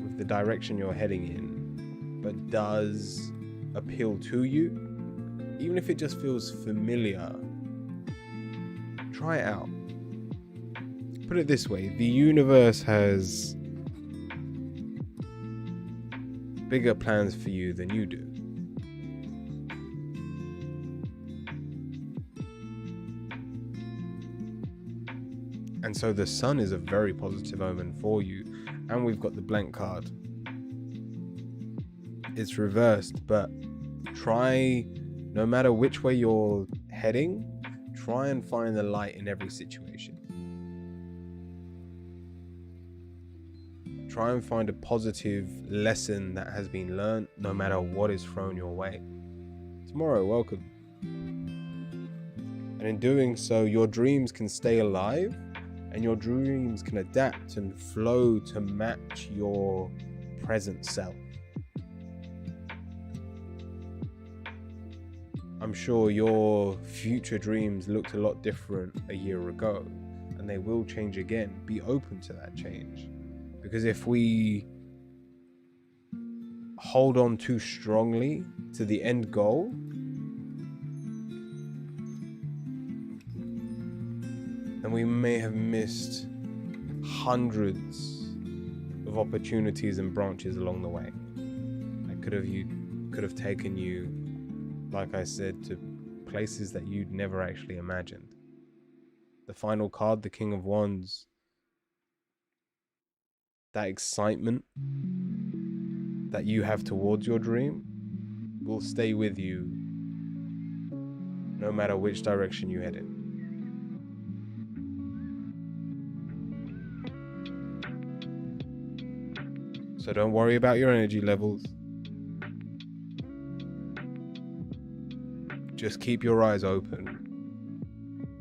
with the direction you're heading in, but does appeal to you, even if it just feels familiar, try it out. Put it this way, the universe has bigger plans for you than you do. And so the Sun is a very positive omen for you. And we've got the blank card. It's reversed, but try, no matter which way you're heading, try and find the light in every situation. Try and find a positive lesson that has been learned, no matter what is thrown your way. Tomorrow, welcome. And in doing so, your dreams can stay alive, and your dreams can adapt and flow to match your present self. I'm sure your future dreams looked a lot different a year ago, and they will change again. Be open to that change. Because if we hold on too strongly to the end goal, then we may have missed hundreds of opportunities and branches along the way. That could have taken you, like I said, to places that you'd never actually imagined. The final card, the King of Wands, that excitement that you have towards your dream will stay with you no matter which direction you head in. So don't worry about your energy levels. just keep your eyes open.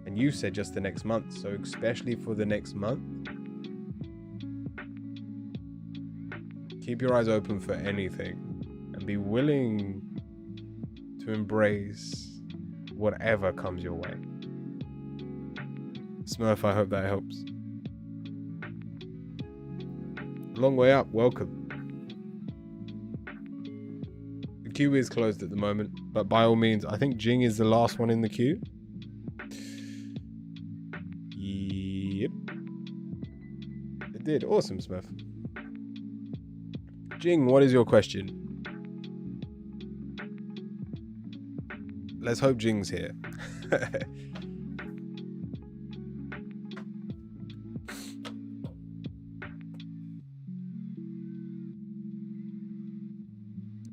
And you said just the next month, so especially for the next month, keep your eyes open for anything and be willing to embrace whatever comes your way. Smurf, I hope that helps. Long way up, welcome. The queue is closed at the moment, but by all means, I think Jing is the last one in the queue. Yep. It did. Awesome, Smurf. Jing, what is your question? Let's hope Jing's here.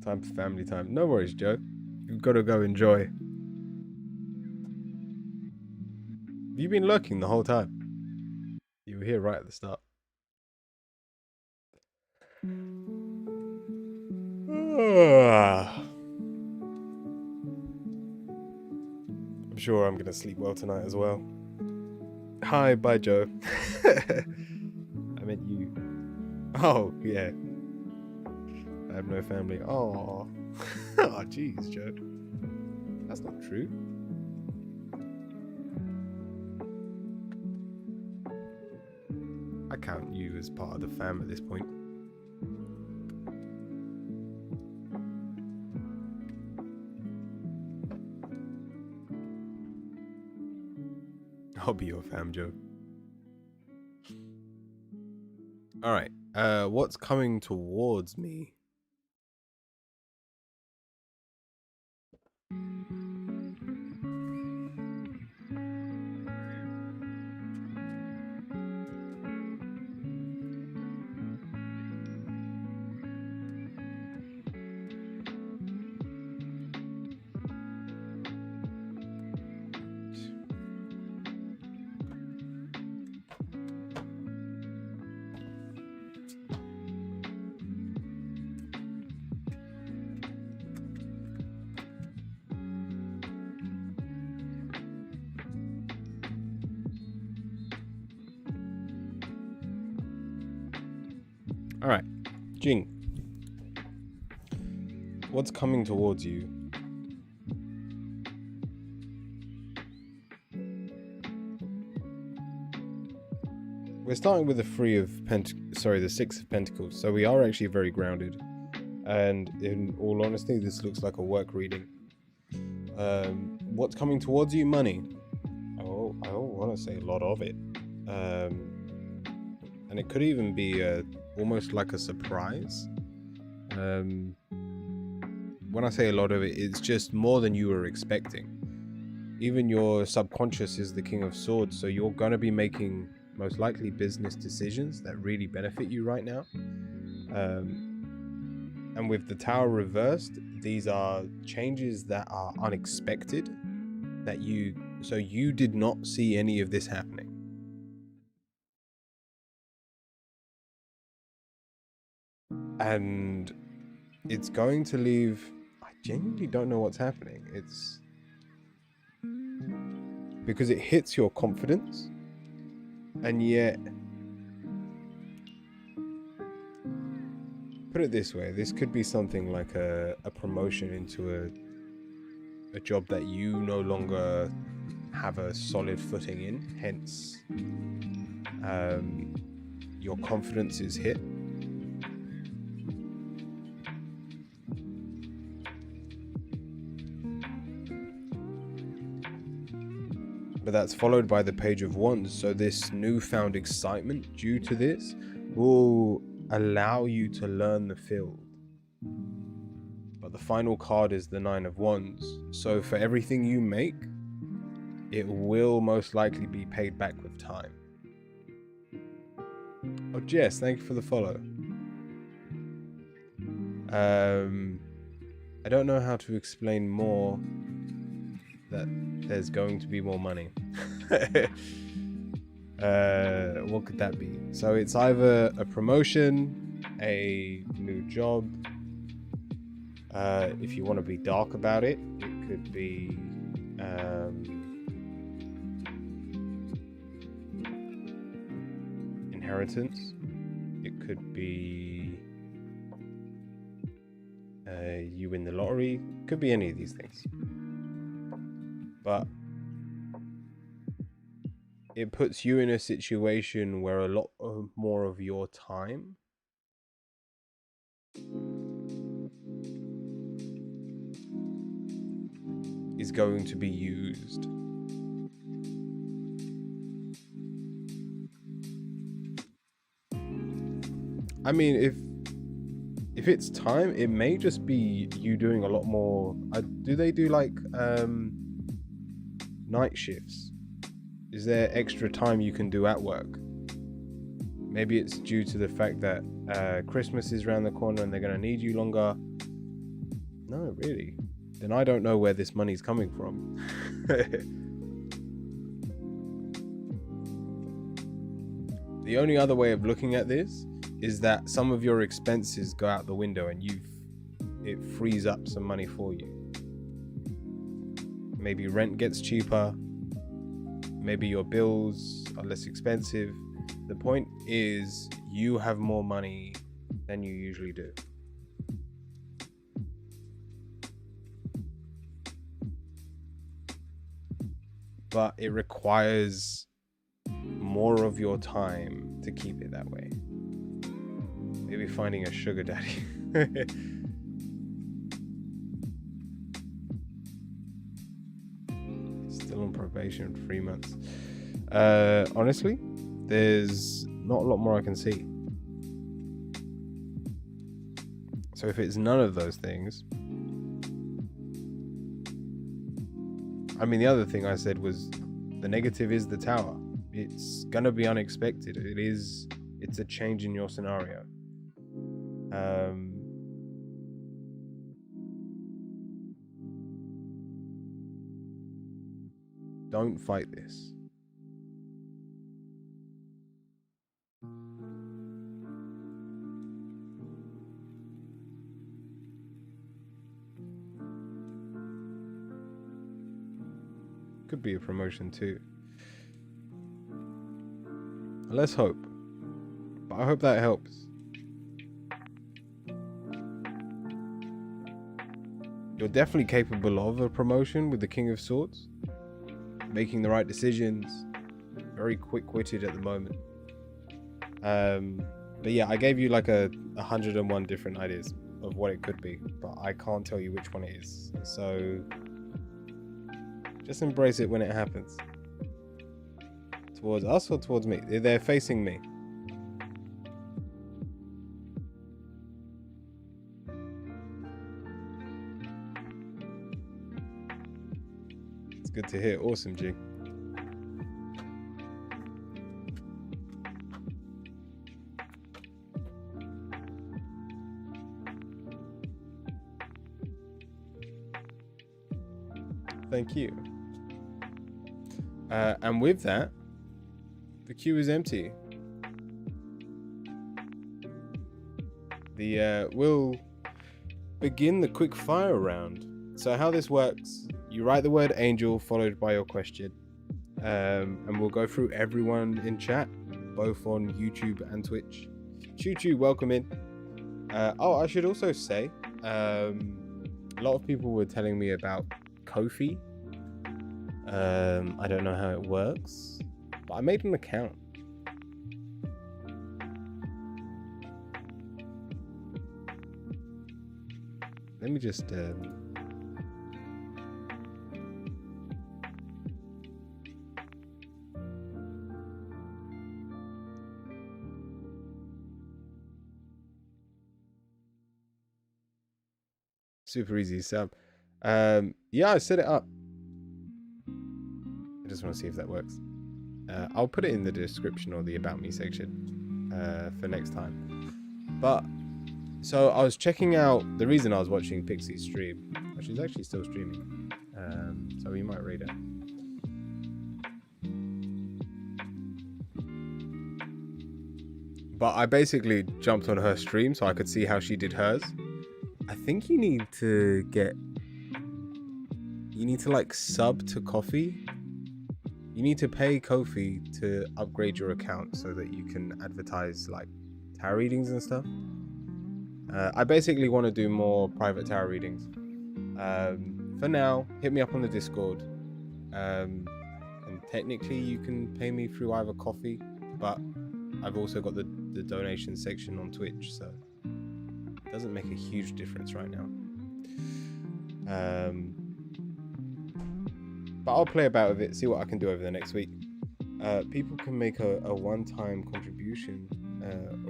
Time for family time. No worries, Joe. You've got to go enjoy. Have you been lurking the whole time? You were here right at the start. I'm sure I'm going to sleep well tonight as well. Hi, bye, Joe. I meant you. Oh, yeah. I have no family. Oh, oh, jeez, Joe. That's not true. I count you as part of the fam at this point. I'll be your fam, Joe. All right. What's coming towards me? All right, Jing, what's coming towards you? We're starting with the the Six of Pentacles, so we are actually very grounded. And in all honesty, this looks like a work reading. What's coming towards you? Money. Oh, I don't want to say a lot of it. And it could even be almost like a surprise. When I say a lot of it, it's just more than you were expecting. Even your subconscious is the King of Swords, so you're going to be making most likely business decisions that really benefit you right now. And with the Tower reversed, these are changes that are unexpected, so you did not see any of this happening. And it's going to leave, I genuinely don't know what's happening. It's because it hits your confidence, and yet, put it this way, this could be something like a promotion into a job that you no longer have a solid footing in, hence your confidence is hit. But that's followed by the Page of Wands, so this newfound excitement due to this will allow you to learn the field. But the final card is the Nine of Wands, so for everything you make, it will most likely be paid back with time. Oh, Jess, thank you for the follow. I don't know how to explain more that there's going to be more money. What could that be? So it's either a promotion, a new job. If you want to be dark about it, it could be Inheritance. It could be you win the lottery. Could be any of these things. But it puts you in a situation where a lot more of your time is going to be used. I mean, if it's time, it may just be you doing a lot more. Do they do like night shifts? Is there extra time you can do at work? Maybe it's due to the fact that Christmas is around the corner and they're going to need you longer. No, really. Then I don't know where this money's coming from. The only other way of looking at this is that some of your expenses go out the window and it frees up some money for you. Maybe rent gets cheaper. Maybe your bills are less expensive. The point is you have more money than you usually do. But it requires more of your time to keep it that way. Maybe finding a sugar daddy. Still on probation, 3 months. Honestly, there's not a lot more I can see. So if it's none of those things, I mean, the other thing I said was the negative is the tower. It's gonna be unexpected. It's a change in your scenario. Don't fight this. Could be a promotion too. Let's hope. But I hope that helps. You're definitely capable of a promotion with the King of Swords. Making the right decisions. Very quick-witted at the moment. But yeah, I gave you like 101 different ideas of what it could be. But I can't tell you which one it is. So just embrace it when it happens. Towards us or towards me? They're facing me. It's good to hear. Awesome, G. Thank you. And with that, the queue is empty. We'll begin the quick fire round. So how this works, you write the word angel followed by your question. And we'll go through everyone in chat, both on YouTube and Twitch. Choo-choo, welcome in. I should also say, a lot of people were telling me about Ko-fi. I don't know how it works, but I made an account. Let me just super easy sub. Yeah, I set it up. I just want to see if that works. I'll put it in the description or the about me section for next time. But so I was checking out the reason I was watching Pixie's stream, which is actually still streaming. So you might read it. But I basically jumped on her stream so I could see how she did hers. I think you need to get you need to like sub to Coffee. You need to pay Ko-fi to upgrade your account so that you can advertise like tarot readings and stuff. I basically want to do more private tarot readings. For now, hit me up on the Discord. And technically you can pay me throug't either Coffee, but I've also got the donation section on Twitch, so it doesn't make a huge difference right now. But I'll play about with it, see what I can do over the next week. People can make a one-time contribution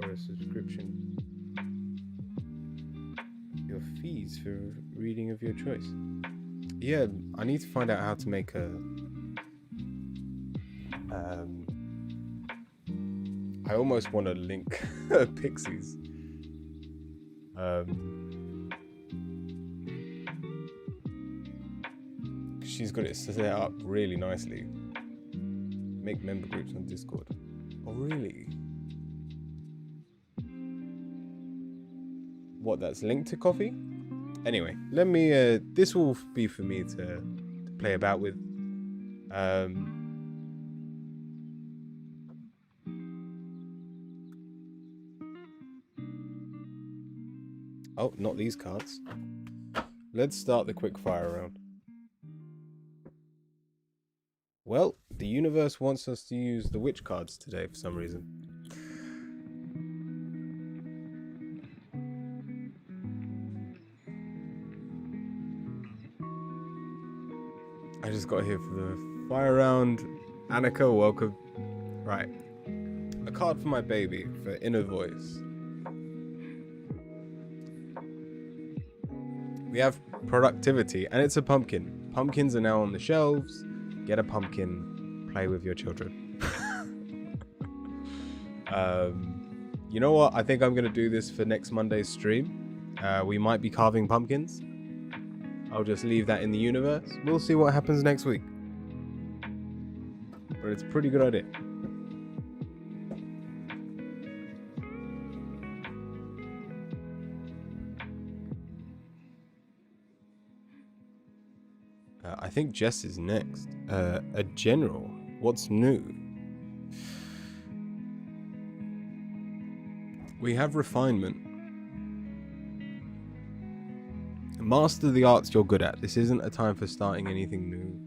or a subscription. Your fees for reading of your choice. Yeah, I need to find out how to make a... I almost want to link Pixies. She's got it set up really nicely. Make member groups on Discord. Oh, really? What, that's linked to Coffee? Anyway, let me, this will be for me to play about with. Oh, not these cards. Let's start the quick fire round. Well, the universe wants us to use the witch cards today for some reason. I just got here for the fire round. Annika, welcome. Right. A card for my baby for inner voice. We have productivity, and it's a pumpkin. Pumpkins are now on the shelves. Get a pumpkin, play with your children. You know what? I think I'm going to do this for next Monday's stream. We might be carving pumpkins. I'll just leave that in the universe. We'll see what happens next week. But it's a pretty good idea. I think Jess is next. A general. What's new? We have refinement. Master the arts you're good at. This isn't a time for starting anything new.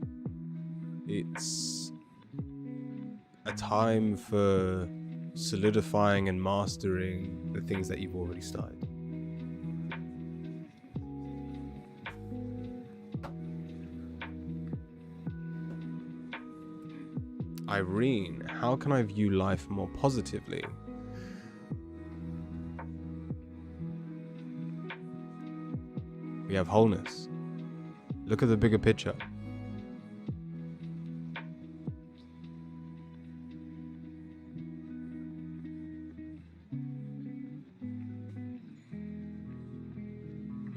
It's a time for solidifying and mastering the things that you've already started. Irene, how can I view life more positively? We have wholeness. Look at the bigger picture.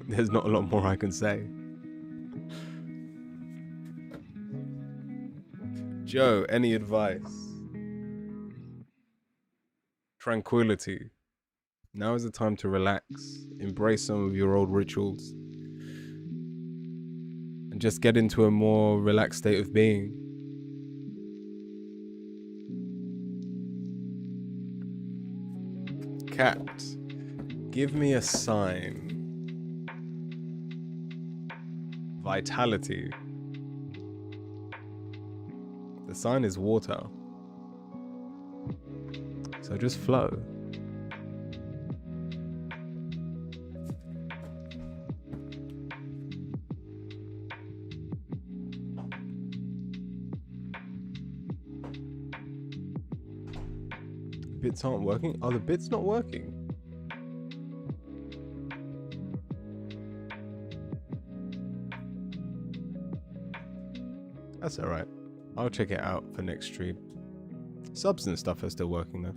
There's not a lot more I can say. Joe, any advice? Tranquility. Now is the time to relax, embrace some of your old rituals, and just get into a more relaxed state of being. Cat, give me a sign. Vitality. The sign is water. So just flow. Bits aren't working? Are the bits not working? That's alright. I'll check it out for next stream. Subs and stuff are still working though.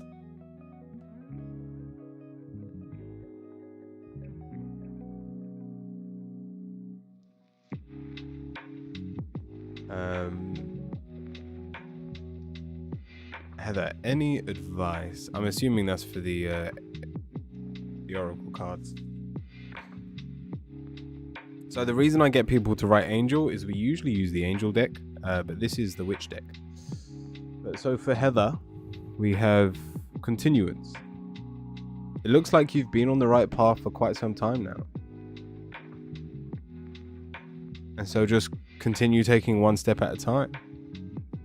Heather, any advice? I'm assuming that's for the oracle cards. So the reason I get people to write angel is we usually use the angel deck, but this is the witch deck. So for Heather, we have continuance. It looks like you've been on the right path for quite some time now. And so just continue taking one step at a time.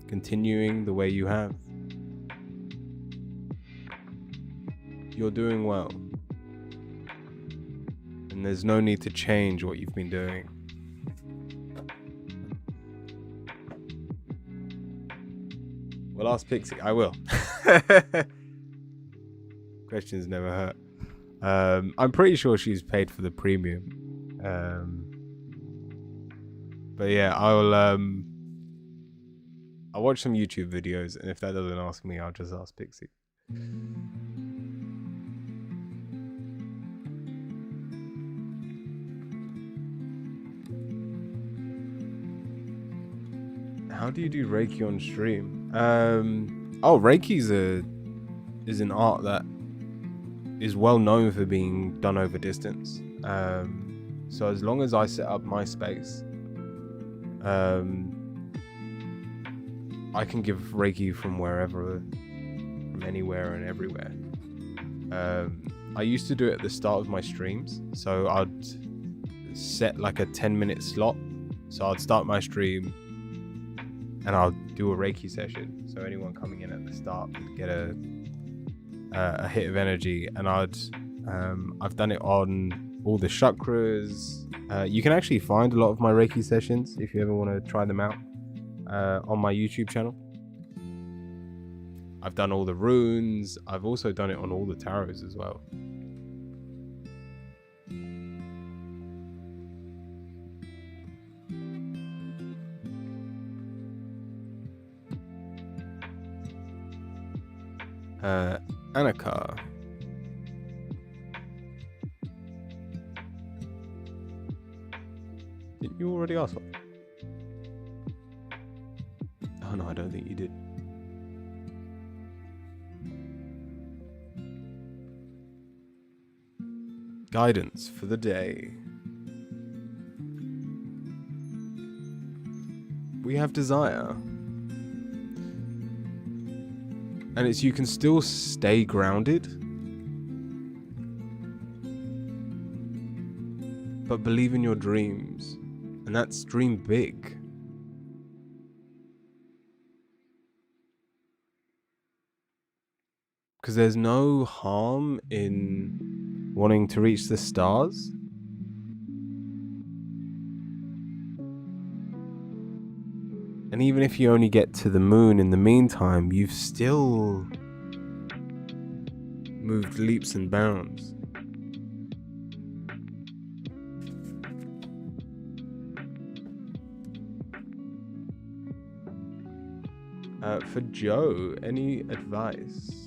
Continuing the way you have. You're doing well. And there's no need to change what you've been doing. Well, ask Pixie. I will. Questions never hurt. I'm pretty sure she's paid for the premium. But yeah, I'll watch some YouTube videos, and if that doesn't ask me, I'll just ask Pixie. How do you do Reiki on stream? Reiki is an art that is well known for being done over distance. So as long as I set up my space, I can give Reiki from wherever, from anywhere and everywhere. I used to do it at the start of my streams, so I'd set like a 10-minute slot. So I'd start my stream and I'll do a Reiki session. So anyone coming in at the start would get a hit of energy, and I've done it on all the chakras. You can actually find a lot of my Reiki sessions if you ever want to try them out on my YouTube channel. I've done all the runes. I've also done it on all the tarots as well. Annika. Didn't you already ask one? Oh no, I don't think you did. Guidance for the day. We have desire. And it's you can still stay grounded, but believe in your dreams. And that's dream big. Because there's no harm in wanting to reach the stars. And even if you only get to the moon in the meantime, you've still moved leaps and bounds. For Joe, any advice?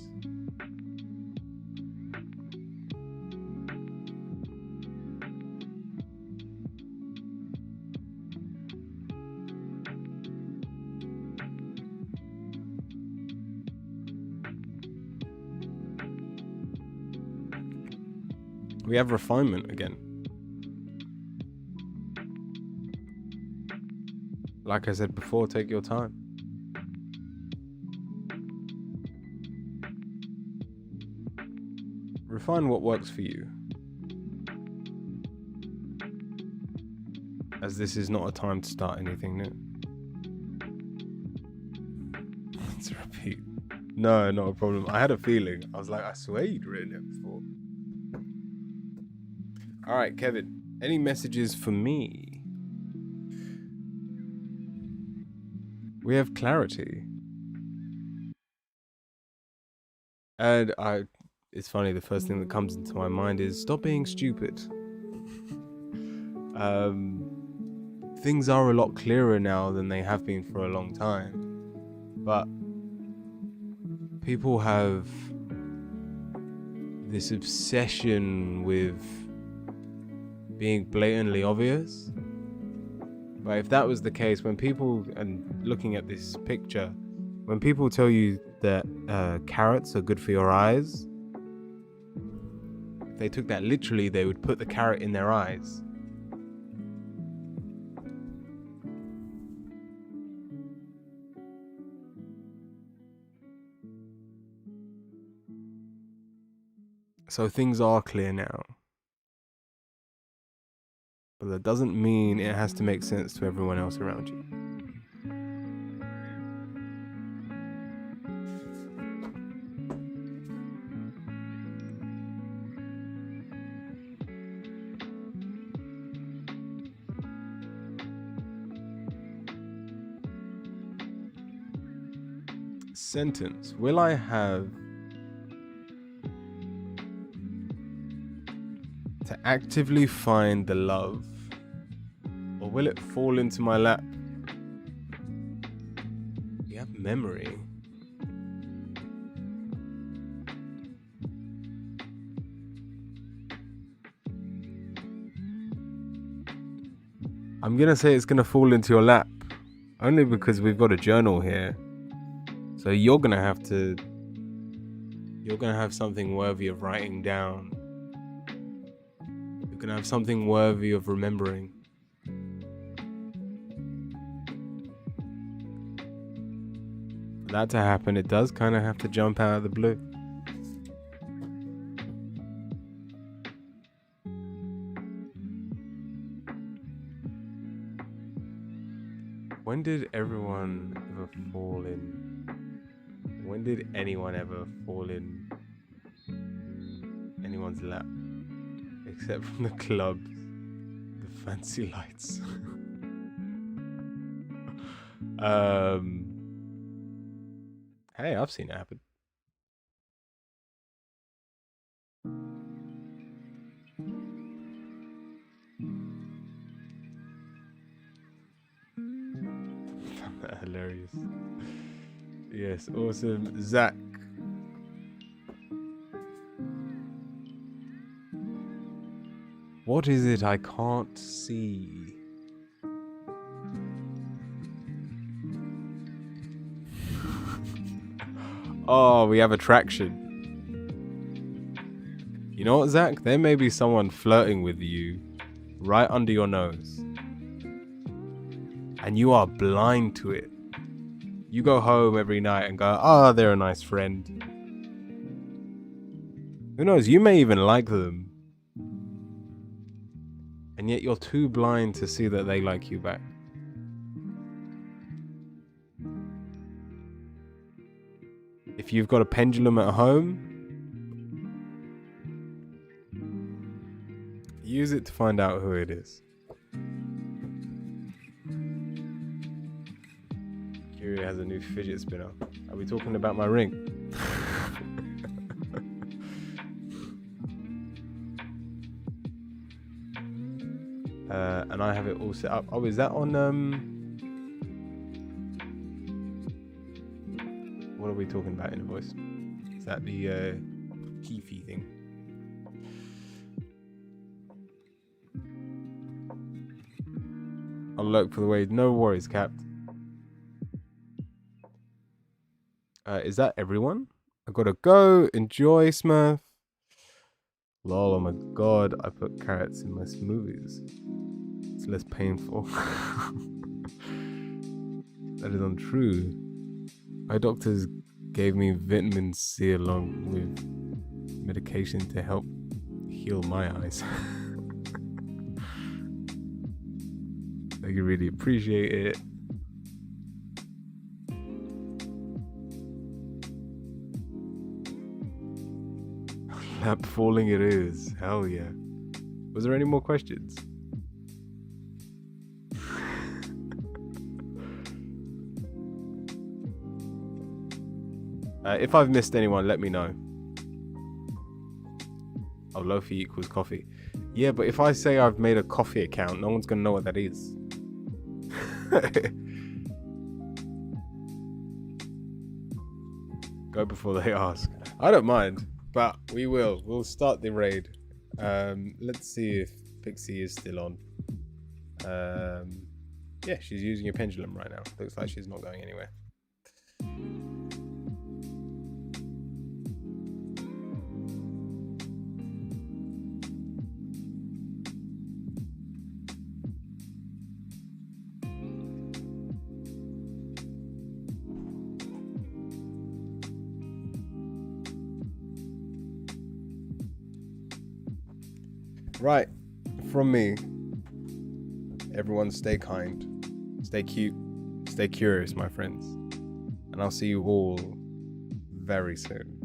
We have refinement again. Like I said before, take your time. Refine what works for you. As this is not a time to start anything new. Let's repeat. No, not a problem. I had a feeling. I was like, I swear you'd written it before. Alright, Kevin. Any messages for me? We have clarity. And it's funny, the first thing that comes into my mind is stop being stupid. Things are a lot clearer now than they have been for a long time. But people have this obsession with being blatantly obvious. But if that was the case, when people, and looking at this picture, when people tell you that carrots are good for your eyes, if they took that literally, they would put the carrot in their eyes. So things are clear now. But that doesn't mean it has to make sense to everyone else around you. Sentence. Will I have to actively find the love, or will it fall into my lap? You have memory. I'm gonna say it's gonna fall into your lap, only because we've got a journal here. So you're gonna have something worthy of writing down. You're gonna have something worthy of remembering. For that to happen, it does kind of have to jump out of the blue. When did everyone ever fall in? When did anyone ever fall in anyone's lap? Except from the clubs, the fancy lights. Hey, I've seen it happen. Hilarious. Yes, awesome. Zach. What is it I can't see? Oh, we have attraction. You know what, Zach? There may be someone flirting with you right under your nose. And you are blind to it. You go home every night and go, oh, they're a nice friend. Who knows? You may even like them. And yet you're too blind to see that they like you back. If you've got a pendulum at home, use it to find out who it is. Curie has a new fidget spinner. Are we talking about my ring? And I have it all set up. Oh, is that on what are we talking about in the voice? Is that the Keefy thing? I'll look for the way. No worries, Cap. Is that everyone? I gotta go. Enjoy, Smurf. Lol, oh my god, I put carrots in my smoothies. It's less painful. That is untrue. My doctors gave me vitamin C along with medication to help heal my eyes. I really appreciate it. Lap falling it is. Hell yeah. Was there any more questions? If I've missed anyone, let me know. Oh, Lofi equals coffee. Yeah, but if I say I've made a coffee account, no one's gonna know what that is. Go before they ask. I don't mind, but we will. We'll start the raid. Let's see if Pixie is still on. Yeah, she's using a pendulum right now. Looks like she's not going anywhere. Right. From me, everyone stay kind, stay cute, stay curious, my friends. And I'll see you all very soon.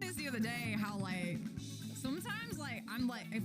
This the other day how like sometimes like I'm like if